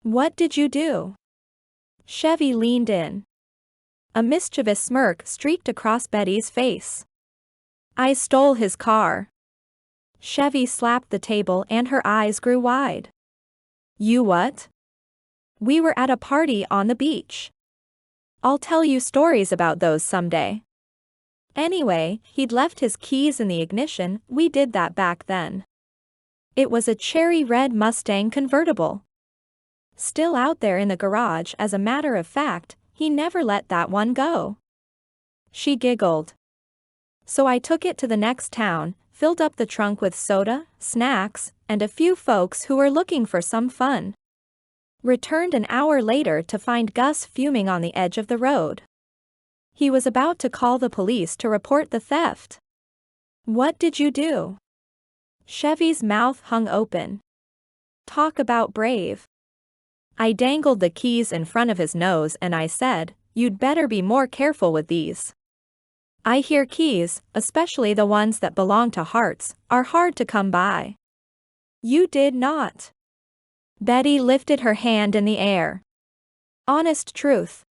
"What did you do?" Chevy leaned in. A mischievous smirk streaked across Betty's face. "I stole his car." Chevy slapped the table and her eyes grew wide. "You what?" "We were at a party on the beach. I'll tell you stories about those someday. Anyway, he'd left his keys in the ignition, we did that back then. It was a cherry red Mustang convertible. Still out there in the garage, as a matter of fact, he never let that one go." She giggled. "So I took it to the next town, filled up the trunk with soda, snacks, and a few folks who were looking for some fun. returned an hour later to find Gus fuming on the edge of the road. He was about to call the police to report the theft. "What did you do?" Chevy's mouth hung open. "Talk about brave." "I dangled the keys in front of his nose and I said, 'You'd better be more careful with these.' I hear keys, especially the ones that belong to hearts, are hard to come by." "You did not." Betty lifted her hand in the air. "Honest truth."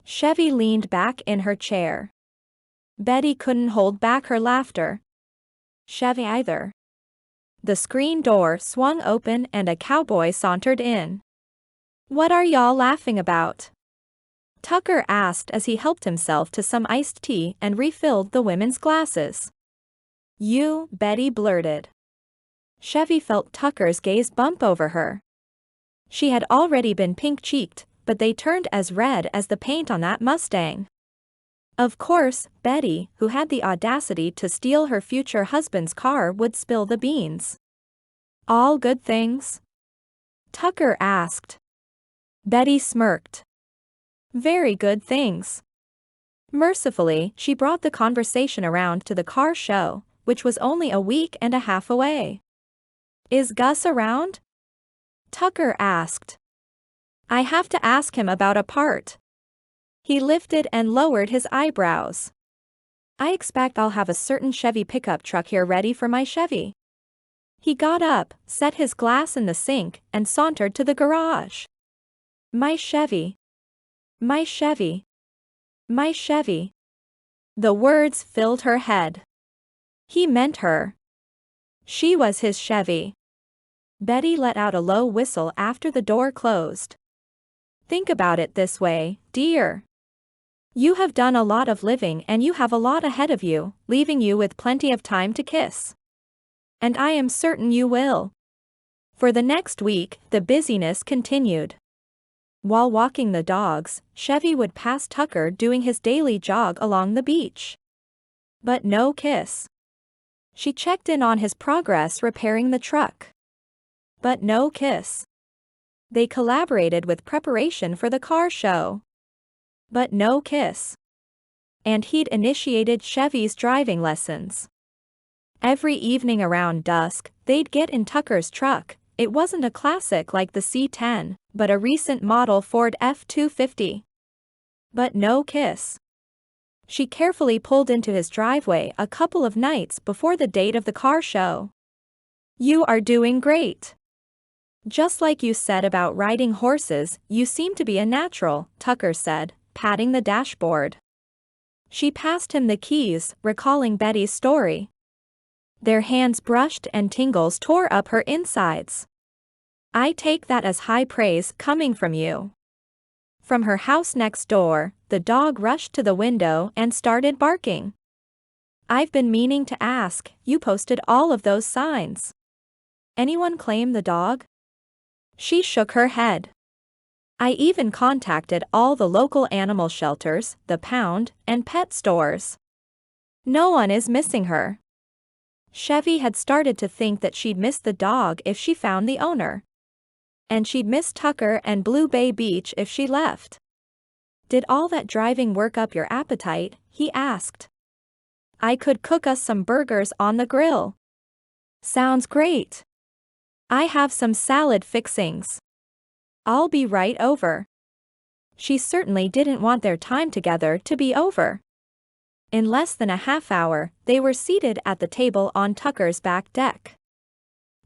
Chevy leaned back in her chair. Betty couldn't hold back her laughter. Chevy either. The screen door swung open and a cowboy sauntered in. "What are y'all laughing about?" Tucker asked as he helped himself to some iced tea and refilled the women's glasses. "You," Betty blurted. Chevy felt Tucker's gaze bump over her. She had already been pink-cheeked, but they turned as red as the paint on that Mustang. Of course, Betty, who had the audacity to steal her future husband's car, would spill the beans. "All good things?" Tucker asked. Betty smirked. "Very good things." Mercifully, she brought the conversation around to the car show, which was only a week and a half away. "Is Gus around?" Tucker asked. "I have to ask him about a part." He lifted and lowered his eyebrows. "I expect I'll have a certain Chevy pickup truck here ready for my Chevy." He got up, set his glass in the sink, and sauntered to the garage. "My Chevy. My Chevy. My Chevy." The words filled her head. He meant her. She was his Chevy. Betty let out a low whistle after the door closed. "Think about it this way, dear. You have done a lot of living and you have a lot ahead of you, leaving you with plenty of time to kiss. And I am certain you will." For the next week, the busyness continued. While walking the dogs, Chevy would pass Tucker doing his daily jog along the beach. But no kiss. She checked in on his progress repairing the truck. But no kiss. They collaborated with preparation for the car show. But no kiss. And he'd initiated Chevy's driving lessons. Every evening around dusk, they'd get in Tucker's truck. It wasn't a classic like the C10, but a recent model Ford F-250. But no kiss. She carefully pulled into his driveway a couple of nights before the date of the car show. "You are doing great. Just like you said about riding horses, you seem to be a natural," Tucker said, patting the dashboard. She passed him the keys, recalling Betty's story. Their hands brushed and tingles tore up her insides. "I take that as high praise coming from you." From her house next door, the dog rushed to the window and started barking. "I've been meaning to ask, you posted all of those signs. Anyone claim the dog?" She shook her head. "I even contacted all the local animal shelters, the pound, and pet stores. No one is missing her." Chevy had started to think that she'd miss the dog if she found the owner. And she'd miss Tucker and Blue Bay Beach if she left. "Did all that driving work up your appetite?" he asked. "I could cook us some burgers on the grill." "Sounds great. I have some salad fixings. I'll be right over." She certainly didn't want their time together to be over. In less than a half hour, they were seated at the table on Tucker's back deck.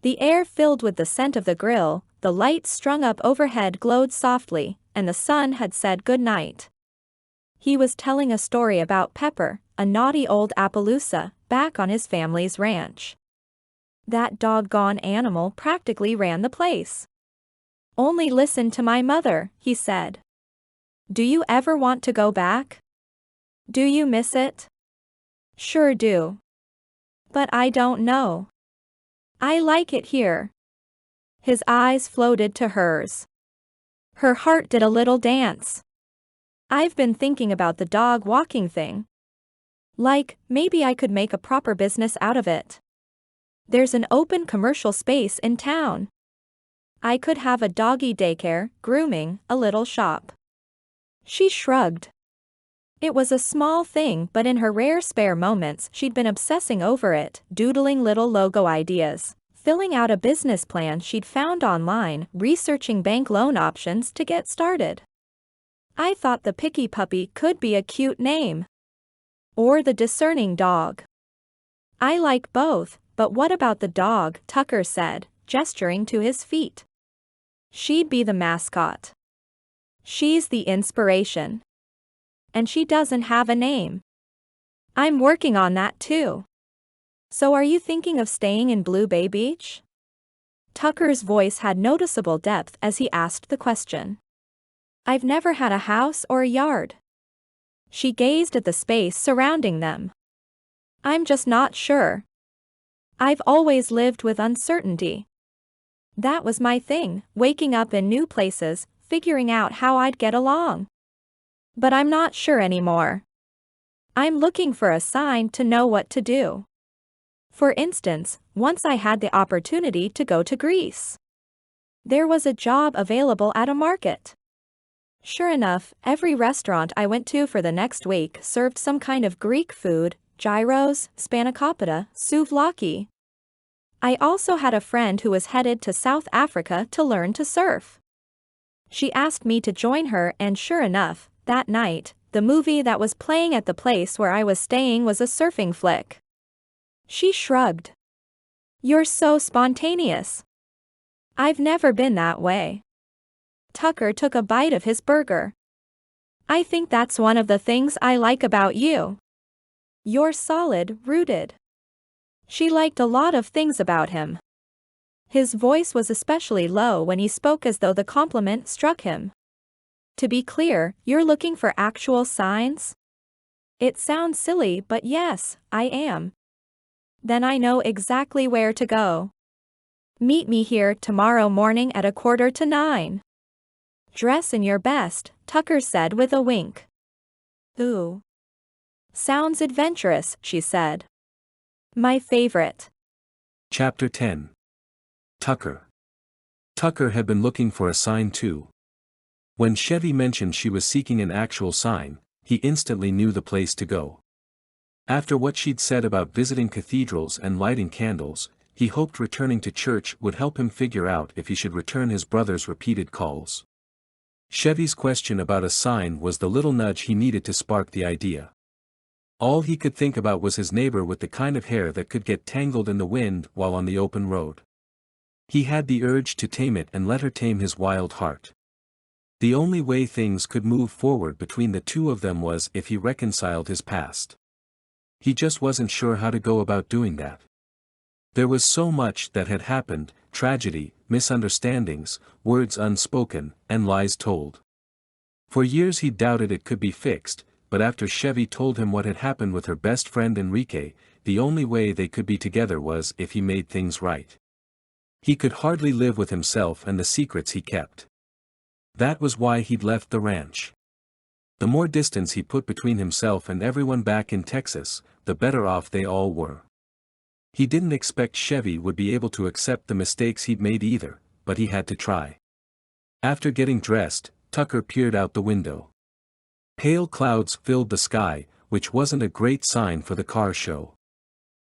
The air filled with the scent of the grill, the lights strung up overhead glowed softly, and the sun had said good night. He was telling a story about Pepper, a naughty old Appaloosa, back on his family's ranch. That doggone animal practically ran the place. "Only listen to my mother," he said. "Do you ever want to go back? Do you miss it?" "Sure do. But I don't know. I like it here." His eyes floated to hers. Her heart did a little dance. "I've been thinking about the dog walking thing. Like, maybe I could make a proper business out of it. There's an open commercial space in town. I could have a doggy daycare, grooming, a little shop. She shrugged. It was a small thing, but in her rare spare moments she'd been obsessing over it, doodling little logo ideas, filling out a business plan she'd found online, researching bank loan options to get started. I thought the picky puppy could be a cute name. Or the discerning dog. I like both, but what about the dog? Tucker said, gesturing to his feet. She'd be the mascot. She's the inspiration. And she doesn't have a name. I'm working on that too. So are you thinking of staying in Blue Bay Beach? Tucker's voice had noticeable depth as he asked the question. I've never had a house or a yard. She gazed at the space surrounding them. I'm just not sure. I've always lived with uncertainty. That was my thing, waking up in new places, figuring out how I'd get along. But I'm not sure anymore. I'm looking for a sign to know what to do. For instance, once I had the opportunity to go to Greece. There was a job available at a market. Sure enough, every restaurant I went to for the next week served some kind of Greek food, gyros, spanakopita, souvlaki. I also had a friend who was headed to South Africa to learn to surf. She asked me to join her, and sure enough, that night, the movie that was playing at the place where I was staying was a surfing flick. She shrugged. You're so spontaneous. I've never been that way. Tucker took a bite of his burger. I think that's one of the things I like about you. You're solid, rooted. She liked a lot of things about him. His voice was especially low when he spoke, as though the compliment struck him. To be clear, you're looking for actual signs? It sounds silly, but yes, I am. Then I know exactly where to go. Meet me here tomorrow morning at 8:45. Dress in your best, Tucker said with a wink. Ooh. Sounds adventurous, she said. My favorite. Chapter 10. Tucker. Tucker had been looking for a sign too. When Chevy mentioned she was seeking an actual sign, he instantly knew the place to go. After what she'd said about visiting cathedrals and lighting candles, he hoped returning to church would help him figure out if he should return his brother's repeated calls. Chevy's question about a sign was the little nudge he needed to spark the idea. All he could think about was his neighbor with the kind of hair that could get tangled in the wind while on the open road. He had the urge to tame it and let her tame his wild heart. The only way things could move forward between the two of them was if he reconciled his past. He just wasn't sure how to go about doing that. There was so much that had happened: tragedy, misunderstandings, words unspoken, and lies told. For years he doubted it could be fixed, but after Chevy told him what had happened with her best friend Enrique, the only way they could be together was if he made things right. He could hardly live with himself and the secrets he kept. That was why he'd left the ranch. The more distance he put between himself and everyone back in Texas, the better off they all were. He didn't expect Chevy would be able to accept the mistakes he'd made either, but he had to try. After getting dressed, Tucker peered out the window. Pale clouds filled the sky, which wasn't a great sign for the car show.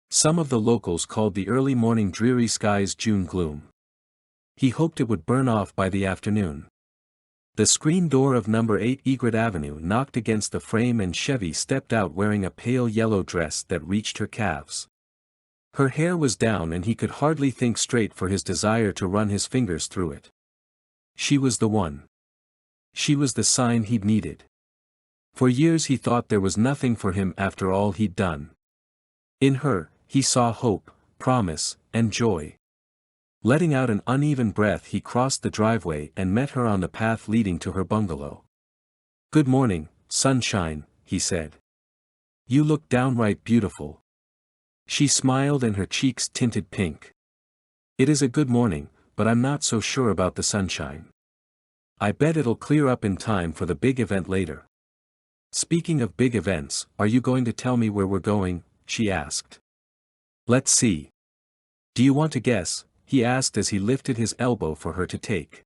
Some of the locals called the early morning dreary skies June gloom. He hoped it would burn off by the afternoon. The screen door of number 8 Egret Avenue knocked against the frame and Chevy stepped out wearing a pale yellow dress that reached her calves. Her hair was down and he could hardly think straight for his desire to run his fingers through it. She was the one. She was the sign he'd needed. For years he thought there was nothing for him after all he'd done. In her, he saw hope, promise, and joy. Letting out an uneven breath, he crossed the driveway and met her on the path leading to her bungalow. "Good morning, sunshine," he said. "You look downright beautiful." She smiled and her cheeks tinted pink. "It is a good morning, but I'm not so sure about the sunshine. I bet it'll clear up in time for the big event later." "Speaking of big events, are you going to tell me where we're going?" she asked. "Let's see. Do you want to guess?" he asked as he lifted his elbow for her to take.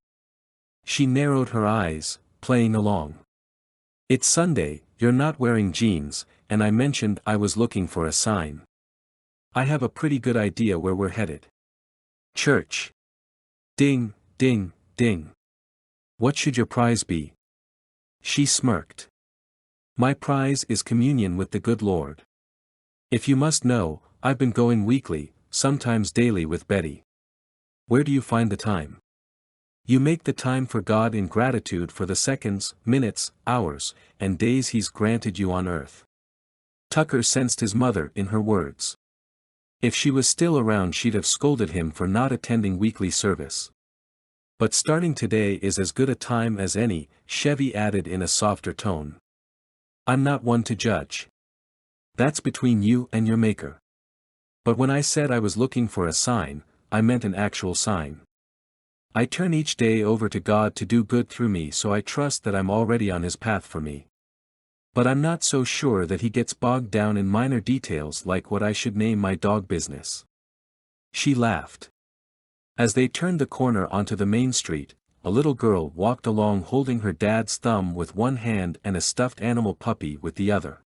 She narrowed her eyes, playing along. It's Sunday, you're not wearing jeans, and I mentioned I was looking for a sign. I have a pretty good idea where we're headed. Church. Ding, ding, ding. What should your prize be? She smirked. My prize is communion with the good Lord. If you must know, I've been going weekly, sometimes daily with Betty. Where do you find the time? You make the time for God in gratitude for the seconds, minutes, hours, and days He's granted you on earth. Tucker sensed his mother in her words. If she was still around she'd have scolded him for not attending weekly service. But starting today is as good a time as any, Chevy added in a softer tone. I'm not one to judge. That's between you and your maker. But when I said I was looking for a sign, I meant an actual sign. I turn each day over to God to do good through me, so I trust that I'm already on His path for me. But I'm not so sure that He gets bogged down in minor details like what I should name my dog business. She laughed. As they turned the corner onto the main street, a little girl walked along holding her dad's thumb with one hand and a stuffed animal puppy with the other.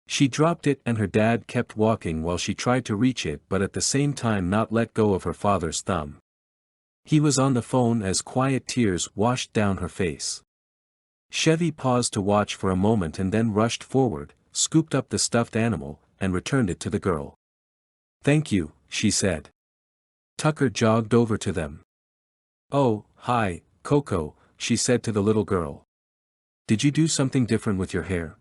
She dropped it and her dad kept walking while she tried to reach it but at the same time not let go of her father's thumb. He was on the phone as quiet tears washed down her face. Chevy paused to watch for a moment and then rushed forward, scooped up the stuffed animal, and returned it to the girl. Thank you, she said. Tucker jogged over to them. Oh, hi, Coco, she said to the little girl. Did you do something different with your hair?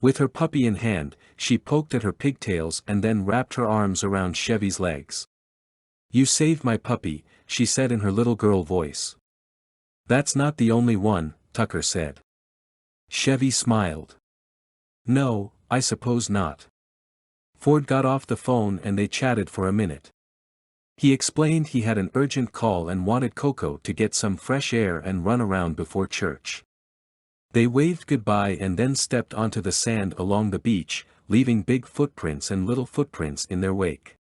With her puppy in hand, she poked at her pigtails and then wrapped her arms around Chevy's legs. You saved my puppy, she said in her little girl voice. That's not the only one, Tucker said. Chevy smiled. No, I suppose not. Ford got off the phone and they chatted for a minute. He explained he had an urgent call and wanted Coco to get some fresh air and run around before church. They waved goodbye and then stepped onto the sand along the beach, leaving big footprints and little footprints in their wake.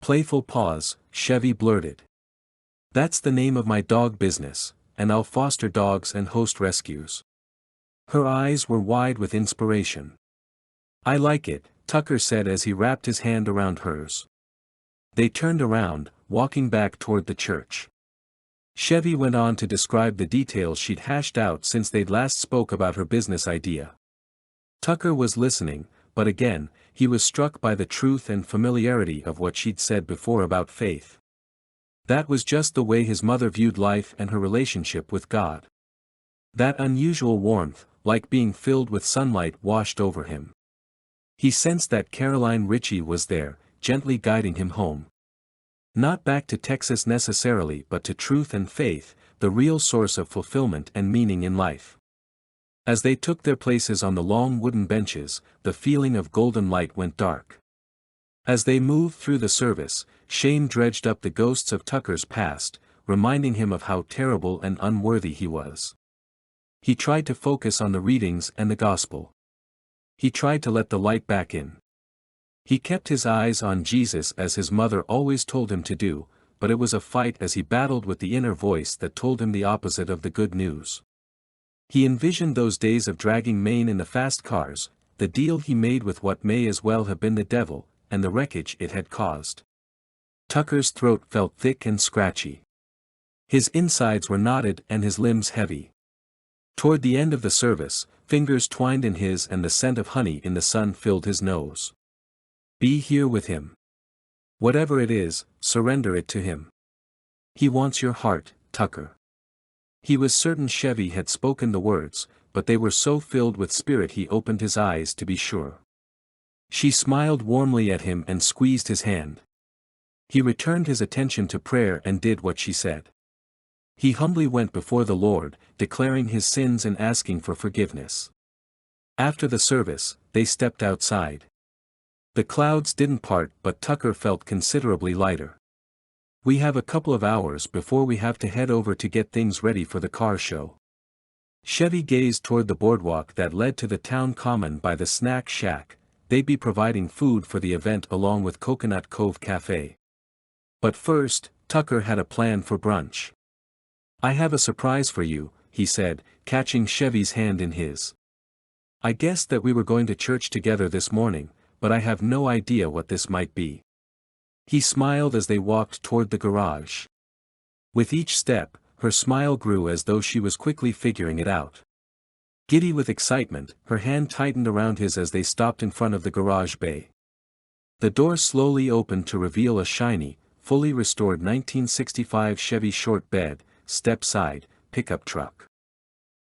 Playful pause, Chevy blurted. That's the name of my dog business, and I'll foster dogs and host rescues. Her eyes were wide with inspiration. I like it, Tucker said as he wrapped his hand around hers. They turned around, walking back toward the church. Chevy went on to describe the details she'd hashed out since they'd last spoke about her business idea. Tucker was listening, but again, he was struck by the truth and familiarity of what she'd said before about faith. That was just the way his mother viewed life and her relationship with God. That unusual warmth, like being filled with sunlight, washed over him. He sensed that Caroline Ritchie was there, gently guiding him home. Not back to Texas necessarily, but to truth and faith, the real source of fulfillment and meaning in life. As they took their places on the long wooden benches, the feeling of golden light went dark. As they moved through the service, shame dredged up the ghosts of Tucker's past, reminding him of how terrible and unworthy he was. He tried to focus on the readings and the gospel. He tried to let the light back in. He kept his eyes on Jesus as his mother always told him to do, but it was a fight as he battled with the inner voice that told him the opposite of the good news. He envisioned those days of dragging Maine in the fast cars, the deal he made with what may as well have been the devil, and the wreckage it had caused. Tucker's throat felt thick and scratchy. His insides were knotted and his limbs heavy. Toward the end of the service, fingers twined in his and the scent of honey in the sun filled his nose. Be here with him. Whatever it is, surrender it to him. He wants your heart, Tucker. He was certain Chevy had spoken the words, but they were so filled with spirit he opened his eyes to be sure. She smiled warmly at him and squeezed his hand. He returned his attention to prayer and did what she said. He humbly went before the Lord, declaring his sins and asking for forgiveness. After the service, they stepped outside. The clouds didn't part, but Tucker felt considerably lighter. We have a couple of hours before we have to head over to get things ready for the car show. Chevy gazed toward the boardwalk that led to the town common by the snack shack. They'd be providing food for the event along with Coconut Cove Cafe. But first, Tucker had a plan for brunch. "I have a surprise for you," he said, catching Chevy's hand in his. "I guessed that we were going to church together this morning, but I have no idea what this might be." He smiled as they walked toward the garage. With each step, her smile grew as though she was quickly figuring it out. Giddy with excitement, her hand tightened around his as they stopped in front of the garage bay. The door slowly opened to reveal a shiny, fully restored 1965 Chevy short bed, step side, pickup truck.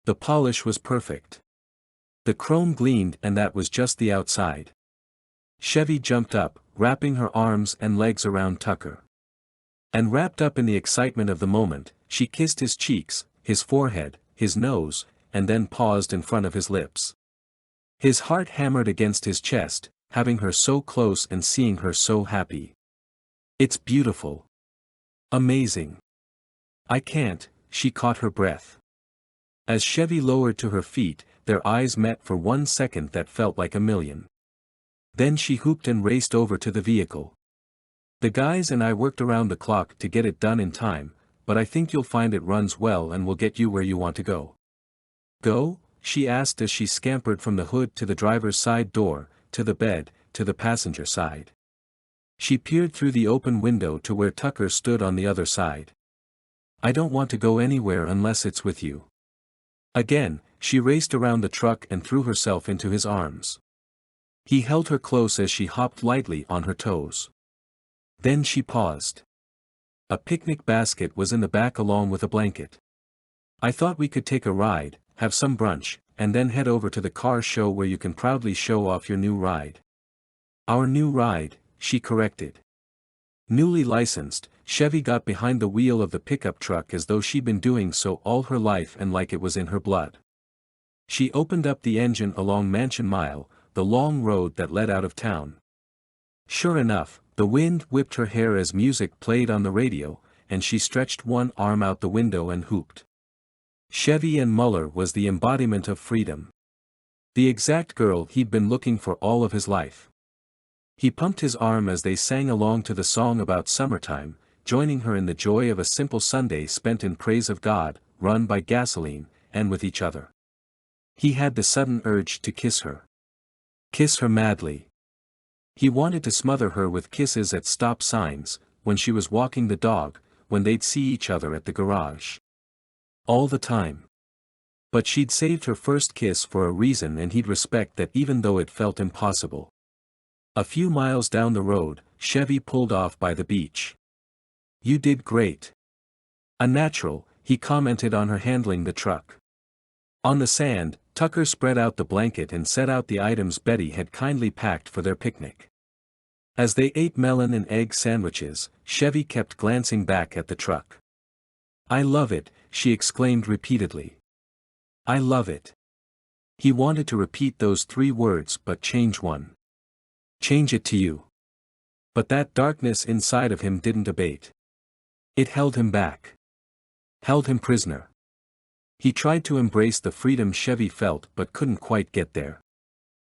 The polish was perfect. The chrome gleamed, and that was just the outside. Chevy jumped up, wrapping her arms and legs around Tucker. And wrapped up in the excitement of the moment, she kissed his cheeks, his forehead, his nose, and then paused in front of his lips. His heart hammered against his chest, having her so close and seeing her so happy. "It's beautiful. Amazing. I can't," she caught her breath. As Chevy lowered to her feet, their eyes met for 1 second that felt like a million. Then she whooped and raced over to the vehicle. "The guys and I worked around the clock to get it done in time, but I think you'll find it runs well and will get you where you want to go." "Go?" she asked as she scampered from the hood to the driver's side door, to the bed, to the passenger side. She peered through the open window to where Tucker stood on the other side. "I don't want to go anywhere unless it's with you." Again, she raced around the truck and threw herself into his arms. He held her close as she hopped lightly on her toes. Then she paused. A picnic basket was in the back along with a blanket. "I thought we could take a ride, have some brunch, and then head over to the car show where you can proudly show off your new ride." "Our new ride," she corrected. Newly licensed, Chevy got behind the wheel of the pickup truck as though she'd been doing so all her life and like it was in her blood. She opened up the engine along Mansion Mile, the long road that led out of town. Sure enough, the wind whipped her hair as music played on the radio, and she stretched one arm out the window and whooped. Chevy Ann Muller was the embodiment of freedom. The exact girl he'd been looking for all of his life. He pumped his arm as they sang along to the song about summertime, joining her in the joy of a simple Sunday spent in praise of God, run by gasoline, and with each other. He had the sudden urge to kiss her. Kiss her madly. He wanted to smother her with kisses at stop signs, when she was walking the dog, when they'd see each other at the garage. All the time. But she'd saved her first kiss for a reason, and he'd respect that even though it felt impossible. A few miles down the road, Chevy pulled off by the beach. "You did great. A natural," he commented on her handling the truck. On the sand, Tucker spread out the blanket and set out the items Betty had kindly packed for their picnic. As they ate melon and egg sandwiches, Chevy kept glancing back at the truck. "I love it," she exclaimed repeatedly. "I love it." He wanted to repeat those 3 words but change one. "Change it to you." But that darkness inside of him didn't abate. It held him back. Held him prisoner. He tried to embrace the freedom Chevy felt but couldn't quite get there.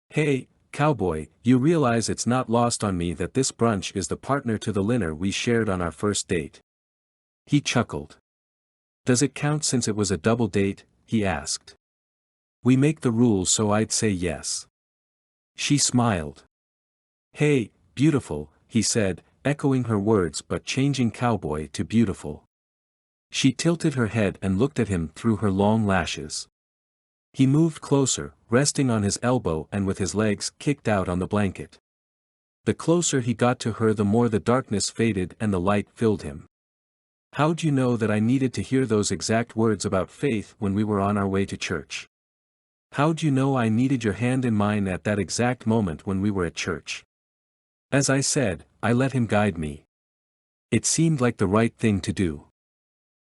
"Hey, cowboy, you realize it's not lost on me that this brunch is the partner to the dinner we shared on our first date." He chuckled. "Does it count since it was a double date?" he asked. "We make the rules, so I'd say yes." She smiled. "Hey, beautiful," he said, echoing her words but changing cowboy to beautiful. She tilted her head and looked at him through her long lashes. He moved closer, resting on his elbow and with his legs kicked out on the blanket. The closer he got to her, the more the darkness faded and the light filled him. "How'd you know that I needed to hear those exact words about faith when we were on our way to church? How'd you know I needed your hand in mine at that exact moment when we were at church?" As I said, I let him guide me. It seemed like the right thing to do.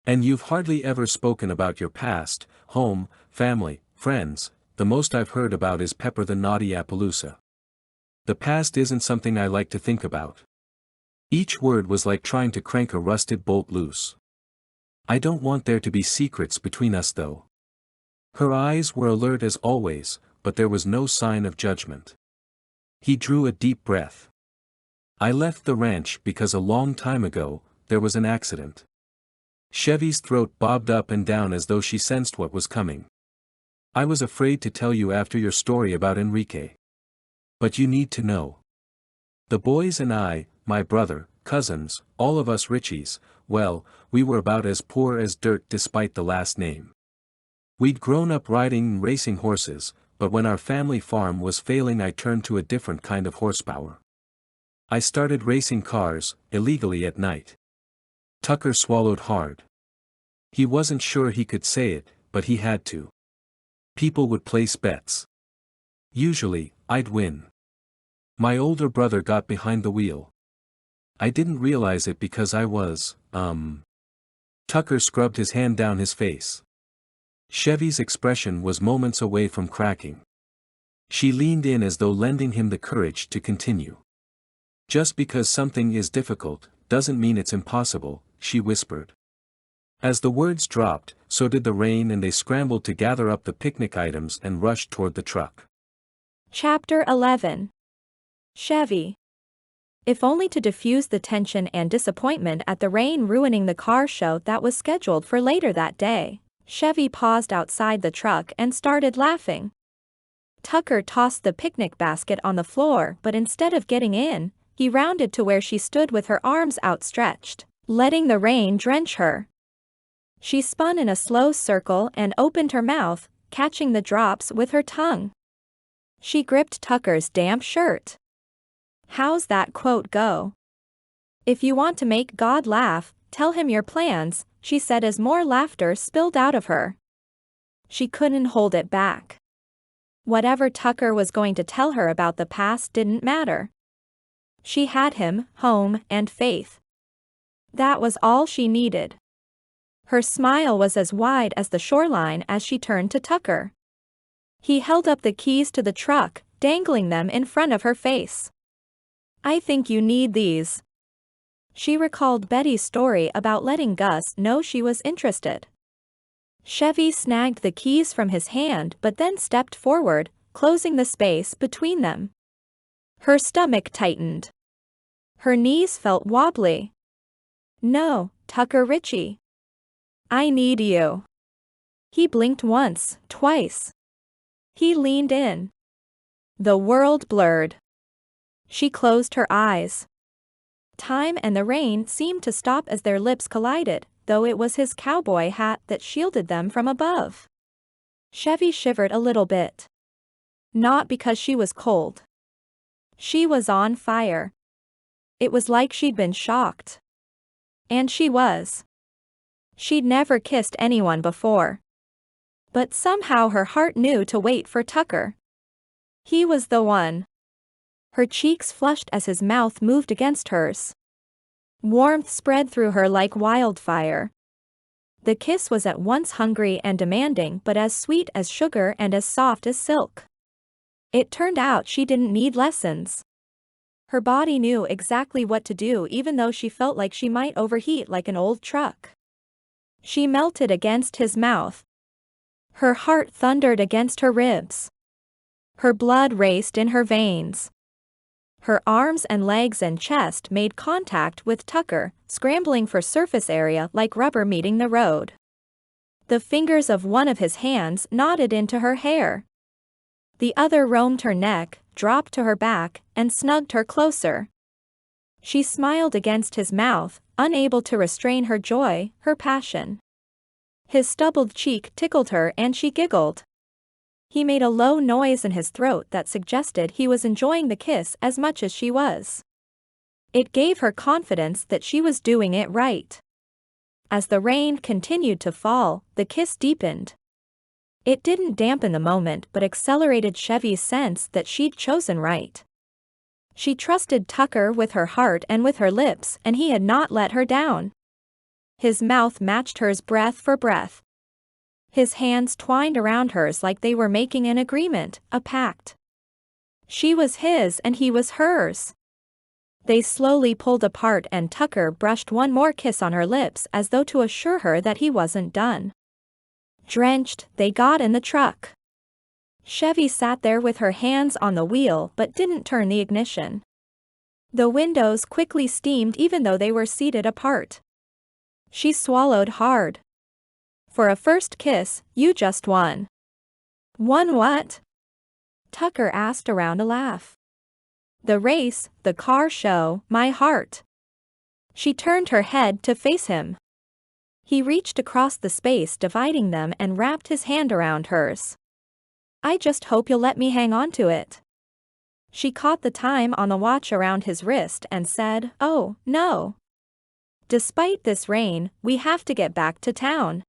"And you've hardly ever spoken about your past, home, family, friends. The most I've heard about is Pepper the Naughty Appaloosa. The past isn't something I like to think about." Each word was like trying to crank a rusted bolt loose. "I don't want there to be secrets between us though." Her eyes were alert as always, but there was no sign of judgment. He drew a deep breath. I left the ranch because a long time ago, there was an accident. Chevy's throat bobbed up and down as though she sensed what was coming. I was afraid to tell you after your story about Enrique. But you need to know. The boys and I, my brother, cousins, all of us Ritchies, well, we were about as poor as dirt despite the last name. We'd grown up riding and racing horses, but when our family farm was failing I turned to a different kind of horsepower. I started racing cars, illegally at night. Tucker swallowed hard. He wasn't sure he could say it, but he had to. People would place bets. Usually, I'd win. My older brother got behind the wheel. I didn't realize it because I was, Tucker scrubbed his hand down his face. Chevy's expression was moments away from cracking. She leaned in as though lending him the courage to continue. Just because something is difficult, doesn't mean it's impossible, she whispered. As the words dropped, so did the rain and they scrambled to gather up the picnic items and rushed toward the truck. Chapter 11. Chevy. If only to diffuse the tension and disappointment at the rain ruining the car show that was scheduled for later that day, Chevy paused outside the truck and started laughing. Tucker tossed the picnic basket on the floor, but instead of getting in, he rounded to where she stood with her arms outstretched, letting the rain drench her. She spun in a slow circle and opened her mouth, catching the drops with her tongue. She gripped Tucker's damp shirt. How's that quote go? If you want to make God laugh, tell him your plans, she said as more laughter spilled out of her. She couldn't hold it back. Whatever Tucker was going to tell her about the past didn't matter. She had him, home, and faith. That was all she needed. Her smile was as wide as the shoreline as she turned to Tucker. He held up the keys to the truck, dangling them in front of her face. I think you need these. She recalled Betty's story about letting Gus know she was interested. Chevy snagged the keys from his hand but then stepped forward, closing the space between them. Her stomach tightened. Her knees felt wobbly. No, Tucker Ritchie. I need you. He blinked once, twice. He leaned in. The world blurred. She closed her eyes. Time and the rain seemed to stop as their lips collided, though it was his cowboy hat that shielded them from above. Chevy shivered a little bit. Not because she was cold. She was on fire. It was like she'd been shocked. And she was. She'd never kissed anyone before. But somehow her heart knew to wait for Tucker. He was the one. Her cheeks flushed as his mouth moved against hers. Warmth spread through her like wildfire. The kiss was at once hungry and demanding but as sweet as sugar and as soft as silk. It turned out she didn't need lessons. Her body knew exactly what to do even though she felt like she might overheat like an old truck. She melted against his mouth. Her heart thundered against her ribs. Her blood raced in her veins. Her arms and legs and chest made contact with Tucker, scrambling for surface area like rubber meeting the road. The fingers of one of his hands knotted into her hair. The other roamed her neck, dropped to her back, and snugged her closer. She smiled against his mouth, unable to restrain her joy, her passion. His stubbled cheek tickled her and she giggled. He made a low noise in his throat that suggested he was enjoying the kiss as much as she was. It gave her confidence that she was doing it right. As the rain continued to fall, the kiss deepened. It didn't dampen the moment but accelerated Chevy's sense that she'd chosen right. She trusted Tucker with her heart and with her lips, and he had not let her down. His mouth matched hers breath for breath. His hands twined around hers like they were making an agreement, a pact. She was his and he was hers. They slowly pulled apart and Tucker brushed one more kiss on her lips as though to assure her that he wasn't done. Drenched, they got in the truck. Chevy sat there with her hands on the wheel but didn't turn the ignition. The windows quickly steamed even though they were seated apart. She swallowed hard. For a first kiss, you just won. Won what? Tucker asked around a laugh. The race, the car show, my heart. She turned her head to face him. He reached across the space dividing them and wrapped his hand around hers. I just hope you'll let me hang on to it. She caught the time on the watch around his wrist and said, oh, no. Despite this rain, we have to get back to town.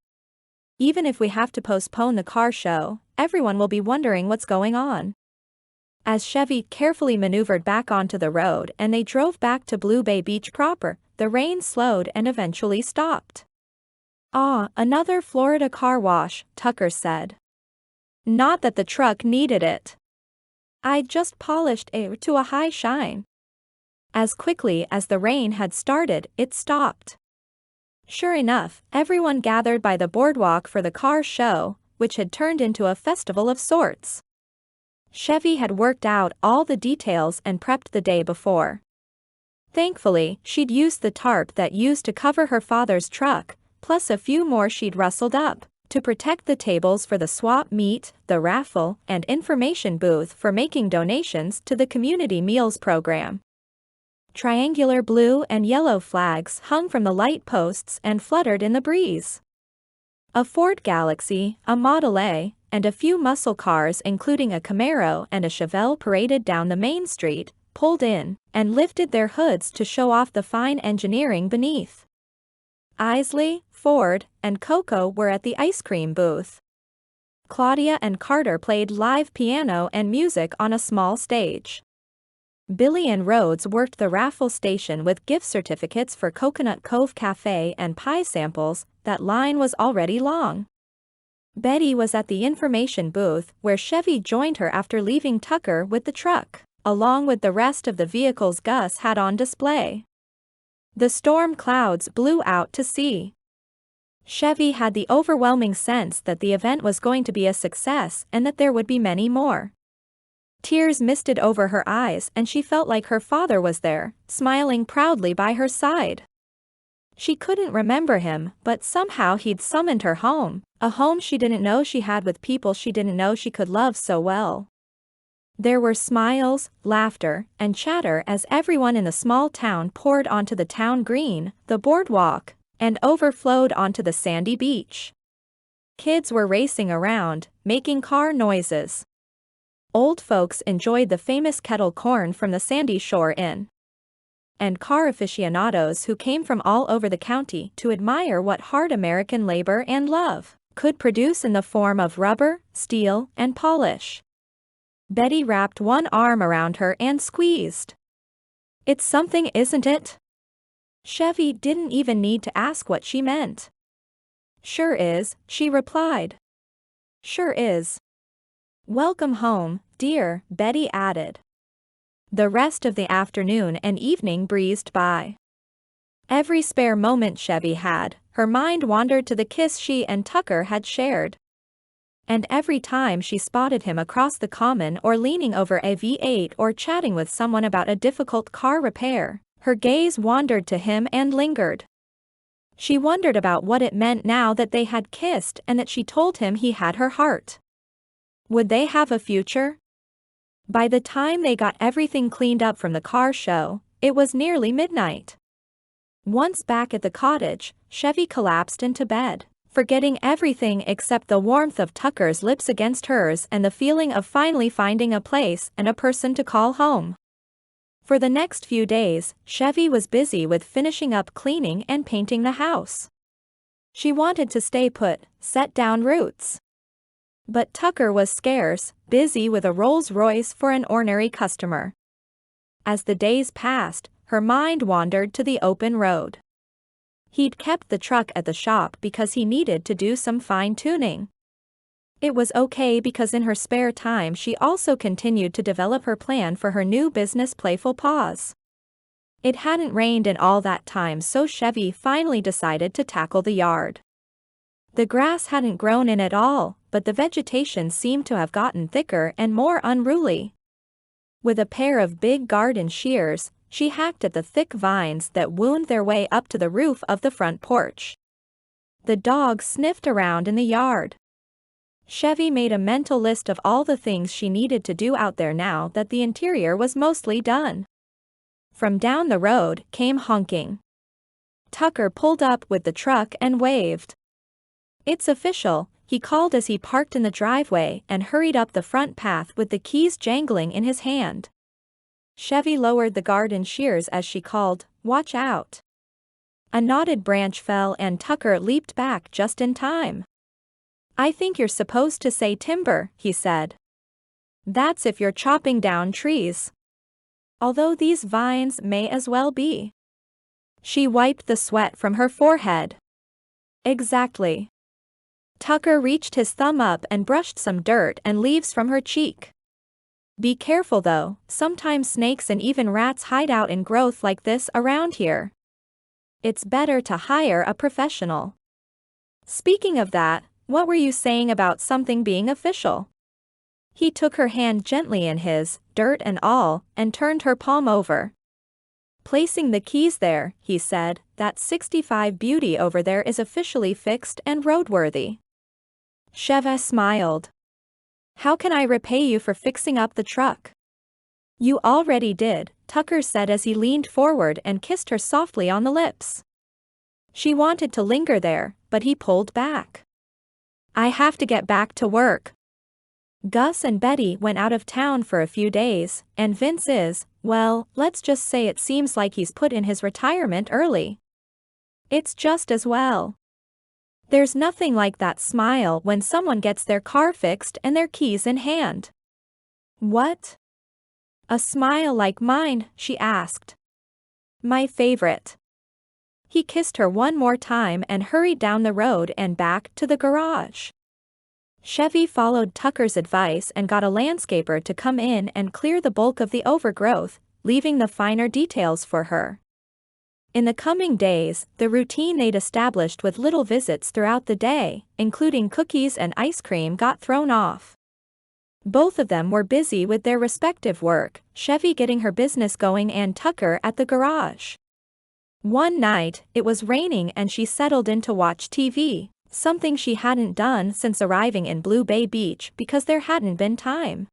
Even if we have to postpone the car show, everyone will be wondering what's going on. As Chevy carefully maneuvered back onto the road and they drove back to Blue Bay Beach proper, the rain slowed and eventually stopped. Ah, another Florida car wash, Tucker said. Not that the truck needed it. I just polished it to a high shine. As quickly as the rain had started, it stopped. Sure enough, everyone gathered by the boardwalk for the car show, which had turned into a festival of sorts. Chevy had worked out all the details and prepped the day before. Thankfully, she'd used the tarp that used to cover her father's truck, plus a few more she'd rustled up, to protect the tables for the swap meet, the raffle, and information booth for making donations to the community meals program. Triangular blue and yellow flags hung from the light posts and fluttered in the breeze. A Ford Galaxy, a Model A, and a few muscle cars including a Camaro and a Chevelle paraded down the main street, pulled in, and lifted their hoods to show off the fine engineering beneath. Isley, Ford, and Coco were at the ice cream booth. Claudia and Carter played live piano and music on a small stage. Billy and Rhodes worked the raffle station with gift certificates for Coconut Cove Cafe and pie samples. That line was already long. Betty was at the information booth where Chevy joined her after leaving Tucker with the truck, along with the rest of the vehicles Gus had on display. The storm clouds blew out to sea. Chevy had the overwhelming sense that the event was going to be a success and that there would be many more. Tears misted over her eyes and she felt like her father was there, smiling proudly by her side. She couldn't remember him, but somehow he'd summoned her home, a home she didn't know she had with people she didn't know she could love so well. There were smiles, laughter, and chatter as everyone in the small town poured onto the town green, the boardwalk, and overflowed onto the sandy beach. Kids were racing around, making car noises. Old folks enjoyed the famous kettle corn from the Sandy Shore Inn. And car aficionados who came from all over the county to admire what hard American labor and love could produce in the form of rubber, steel, and polish. Betty wrapped one arm around her and squeezed. It's something, isn't it? Chevy didn't even need to ask what she meant. Sure is, she replied. Sure is. Welcome home, dear, Betty added. The rest of the afternoon and evening breezed by. Every spare moment Chevy had, her mind wandered to the kiss she and Tucker had shared. And every time she spotted him across the common or leaning over a V8 or chatting with someone about a difficult car repair, her gaze wandered to him and lingered. She wondered about what it meant now that they had kissed and that she told him he had her heart. Would they have a future? By the time they got everything cleaned up from the car show, it was nearly midnight. Once back at the cottage, Chevy collapsed into bed, forgetting everything except the warmth of Tucker's lips against hers and the feeling of finally finding a place and a person to call home. For the next few days, Chevy was busy with finishing up cleaning and painting the house. She wanted to stay put, set down roots. But Tucker was scarce, busy with a Rolls-Royce for an ornery customer. As the days passed, her mind wandered to the open road. He'd kept the truck at the shop because he needed to do some fine-tuning. It was okay because in her spare time she also continued to develop her plan for her new business Playful Paws. It hadn't rained in all that time, so Chevy finally decided to tackle the yard. The grass hadn't grown in at all, but the vegetation seemed to have gotten thicker and more unruly. With a pair of big garden shears, She hacked at the thick vines that wound their way up to the roof of the front porch. The dog sniffed around in the yard. Chevy made a mental list of all the things she needed to do out there now that the interior was mostly done. From down the road came honking. Tucker pulled up with the truck and waved. "It's official," he called as he parked in the driveway and hurried up the front path with the keys jangling in his hand. Chevy lowered the garden shears as she called, "Watch out." A knotted branch fell and Tucker leaped back just in time. "I think you're supposed to say timber," he said. "That's if you're chopping down trees. Although these vines may as well be." She wiped the sweat from her forehead. "Exactly." Tucker reached his thumb up and brushed some dirt and leaves from her cheek. "Be careful though, sometimes snakes and even rats hide out in growth like this around here. It's better to hire a professional." "Speaking of that, what were you saying about something being official?" He took her hand gently in his, dirt and all, and turned her palm over. "Placing the keys there," he said, "that 65 Beauty over there is officially fixed and roadworthy." Chevy smiled. "How can I repay you for fixing up the truck?" "You already did," Tucker said as he leaned forward and kissed her softly on the lips. She wanted to linger there, but he pulled back. "I have to get back to work. Gus and Betty went out of town for a few days, and Vince is, well, let's just say it seems like he's put in his retirement early. It's just as well. There's nothing like that smile when someone gets their car fixed and their keys in hand." "What?" "A smile like mine?" she asked. "My favorite." He kissed her one more time and hurried down the road and back to the garage. Chevy followed Tucker's advice and got a landscaper to come in and clear the bulk of the overgrowth, leaving the finer details for her. In the coming days, the routine they'd established with little visits throughout the day, including cookies and ice cream, got thrown off. Both of them were busy with their respective work, Chevy getting her business going and Tucker at the garage. One night, it was raining and she settled in to watch TV, something she hadn't done since arriving in Blue Bay Beach because there hadn't been time.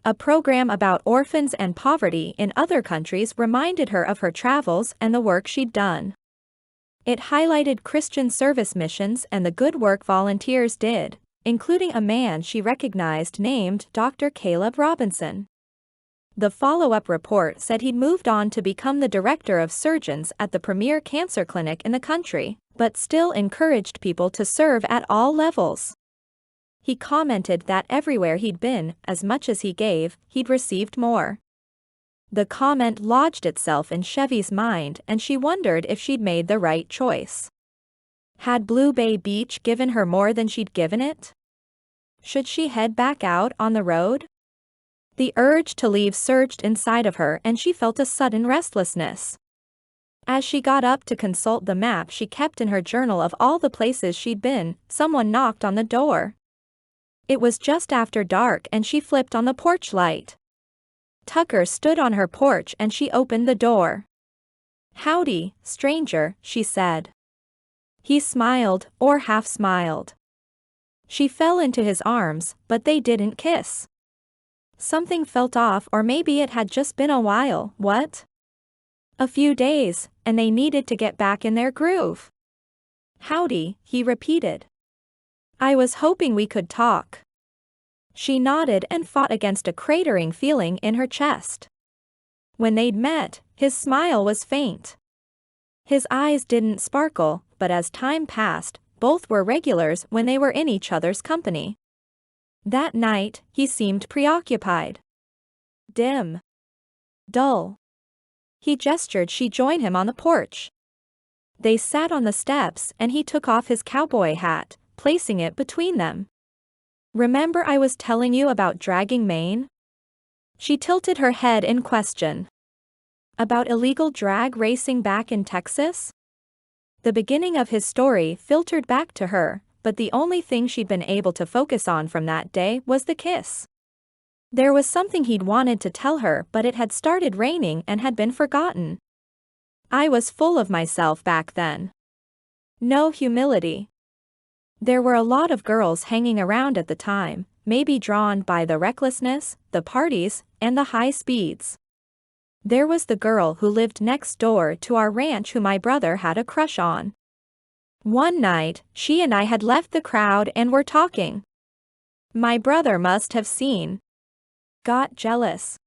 A program about orphans and poverty in other countries reminded her of her travels and the work she'd done. It highlighted Christian service missions and the good work volunteers did, including a man she recognized named Dr. Caleb Robinson. The follow-up report said he'd moved on to become the director of surgeons at the premier cancer clinic in the country, but still encouraged people to serve at all levels. He commented that everywhere he'd been, as much as he gave, he'd received more. The comment lodged itself in Chevy's mind and she wondered if she'd made the right choice. Had Blue Bay Beach given her more than she'd given it? Should she head back out on the road? The urge to leave surged inside of her and she felt a sudden restlessness. As she got up to consult the map she kept in her journal of all the places she'd been, someone knocked on the door. It was just after dark and she flipped on the porch light. Tucker stood on her porch and she opened the door. "Howdy, stranger," she said. He smiled, or half smiled. She fell into his arms, but they didn't kiss. Something felt off, or maybe it had just been a while. What? A few days, and they needed to get back in their groove. "Howdy," he repeated. "I was hoping we could talk." She nodded and fought against a cratering feeling in her chest. When they'd met, his smile was faint. His eyes didn't sparkle, but as time passed, both were regulars when they were in each other's company. That night, he seemed preoccupied. Dim. Dull. He gestured she join him on the porch. They sat on the steps and he took off his cowboy hat, placing it between them. "Remember I was telling you about dragging Maine?" She tilted her head in question. "About illegal drag racing back in Texas?" The beginning of his story filtered back to her, but the only thing she'd been able to focus on from that day was the kiss. There was something he'd wanted to tell her, but it had started raining and had been forgotten. I was full of myself back then. No humility. There were a lot of girls hanging around at the time, maybe drawn by the recklessness, the parties, and the high speeds. There was the girl who lived next door to our ranch who my brother had a crush on. One night, she and I had left the crowd and were talking. My brother must have seen. Got jealous.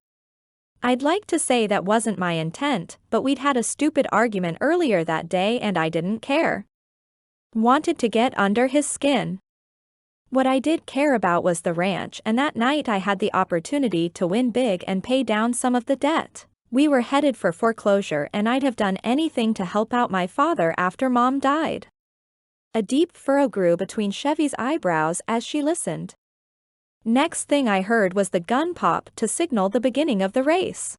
I'd like to say that wasn't my intent, but we'd had a stupid argument earlier that day and I didn't care. Wanted to get under his skin. What I did care about was the ranch, and that night I had the opportunity to win big and pay down some of the debt. We were headed for foreclosure and I'd have done anything to help out my father after Mom died. A deep furrow grew between Chevy's eyebrows as she listened. Next thing I heard was the gun pop to signal the beginning of the race.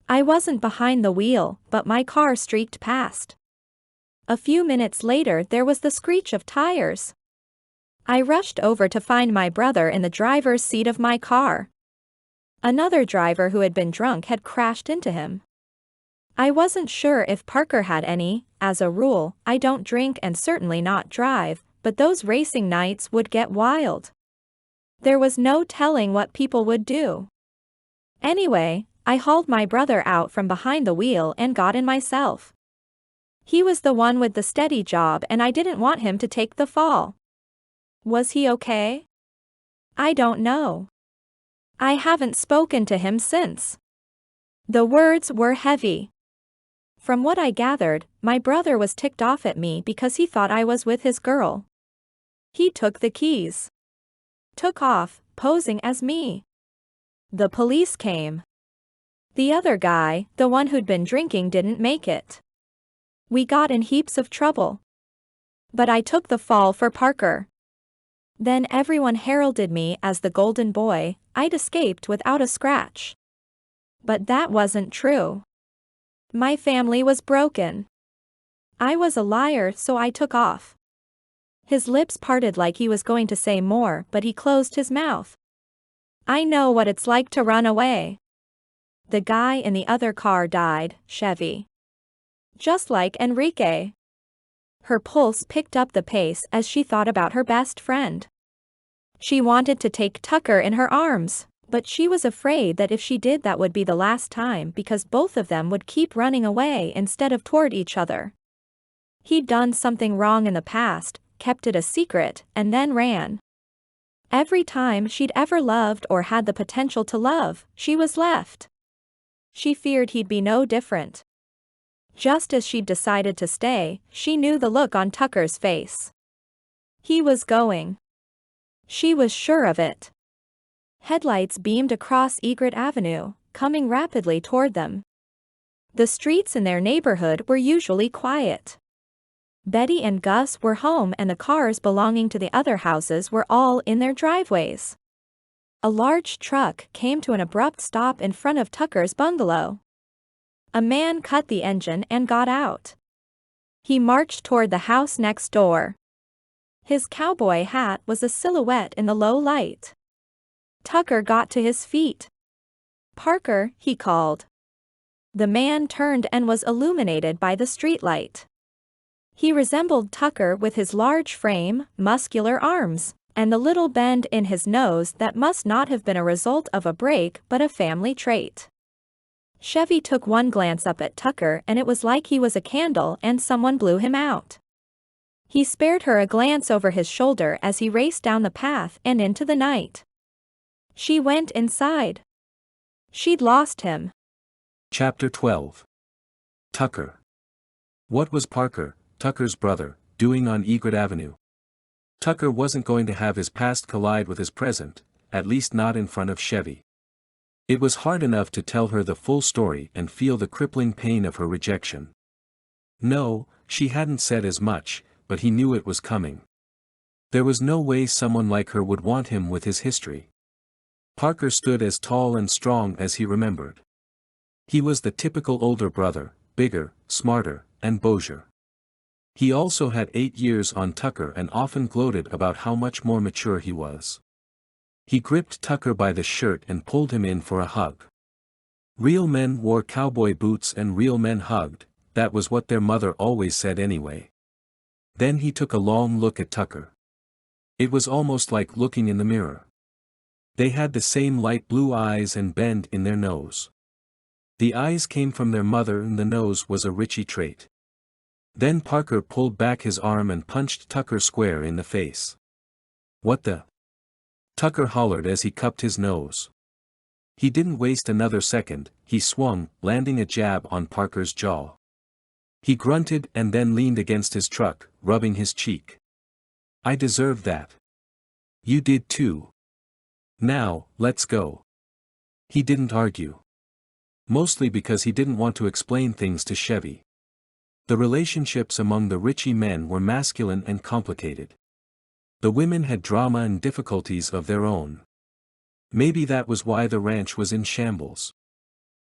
I wasn't behind the wheel, but my car streaked past. A few minutes later there was the screech of tires. I rushed over to find my brother in the driver's seat of my car. Another driver who had been drunk had crashed into him. I wasn't sure if Parker had any. As a rule, I don't drink and certainly not drive, but those racing nights would get wild. There was no telling what people would do. Anyway, I hauled my brother out from behind the wheel and got in myself. He was the one with the steady job and I didn't want him to take the fall. Was he okay? I don't know. I haven't spoken to him since. The words were heavy. From what I gathered, my brother was ticked off at me because he thought I was with his girl. He took the keys. Took off, posing as me. The police came. The other guy, the one who'd been drinking, didn't make it. We got in heaps of trouble. But I took the fall for Parker. Then everyone heralded me as the golden boy. I'd escaped without a scratch. But that wasn't true. My family was broken. I was a liar, so I took off. His lips parted like he was going to say more, but he closed his mouth. I know what it's like to run away. The guy in the other car died, Chevy. Just like Enrique. Her pulse picked up the pace as she thought about her best friend. She wanted to take Tucker in her arms, but she was afraid that if she did that would be the last time because both of them would keep running away instead of toward each other. He'd done something wrong in the past, kept it a secret, and then ran. Every time she'd ever loved or had the potential to love, she was left. She feared he'd be no different. Just as she'd decided to stay, she knew the look on Tucker's face. He was going. She was sure of it. Headlights beamed across Egret Avenue, coming rapidly toward them. The streets in their neighborhood were usually quiet. Betty and Gus were home and the cars belonging to the other houses were all in their driveways. A large truck came to an abrupt stop in front of Tucker's bungalow. A man cut the engine and got out. He marched toward the house next door. His cowboy hat was a silhouette in the low light. Tucker got to his feet. "Parker," he called. The man turned and was illuminated by the streetlight. He resembled Tucker with his large frame, muscular arms, and the little bend in his nose that must not have been a result of a break but a family trait. Chevy took one glance up at Tucker and it was like he was a candle and someone blew him out. He spared her a glance over his shoulder as he raced down the path and into the night. She went inside. She'd lost him. Chapter 12. Tucker. What was Parker, Tucker's brother, doing on Egret Avenue? Tucker wasn't going to have his past collide with his present, at least not in front of Chevy. It was hard enough to tell her the full story and feel the crippling pain of her rejection. No, she hadn't said as much, but he knew it was coming. There was no way someone like her would want him with his history. Parker stood as tall and strong as he remembered. He was the typical older brother, bigger, smarter, and bouger. He also had 8 years on Tucker and often gloated about how much more mature he was. He gripped Tucker by the shirt and pulled him in for a hug. Real men wore cowboy boots and real men hugged, that was what their mother always said anyway. Then he took a long look at Tucker. It was almost like looking in the mirror. They had the same light blue eyes and bend in their nose. The eyes came from their mother and the nose was a Ritchie trait. Then Parker pulled back his arm and punched Tucker square in the face. "What the?" Tucker hollered as he cupped his nose. He didn't waste another second, he swung, landing a jab on Parker's jaw. He grunted and then leaned against his truck, rubbing his cheek. "I deserved that." "You did too. Now, let's go." He didn't argue. Mostly because he didn't want to explain things to Chevy. The relationships among the Ritchie men were masculine and complicated. The women had drama and difficulties of their own. Maybe that was why the ranch was in shambles.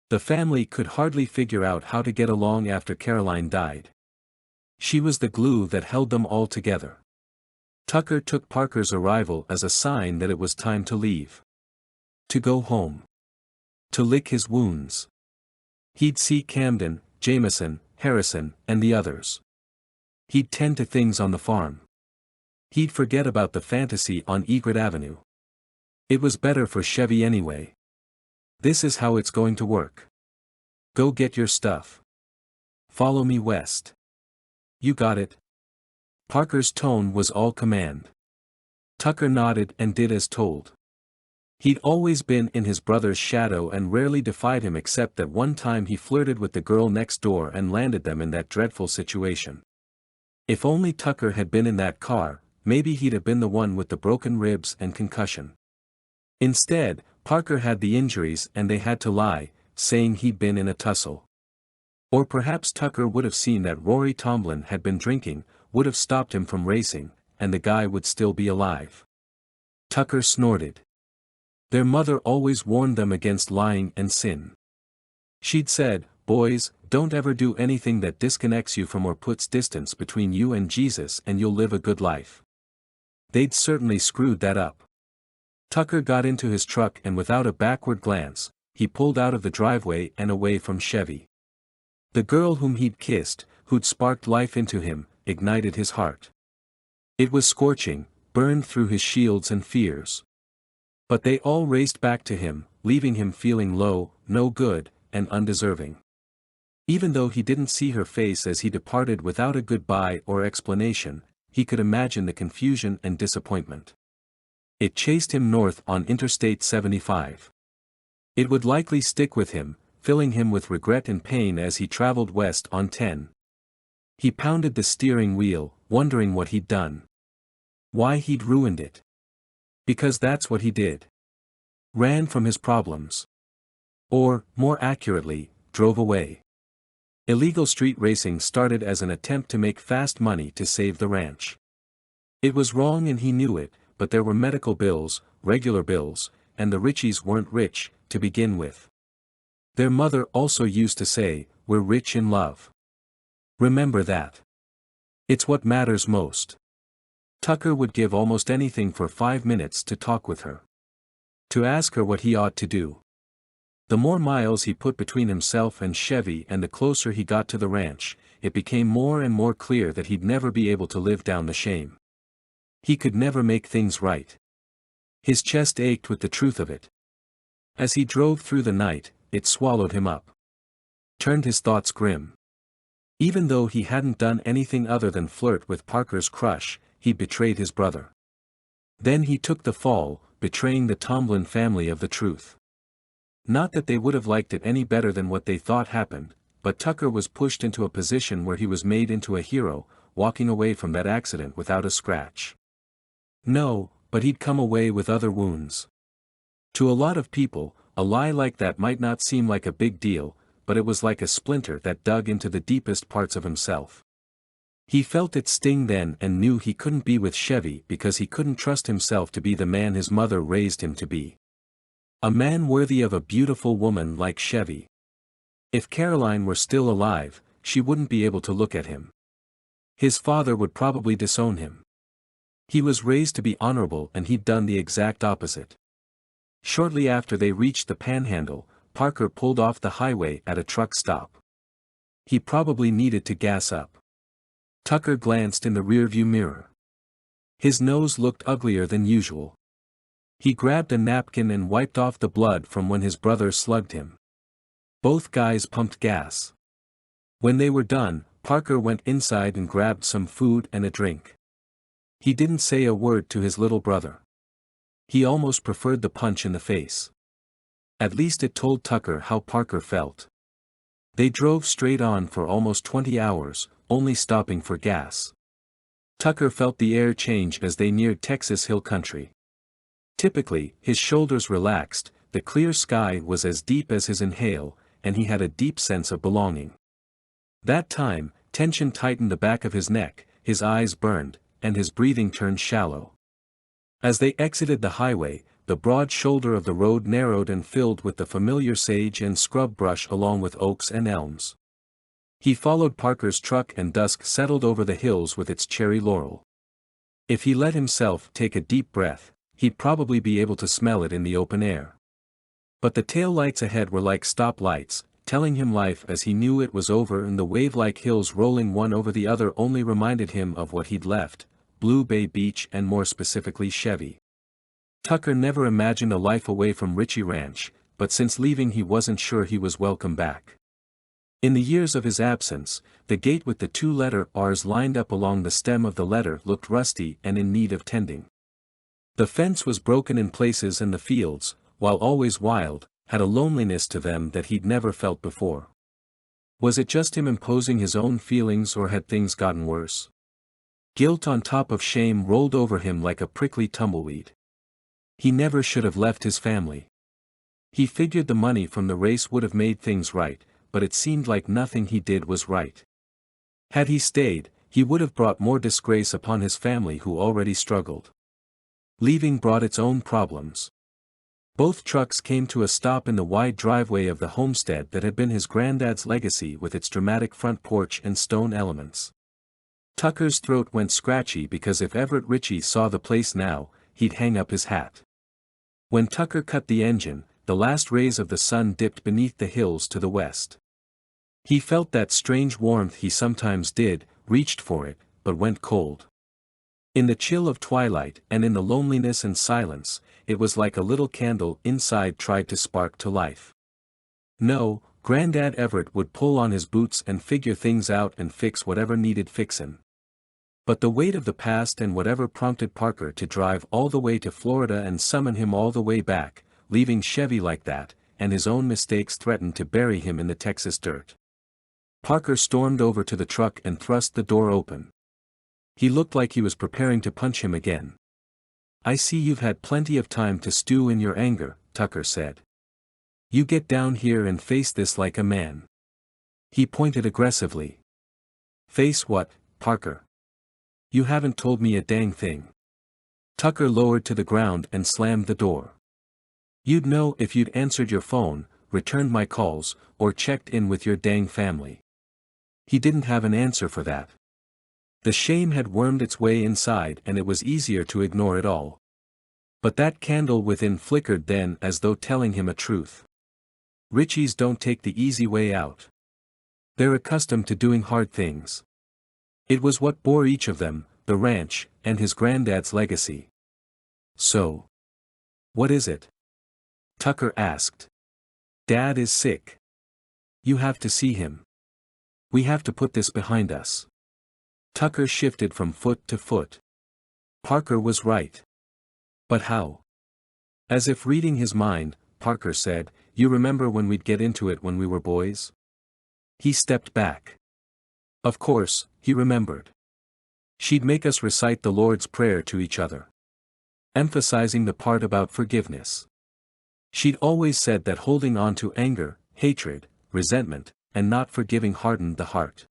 The family could hardly figure out how to get along after Caroline died. She was the glue that held them all together. Tucker took Parker's arrival as a sign that it was time to leave. To go home. To lick his wounds. He'd see Camden, Jameson, Harrison, and the others. He'd tend to things on the farm. He'd forget about the fantasy on Egret Avenue. It was better for Chevy anyway. This is how it's going to work. Go get your stuff. Follow me west. You got it? Parker's tone was all command. Tucker nodded and did as told. He'd always been in his brother's shadow and rarely defied him except that one time he flirted with the girl next door and landed them in that dreadful situation. If only Tucker had been in that car, maybe he'd have been the one with the broken ribs and concussion. Instead, Parker had the injuries and they had to lie, saying he'd been in a tussle. Or perhaps Tucker would have seen that Rory Tomlin had been drinking, would have stopped him from racing, and the guy would still be alive. Tucker snorted. Their mother always warned them against lying and sin. She'd said, "Boys, don't ever do anything that disconnects you from or puts distance between you and Jesus and you'll live a good life." They'd certainly screwed that up. Tucker got into his truck and without a backward glance, he pulled out of the driveway and away from Chevy. The girl whom he'd kissed, who'd sparked life into him, ignited his heart. It was scorching, burned through his shields and fears. But they all raced back to him, leaving him feeling low, no good, and undeserving. Even though he didn't see her face as he departed without a goodbye or explanation, he could imagine the confusion and disappointment. It chased him north on Interstate 75. It would likely stick with him, filling him with regret and pain as he traveled west on 10. He pounded the steering wheel, wondering what he'd done. Why he'd ruined it. Because that's what he did. Ran from his problems. Or, more accurately, drove away. Illegal street racing started as an attempt to make fast money to save the ranch. It was wrong and he knew it, but there were medical bills, regular bills, and the Ritchies weren't rich, to begin with. Their mother also used to say, "We're rich in love." Remember that. It's what matters most. Tucker would give almost anything for 5 minutes to talk with her. To ask her what he ought to do. The more miles he put between himself and Chevy and the closer he got to the ranch, it became more and more clear that he'd never be able to live down the shame. He could never make things right. His chest ached with the truth of it. As he drove through the night, it swallowed him up. Turned his thoughts grim. Even though he hadn't done anything other than flirt with Parker's crush, he betrayed his brother. Then he took the fall, betraying the Tomlin family of the truth. Not that they would have liked it any better than what they thought happened, but Tucker was pushed into a position where he was made into a hero, walking away from that accident without a scratch. No, but he'd come away with other wounds. To a lot of people, a lie like that might not seem like a big deal, but it was like a splinter that dug into the deepest parts of himself. He felt it sting then and knew he couldn't be with Chevy because he couldn't trust himself to be the man his mother raised him to be. A man worthy of a beautiful woman like Chevy. If Caroline were still alive, she wouldn't be able to look at him. His father would probably disown him. He was raised to be honorable and he'd done the exact opposite. Shortly after they reached the Panhandle, Parker pulled off the highway at a truck stop. He probably needed to gas up. Tucker glanced in the rearview mirror. His nose looked uglier than usual. He grabbed a napkin and wiped off the blood from when his brother slugged him. Both guys pumped gas. When they were done, Parker went inside and grabbed some food and a drink. He didn't say a word to his little brother. He almost preferred the punch in the face. At least it told Tucker how Parker felt. They drove straight on for almost 20 hours, only stopping for gas. Tucker felt the air change as they neared Texas Hill Country. Typically, his shoulders relaxed, the clear sky was as deep as his inhale, and he had a deep sense of belonging. That time, tension tightened the back of his neck, his eyes burned, and his breathing turned shallow. As they exited the highway, the broad shoulder of the road narrowed and filled with the familiar sage and scrub brush along with oaks and elms. He followed Parker's truck and dusk settled over the hills with its cherry laurel. If he let himself take a deep breath, he'd probably be able to smell it in the open air. But the tail lights ahead were like stop lights, telling him life as he knew it was over, and the wave-like hills rolling one over the other only reminded him of what he'd left, Blue Bay Beach and more specifically Chevy. Tucker never imagined a life away from Ritchie Ranch, but since leaving he wasn't sure he was welcome back. In the years of his absence, the gate with the two-letter R's lined up along the stem of the letter looked rusty and in need of tending. The fence was broken in places and the fields, while always wild, had a loneliness to them that he'd never felt before. Was it just him imposing his own feelings, or had things gotten worse? Guilt on top of shame rolled over him like a prickly tumbleweed. He never should have left his family. He figured the money from the race would have made things right, but it seemed like nothing he did was right. Had he stayed, he would have brought more disgrace upon his family who already struggled. Leaving brought its own problems. Both trucks came to a stop in the wide driveway of the homestead that had been his granddad's legacy, with its dramatic front porch and stone elements. Tucker's throat went scratchy because if Everett Ritchie saw the place now, he'd hang up his hat. When Tucker cut the engine, the last rays of the sun dipped beneath the hills to the west. He felt that strange warmth he sometimes did, reached for it, but went cold. In the chill of twilight and in the loneliness and silence, it was like a little candle inside tried to spark to life. No, Granddad Everett would pull on his boots and figure things out and fix whatever needed fixin'. But the weight of the past and whatever prompted Parker to drive all the way to Florida and summon him all the way back, leaving Chevy like that, and his own mistakes threatened to bury him in the Texas dirt. Parker stormed over to the truck and thrust the door open. He looked like he was preparing to punch him again. "I see you've had plenty of time to stew in your anger," Tucker said. "You get down here and face this like a man." He pointed aggressively. "Face what, Parker? You haven't told me a dang thing." Tucker lowered to the ground and slammed the door. "You'd know if you'd answered your phone, returned my calls, or checked in with your dang family." He didn't have an answer for that. The shame had wormed its way inside and it was easier to ignore it all. But that candle within flickered then as though telling him a truth. Ritchies don't take the easy way out. They're accustomed to doing hard things. It was what bore each of them, the ranch, and his granddad's legacy. "So, what is it?" Tucker asked. "Dad is sick. You have to see him. We have to put this behind us." Tucker shifted from foot to foot. Parker was right. But how? As if reading his mind, Parker said, "You remember when we'd get into it when we were boys?" He stepped back. Of course, he remembered. She'd make us recite the Lord's Prayer to each other, emphasizing the part about forgiveness. She'd always said that holding on to anger, hatred, resentment, and not forgiving hardened the heart.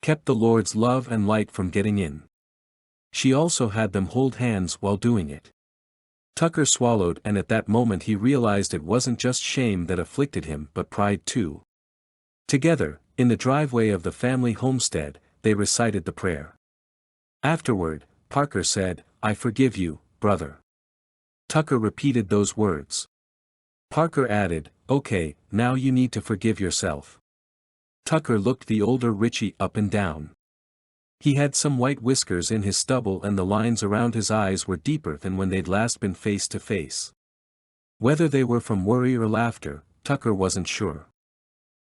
Kept the Lord's love and light from getting in. She also had them hold hands while doing it. Tucker swallowed, and at that moment he realized it wasn't just shame that afflicted him but pride too. Together, in the driveway of the family homestead, they recited the prayer. Afterward, Parker said, "I forgive you, brother. Tucker repeated those words. Parker added, "Okay, now you need to forgive yourself." Tucker looked the older Ritchie up and down. He had some white whiskers in his stubble and the lines around his eyes were deeper than when they'd last been face to face. Whether they were from worry or laughter, Tucker wasn't sure.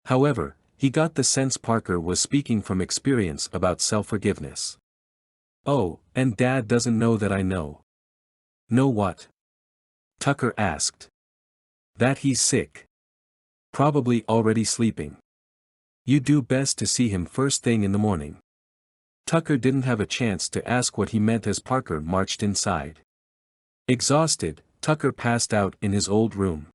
However, he got the sense Parker was speaking from experience about self-forgiveness. "Oh, and Dad doesn't know that I know." "Know what?" Tucker asked. "That he's sick. Probably already sleeping. You do best to see him first thing in the morning." Tucker didn't have a chance to ask what he meant as Parker marched inside. Exhausted, Tucker passed out in his old room.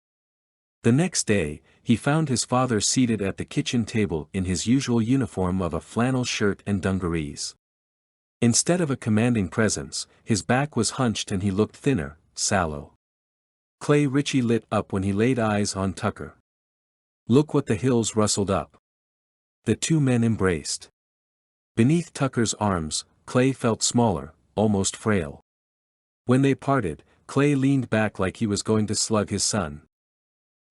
The next day, he found his father seated at the kitchen table in his usual uniform of a flannel shirt and dungarees. Instead of a commanding presence, his back was hunched and he looked thinner, sallow. Clay Ritchie lit up when he laid eyes on Tucker. "Look what the hills rustled up." The two men embraced. Beneath Tucker's arms, Clay felt smaller, almost frail. When they parted, Clay leaned back like he was going to slug his son.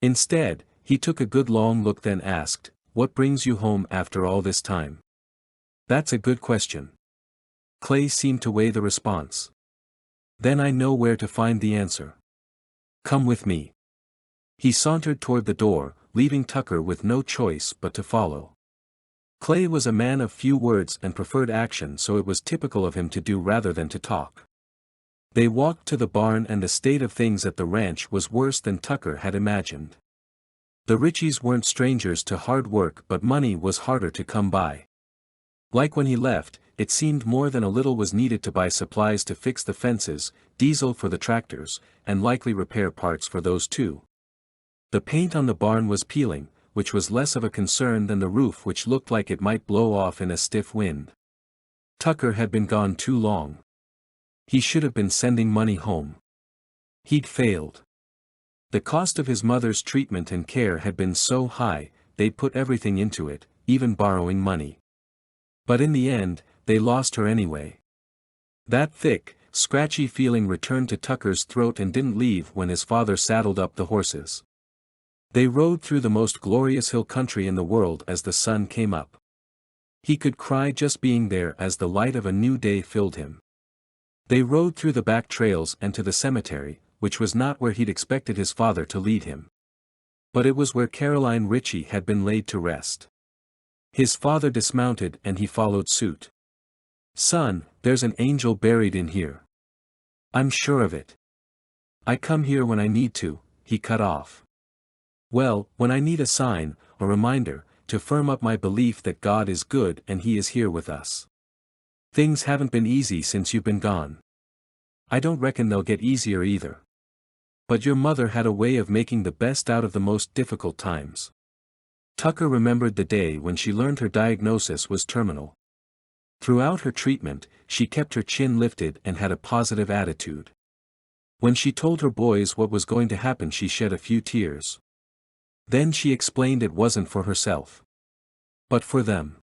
Instead, he took a good long look then asked, "What brings you home after all this time?" "That's a good question." Clay seemed to weigh the response. "Then I know where to find the answer. Come with me." He sauntered toward the door, leaving Tucker with no choice but to follow. Clay was a man of few words and preferred action, so it was typical of him to do rather than to talk. They walked to the barn and the state of things at the ranch was worse than Tucker had imagined. The Ritchies weren't strangers to hard work, but money was harder to come by. Like when he left, it seemed more than a little was needed to buy supplies to fix the fences, diesel for the tractors, and likely repair parts for those too. The paint on the barn was peeling, which was less of a concern than the roof, which looked like it might blow off in a stiff wind. Tucker had been gone too long. He should have been sending money home. He'd failed. The cost of his mother's treatment and care had been so high, they'd put everything into it, even borrowing money. But in the end, they lost her anyway. That thick, scratchy feeling returned to Tucker's throat and didn't leave when his father saddled up the horses. They rode through the most glorious hill country in the world as the sun came up. He could cry just being there as the light of a new day filled him. They rode through the back trails and to the cemetery, which was not where he'd expected his father to lead him. But it was where Caroline Ritchie had been laid to rest. His father dismounted and he followed suit. "Son, there's an angel buried in here." "I'm sure of it. I come here when I need to," he cut off. "Well, when I need a sign, a reminder, to firm up my belief that God is good and He is here with us. Things haven't been easy since you've been gone. I don't reckon they'll get easier either. But your mother had a way of making the best out of the most difficult times." Tucker remembered the day when she learned her diagnosis was terminal. Throughout her treatment, she kept her chin lifted and had a positive attitude. When she told her boys what was going to happen, she shed a few tears. Then she explained it wasn't for herself, but for them.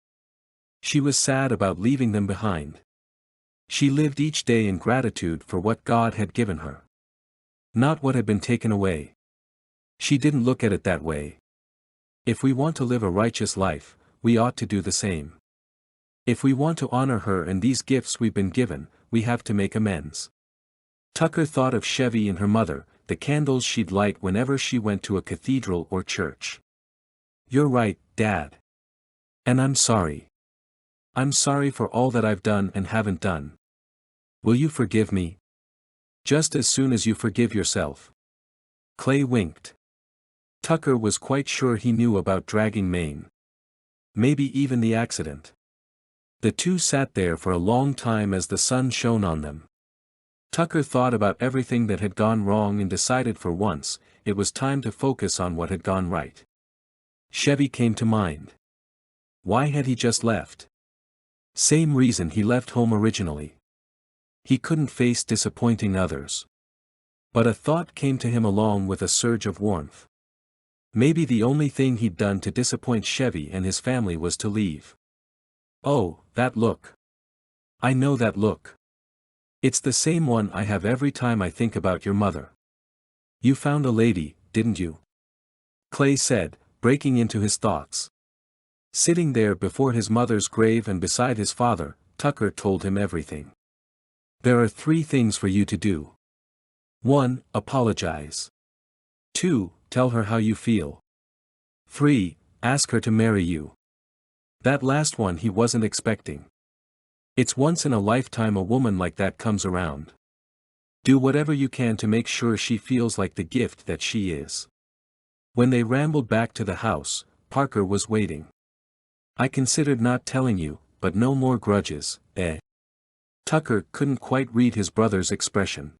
She was sad about leaving them behind. She lived each day in gratitude for what God had given her, not what had been taken away. She didn't look at it that way. If we want to live a righteous life, we ought to do the same. If we want to honor her and these gifts we've been given, we have to make amends. Tucker thought of Chevy and her mother, the candles she'd light whenever she went to a cathedral or church. "You're right, Dad. And I'm sorry. I'm sorry for all that I've done and haven't done. Will you forgive me? Just as soon as you forgive yourself." Clay winked. Tucker was quite sure he knew about dragging Maine. Maybe even the accident. The two sat there for a long time as the sun shone on them. Tucker thought about everything that had gone wrong and decided for once, it was time to focus on what had gone right. Chevy came to mind. Why had he just left? Same reason he left home originally. He couldn't face disappointing others. But a thought came to him along with a surge of warmth. Maybe the only thing he'd done to disappoint Chevy and his family was to leave. "Oh, that look. I know that look. It's the same one I have every time I think about your mother." You found a lady, didn't you? Clay said, breaking into his thoughts. Sitting there before his mother's grave and beside his father, Tucker told him everything. There are 3 things for you to do. 1. Apologize. 2. Tell her how you feel. 3. Ask her to marry you. That last one he wasn't expecting. It's once in a lifetime a woman like that comes around. Do whatever you can to make sure she feels like the gift that she is. When they rambled back to the house, Parker was waiting. I considered not telling you, but no more grudges, eh? Tucker couldn't quite read his brother's expression.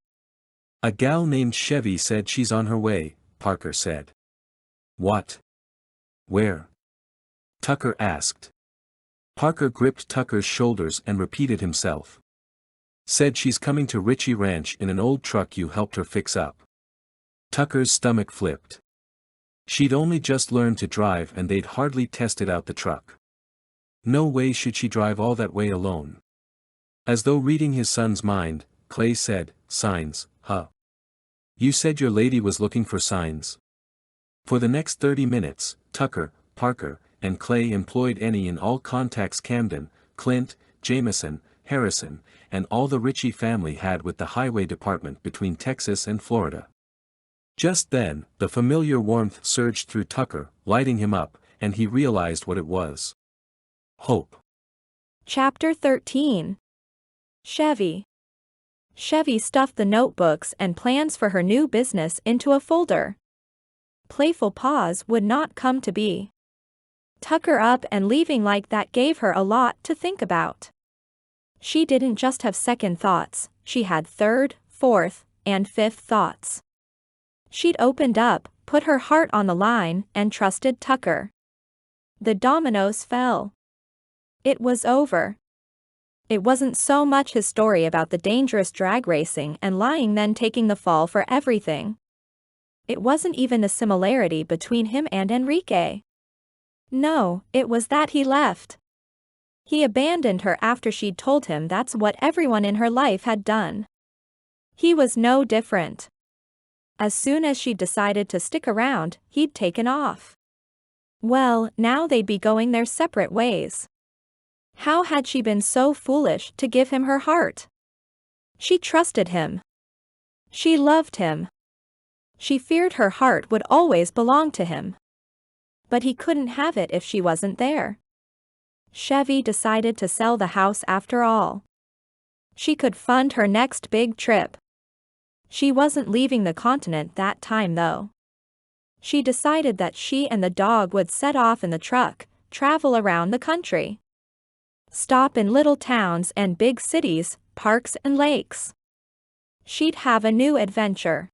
A gal named Chevy said she's on her way, Parker said. What? Where? Tucker asked. Parker gripped Tucker's shoulders and repeated himself. Said she's coming to Ritchie Ranch in an old truck you helped her fix up. Tucker's stomach flipped. She'd only just learned to drive and they'd hardly tested out the truck. No way should she drive all that way alone. As though reading his son's mind, Clay said, signs, huh? You said your lady was looking for signs. For the next 30 minutes, Tucker, Parker, and Clay employed any and all contacts Camden, Clint, Jameson, Harrison, and all the Ritchie family had with the highway department between Texas and Florida. Just then, the familiar warmth surged through Tucker, lighting him up, and he realized what it was. Hope. Chapter 13. Chevy. Chevy stuffed the notebooks and plans for her new business into a folder. Playful pause would not come to be. Tucker up and leaving like that gave her a lot to think about. She didn't just have second thoughts, she had third, fourth, and fifth thoughts. She'd opened up, put her heart on the line, and trusted Tucker. The dominoes fell. It was over. It wasn't so much his story about the dangerous drag racing and lying then taking the fall for everything. It wasn't even a similarity between him and Enrique. No, it was that he left. He abandoned her after she'd told him that's what everyone in her life had done. He was no different. As soon as she'd decided to stick around, he'd taken off. Well, now they'd be going their separate ways. How had she been so foolish to give him her heart? She trusted him. She loved him. She feared her heart would always belong to him. But he couldn't have it if she wasn't there. Chevy decided to sell the house after all. She could fund her next big trip. She wasn't leaving the continent that time though. She decided that she and the dog would set off in the truck, travel around the country. Stop in little towns and big cities, parks and lakes. She'd have a new adventure.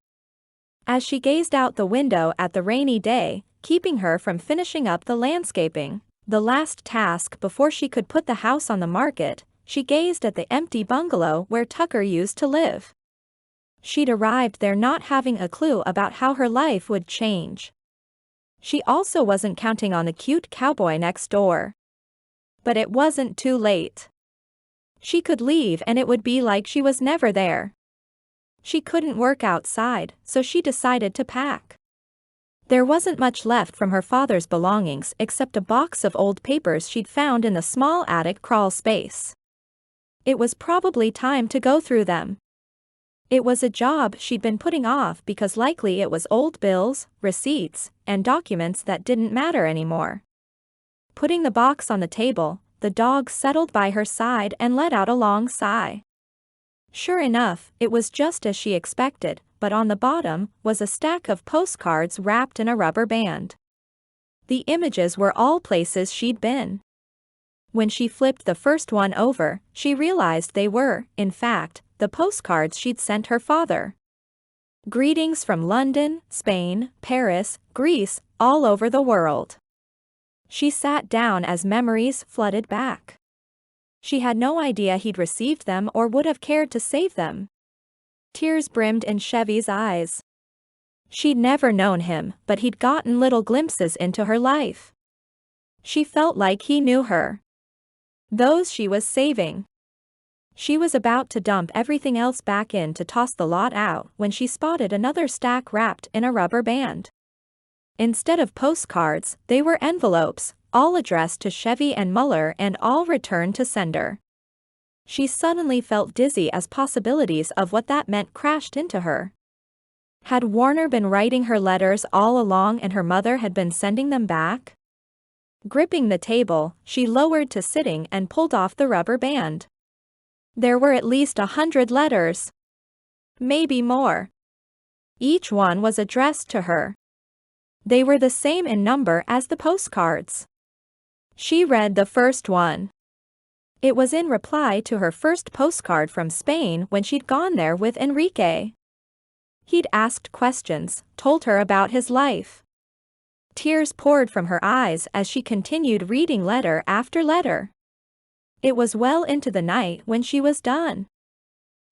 As she gazed out the window at the rainy day, keeping her from finishing up the landscaping, the last task before she could put the house on the market, she gazed at the empty bungalow where Tucker used to live. She'd arrived there not having a clue about how her life would change. She also wasn't counting on the cute cowboy next door. But it wasn't too late. She could leave and it would be like she was never there. She couldn't work outside, so she decided to pack. There wasn't much left from her father's belongings except a box of old papers she'd found in the small attic crawl space. It was probably time to go through them. It was a job she'd been putting off because likely it was old bills, receipts, and documents that didn't matter anymore. Putting the box on the table, the dog settled by her side and let out a long sigh. Sure enough, it was just as she expected, but on the bottom was a stack of postcards wrapped in a rubber band. The images were all places she'd been. When she flipped the first one over, she realized they were, in fact, the postcards she'd sent her father. Greetings from London, Spain, Paris, Greece, all over the world. She sat down as memories flooded back. She had no idea he'd received them or would have cared to save them. Tears brimmed in Chevy's eyes. She'd never known him, but he'd gotten little glimpses into her life. She felt like he knew her. Those she was saving. She was about to dump everything else back in to toss the lot out when she spotted another stack wrapped in a rubber band. Instead of postcards, they were envelopes, all addressed to Chevy and Muller and all returned to sender. She suddenly felt dizzy as possibilities of what that meant crashed into her. Had Warner been writing her letters all along and her mother had been sending them back? Gripping the table, she lowered to sitting and pulled off the rubber band. There were at least 100 letters. Maybe more. Each one was addressed to her. They were the same in number as the postcards. She read the first one. It was in reply to her first postcard from Spain when she'd gone there with Enrique. He'd asked questions, told her about his life. Tears poured from her eyes as she continued reading letter after letter. It was well into the night when she was done.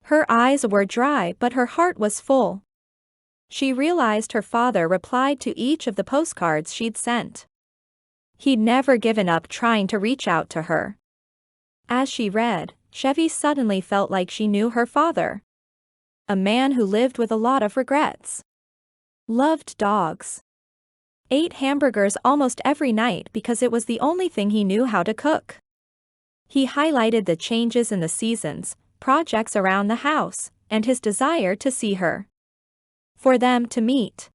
Her eyes were dry but her heart was full. She realized her father replied to each of the postcards she'd sent. He'd never given up trying to reach out to her. As she read, Chevy suddenly felt like she knew her father. A man who lived with a lot of regrets. Loved dogs. Ate hamburgers almost every night because it was the only thing he knew how to cook. He highlighted the changes in the seasons, projects around the house, and his desire to see her. For them to meet.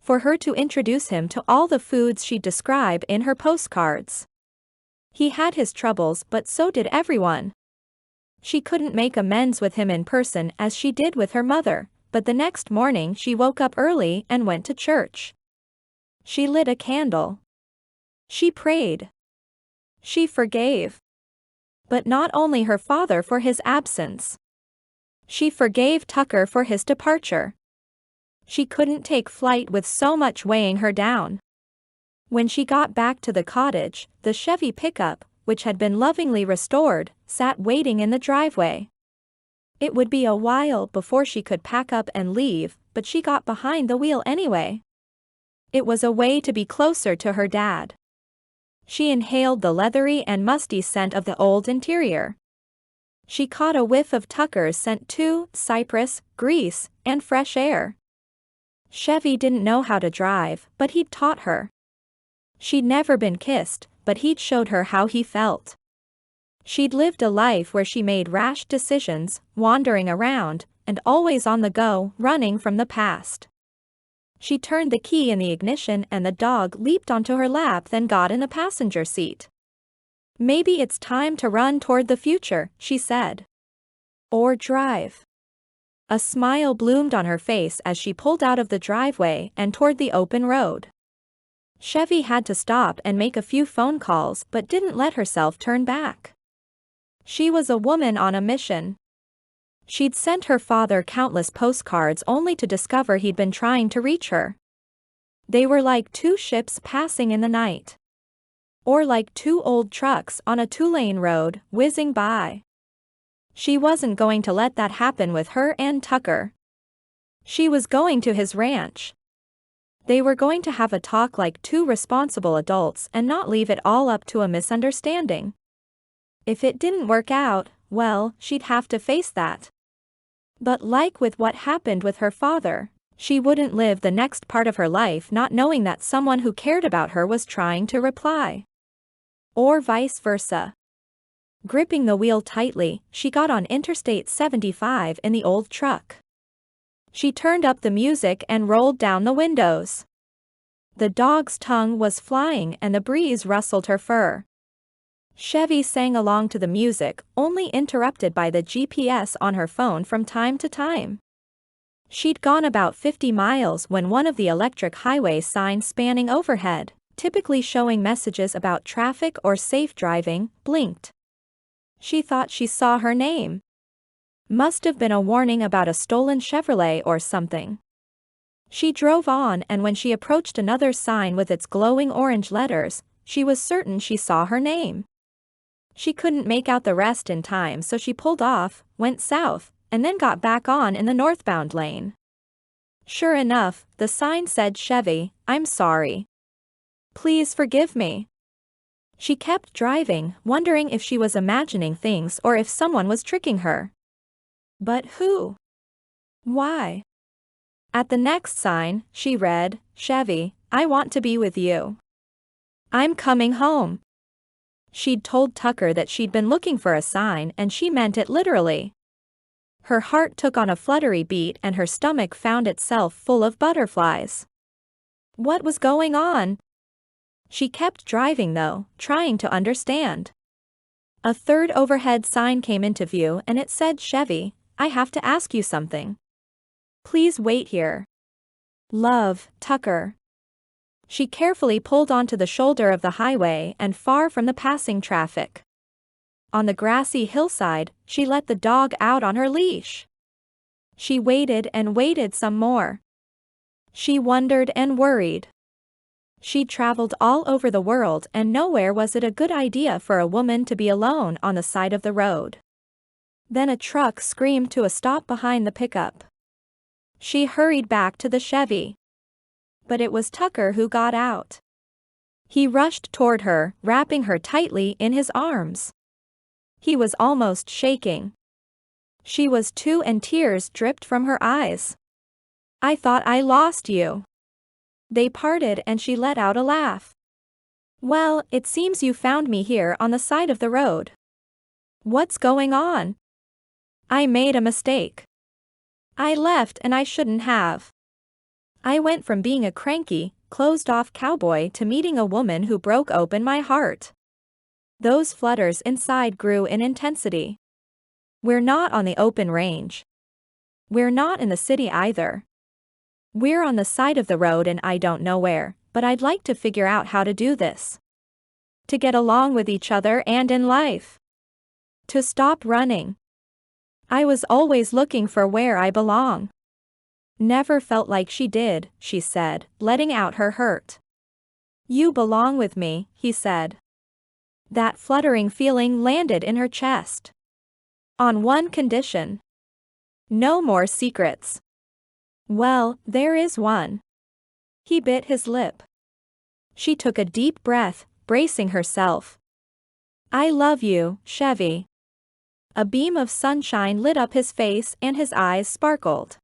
For her to introduce him to all the foods she'd describe in her postcards. He had his troubles but so did everyone. She couldn't make amends with him in person as she did with her mother, but the next morning she woke up early and went to church. She lit a candle. She prayed. She forgave. But not only her father for his absence. She forgave Tucker for his departure. She couldn't take flight with so much weighing her down. When she got back to the cottage, the Chevy pickup, which had been lovingly restored, sat waiting in the driveway. It would be a while before she could pack up and leave, but she got behind the wheel anyway. It was a way to be closer to her dad. She inhaled the leathery and musty scent of the old interior. She caught a whiff of Tucker's scent too, cypress, grease, and fresh air. Chevy didn't know how to drive, but he'd taught her. She'd never been kissed, but he'd showed her how he felt. She'd lived a life where she made rash decisions, wandering around, and always on the go, running from the past. She turned the key in the ignition and the dog leaped onto her lap, then got in the passenger seat. Maybe it's time to run toward the future, she said. Or drive. A smile bloomed on her face as she pulled out of the driveway and toward the open road. Chevy had to stop and make a few phone calls but didn't let herself turn back. She was a woman on a mission. She'd sent her father countless postcards only to discover he'd been trying to reach her. They were like two ships passing in the night. Or like two old trucks on a two-lane road, whizzing by. She wasn't going to let that happen with her and Tucker. She was going to his ranch. They were going to have a talk like two responsible adults and not leave it all up to a misunderstanding. If it didn't work out, well, she'd have to face that. But like with what happened with her father, she wouldn't live the next part of her life not knowing that someone who cared about her was trying to reply. Or vice versa. Gripping the wheel tightly, she got on Interstate 75 in the old truck. She turned up the music and rolled down the windows. The dog's tongue was flying and the breeze rustled her fur. Chevy sang along to the music, only interrupted by the GPS on her phone from time to time. She'd gone about 50 miles when one of the electric highway signs spanning overhead, typically showing messages about traffic or safe driving, blinked. She thought she saw her name. Must have been a warning about a stolen Chevrolet or something. She drove on and when she approached another sign with its glowing orange letters, she was certain she saw her name. She couldn't make out the rest in time so she pulled off, went south, and then got back on in the northbound lane. Sure enough, the sign said Chevy, I'm sorry. Please forgive me. She kept driving, wondering if she was imagining things or if someone was tricking her. But who? Why? At the next sign, she read, "Chevy, I want to be with you. I'm coming home." She'd told Tucker that she'd been looking for a sign and she meant it literally. Her heart took on a fluttery beat and her stomach found itself full of butterflies. What was going on? She kept driving though, trying to understand. A third overhead sign came into view and it said, "Chevy, I have to ask you something. Please wait here. Love, Tucker." She carefully pulled onto the shoulder of the highway and far from the passing traffic. On the grassy hillside, she let the dog out on her leash. She waited and waited some more. She wondered and worried. She traveled all over the world and nowhere was it a good idea for a woman to be alone on the side of the road. Then a truck screamed to a stop behind the pickup. She hurried back to the Chevy. But it was Tucker who got out. He rushed toward her, wrapping her tightly in his arms. He was almost shaking. She was too and tears dripped from her eyes. "I thought I lost you." They parted and she let out a laugh. "Well, it seems you found me here on the side of the road. What's going on?" "I made a mistake. I left and I shouldn't have. I went from being a cranky, closed-off cowboy to meeting a woman who broke open my heart." Those flutters inside grew in intensity. "We're not on the open range. We're not in the city either. We're on the side of the road and I don't know where, but I'd like to figure out how to do this. To get along with each other and in life. To stop running. I was always looking for where I belong." "Never felt like she did," she said, letting out her hurt. "You belong with me," he said. That fluttering feeling landed in her chest. "On one condition. No more secrets." "Well, there is one." He bit his lip. She took a deep breath, bracing herself. "I love you, Chevy." A beam of sunshine lit up his face and his eyes sparkled.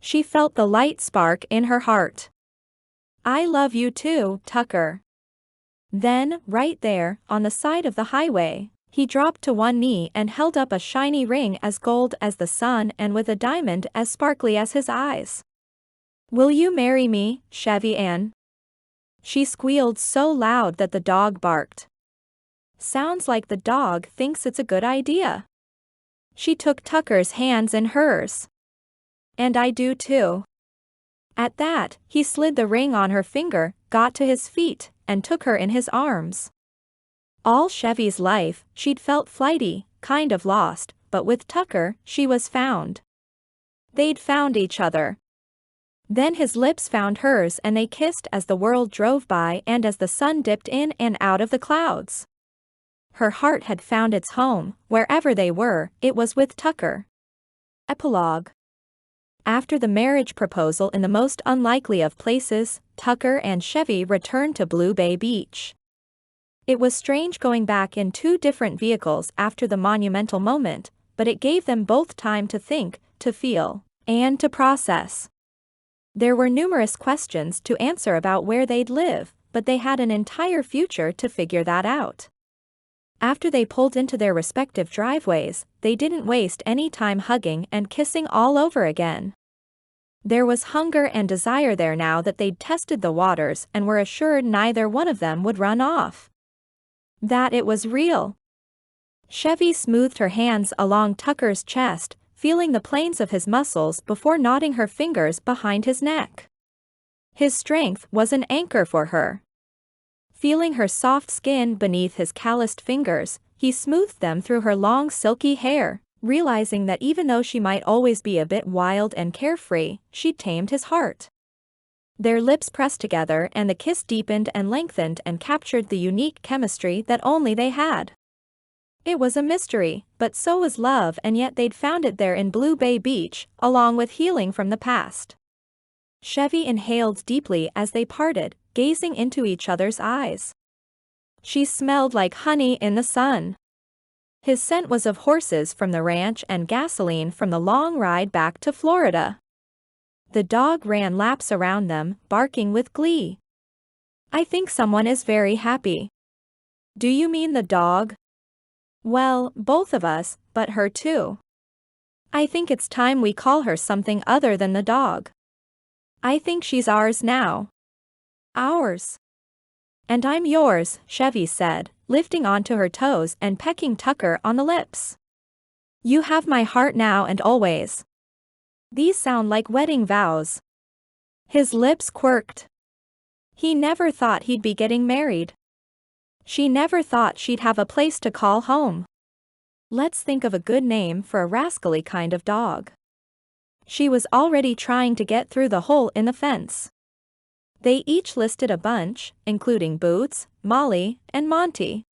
She felt the light spark in her heart. "I love you too, Tucker." Then, right there, on the side of the highway, he dropped to one knee and held up a shiny ring as gold as the sun and with a diamond as sparkly as his eyes. "Will you marry me, Chevy Ann?" She squealed so loud that the dog barked. Sounds like the dog thinks it's a good idea. She took Tucker's hands in hers. "And I do too." At that, he slid the ring on her finger, got to his feet, and took her in his arms. All Chevy's life, she'd felt flighty, kind of lost, but with Tucker, she was found. They'd found each other. Then his lips found hers and they kissed as the world drove by and as the sun dipped in and out of the clouds. Her heart had found its home, wherever they were, it was with Tucker. Epilogue. After the marriage proposal in the most unlikely of places, Tucker and Chevy returned to Blue Bay Beach. It was strange going back in two different vehicles after the monumental moment, but it gave them both time to think, to feel, and to process. There were numerous questions to answer about where they'd live, but they had an entire future to figure that out. After they pulled into their respective driveways, they didn't waste any time hugging and kissing all over again. There was hunger and desire there now that they'd tested the waters and were assured neither one of them would run off. That it was real. Chevy smoothed her hands along Tucker's chest, feeling the planes of his muscles before knotting her fingers behind his neck. His strength was an anchor for her. Feeling her soft skin beneath his calloused fingers, he smoothed them through her long silky hair, realizing that even though she might always be a bit wild and carefree, she'd tamed his heart. Their lips pressed together and the kiss deepened and lengthened and captured the unique chemistry that only they had. It was a mystery, but so was love, and yet they'd found it there in Blue Bay Beach, along with healing from the past. Chevy inhaled deeply as they parted, gazing into each other's eyes. She smelled like honey in the sun. His scent was of horses from the ranch and gasoline from the long ride back to Florida. The dog ran laps around them, barking with glee. I think someone is very happy. Do you mean the dog? Well, both of us, but her too. I think it's time we call her something other than the dog. I think she's ours now. Ours. And I'm yours, Chevy said, lifting onto her toes and pecking Tucker on the lips. You have my heart now and always. These sound like wedding vows. His lips quirked. He never thought he'd be getting married. She never thought she'd have a place to call home. Let's think of a good name for a rascally kind of dog. She was already trying to get through the hole in the fence. They each listed a bunch, including Boots, Molly, and Monty.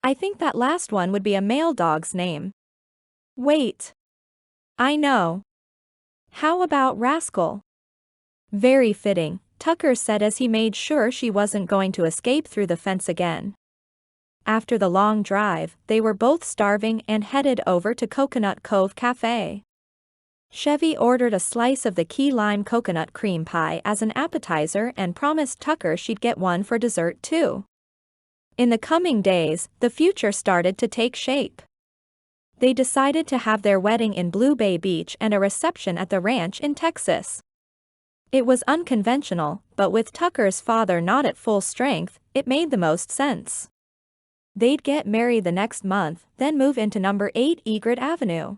I think that last one would be a male dog's name. Wait. I know. How about Rascal? Very fitting, Tucker said as he made sure she wasn't going to escape through the fence again. After the long drive, they were both starving and headed over to Coconut Cove Cafe. Chevy ordered a slice of the key lime coconut cream pie as an appetizer and promised Tucker she'd get one for dessert too. In the coming days, the future started to take shape. They decided to have their wedding in Blue Bay Beach and a reception at the ranch in Texas. It was unconventional, but with Tucker's father not at full strength, it made the most sense. They'd get married the next month, then move into number 8 Egret Avenue.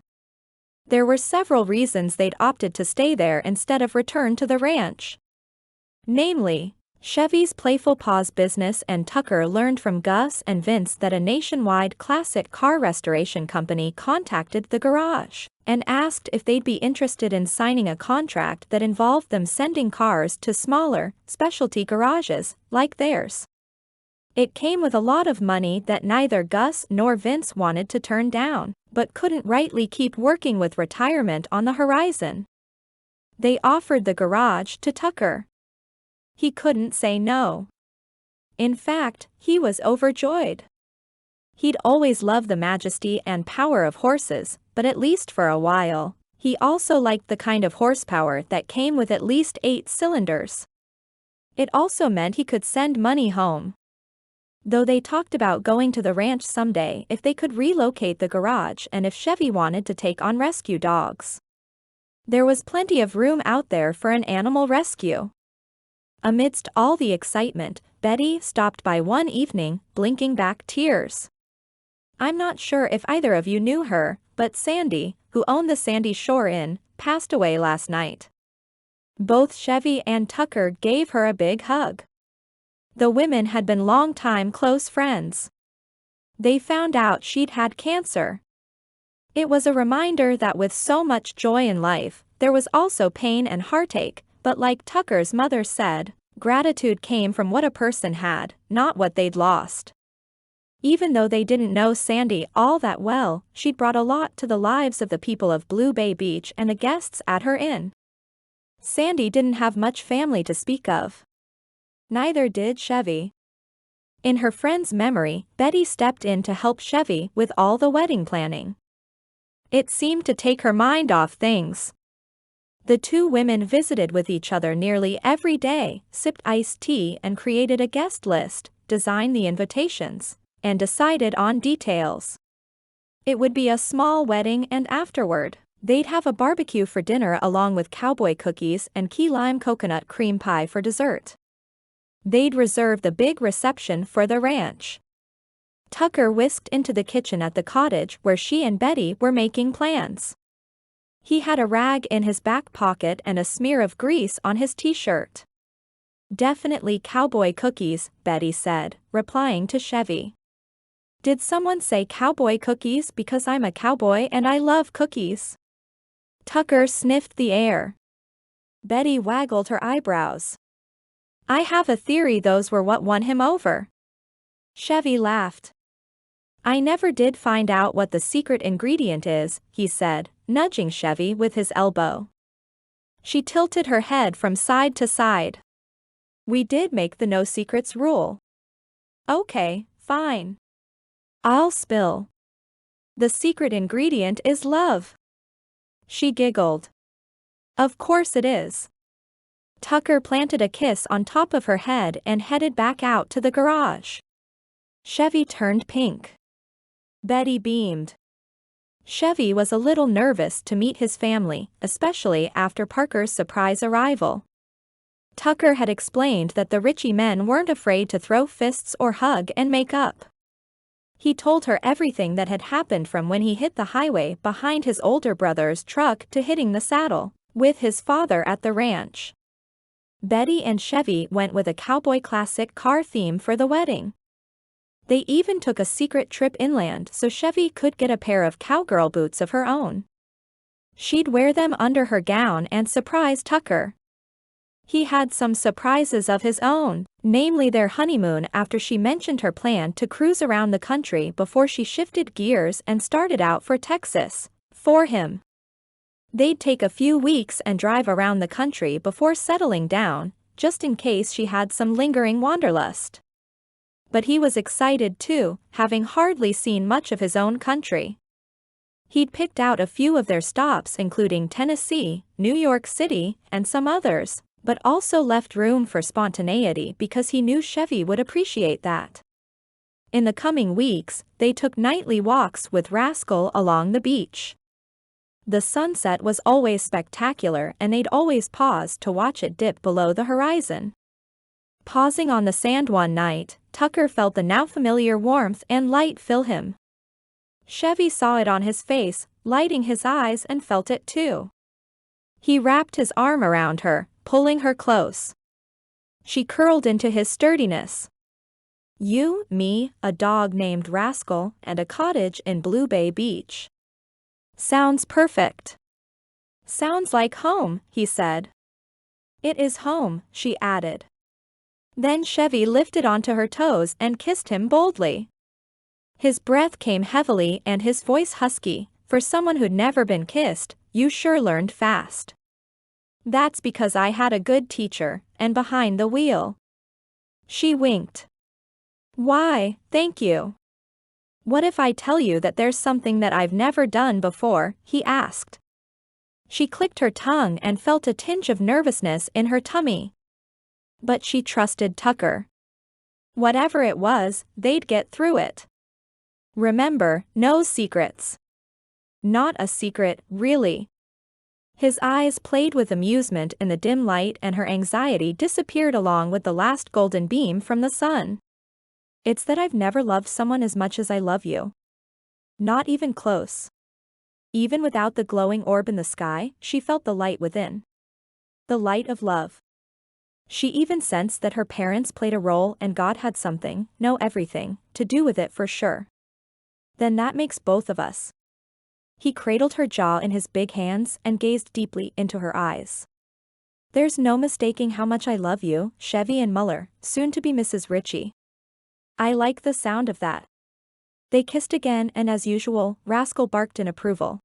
There were several reasons they'd opted to stay there instead of return to the ranch. Namely, Chevy's Playful Paws business, and Tucker learned from Gus and Vince that a nationwide classic car restoration company contacted the garage and asked if they'd be interested in signing a contract that involved them sending cars to smaller, specialty garages like theirs. It came with a lot of money that neither Gus nor Vince wanted to turn down, but couldn't rightly keep working with retirement on the horizon. They offered the garage to Tucker. He couldn't say no. In fact, he was overjoyed. He'd always loved the majesty and power of horses, but at least for a while, he also liked the kind of horsepower that came with at least 8 cylinders. It also meant he could send money home. Though they talked about going to the ranch someday if they could relocate the garage and if Chevy wanted to take on rescue dogs. There was plenty of room out there for an animal rescue. Amidst all the excitement, Betty stopped by one evening, blinking back tears. I'm not sure if either of you knew her, but Sandy, who owned the Sandy Shore Inn, passed away last night. Both Chevy and Tucker gave her a big hug. The women had been long-time close friends. They found out she'd had cancer. It was a reminder that with so much joy in life, there was also pain and heartache, but like Tucker's mother said, gratitude came from what a person had, not what they'd lost. Even though they didn't know Sandy all that well, she'd brought a lot to the lives of the people of Blue Bay Beach and the guests at her inn. Sandy didn't have much family to speak of. Neither did Chevy. In her friend's memory, Betty stepped in to help Chevy with all the wedding planning. It seemed to take her mind off things. The two women visited with each other nearly every day, sipped iced tea and created a guest list, designed the invitations, and decided on details. It would be a small wedding and afterward, they'd have a barbecue for dinner along with cowboy cookies and key lime coconut cream pie for dessert. They'd reserve the big reception for the ranch. Tucker whisked into the kitchen at the cottage where she and Betty were making plans. He had a rag in his back pocket and a smear of grease on his t-shirt. Definitely cowboy cookies, Betty said, replying to Chevy. Did someone say cowboy cookies because I'm a cowboy and I love cookies? Tucker sniffed the air. Betty waggled her eyebrows. I have a theory those were what won him over. Chevy laughed. I never did find out what the secret ingredient is, he said, nudging Chevy with his elbow. She tilted her head from side to side. We did make the no secrets rule. Okay, Fine. I'll spill. The secret ingredient is love. She giggled. Of course it is. Tucker planted a kiss on top of her head and headed back out to the garage. Chevy turned pink. Betty beamed. Chevy was a little nervous to meet his family, especially after Parker's surprise arrival. Tucker had explained that the Ritchie men weren't afraid to throw fists or hug and make up. He told her everything that had happened from when he hit the highway behind his older brother's truck to hitting the saddle with his father at the ranch. Betty and Chevy went with a Cowboy classic car theme for the wedding. They even took a secret trip inland so Chevy could get a pair of cowgirl boots of her own. She'd wear them under her gown and surprise Tucker. He had some surprises of his own, namely their honeymoon after she mentioned her plan to cruise around the country before she shifted gears and started out for Texas, for him. They'd take a few weeks and drive around the country before settling down, just in case she had some lingering wanderlust. But he was excited too, having hardly seen much of his own country. He'd picked out a few of their stops including Tennessee, New York City, and some others, but also left room for spontaneity because he knew Chevy would appreciate that. In the coming weeks, they took nightly walks with Rascal along the beach. The sunset was always spectacular and they'd always pause to watch it dip below the horizon. Pausing on the sand one night, Tucker felt the now familiar warmth and light fill him. Chevy saw it on his face, lighting his eyes, and felt it too. He wrapped his arm around her, pulling her close. She curled into his sturdiness. You, me, a dog named Rascal, and a cottage in Blue Bay Beach. Sounds perfect. Sounds like home, he said. It is home, she added. Then Chevy lifted onto her toes and kissed him boldly. His breath came heavily and his voice husky. For someone who'd never been kissed, you sure learned fast. That's because I had a good teacher, and behind the wheel. She winked. Why, thank you. What if I tell you that there's something that I've never done before, he asked. She clicked her tongue and felt a tinge of nervousness in her tummy. But she trusted Tucker. Whatever it was, they'd get through it. Remember, no secrets. Not a secret, really. His eyes played with amusement in the dim light and her anxiety disappeared along with the last golden beam from the sun. It's that I've never loved someone as much as I love you. Not even close. Even without the glowing orb in the sky, she felt the light within. The light of love. She even sensed that her parents played a role and God had something, no everything, to do with it for sure. Then that makes both of us. He cradled her jaw in his big hands and gazed deeply into her eyes. There's no mistaking how much I love you, Chevy and Muller, soon to be Mrs. Ritchie. I like the sound of that. They kissed again and as usual, Rascal barked in approval.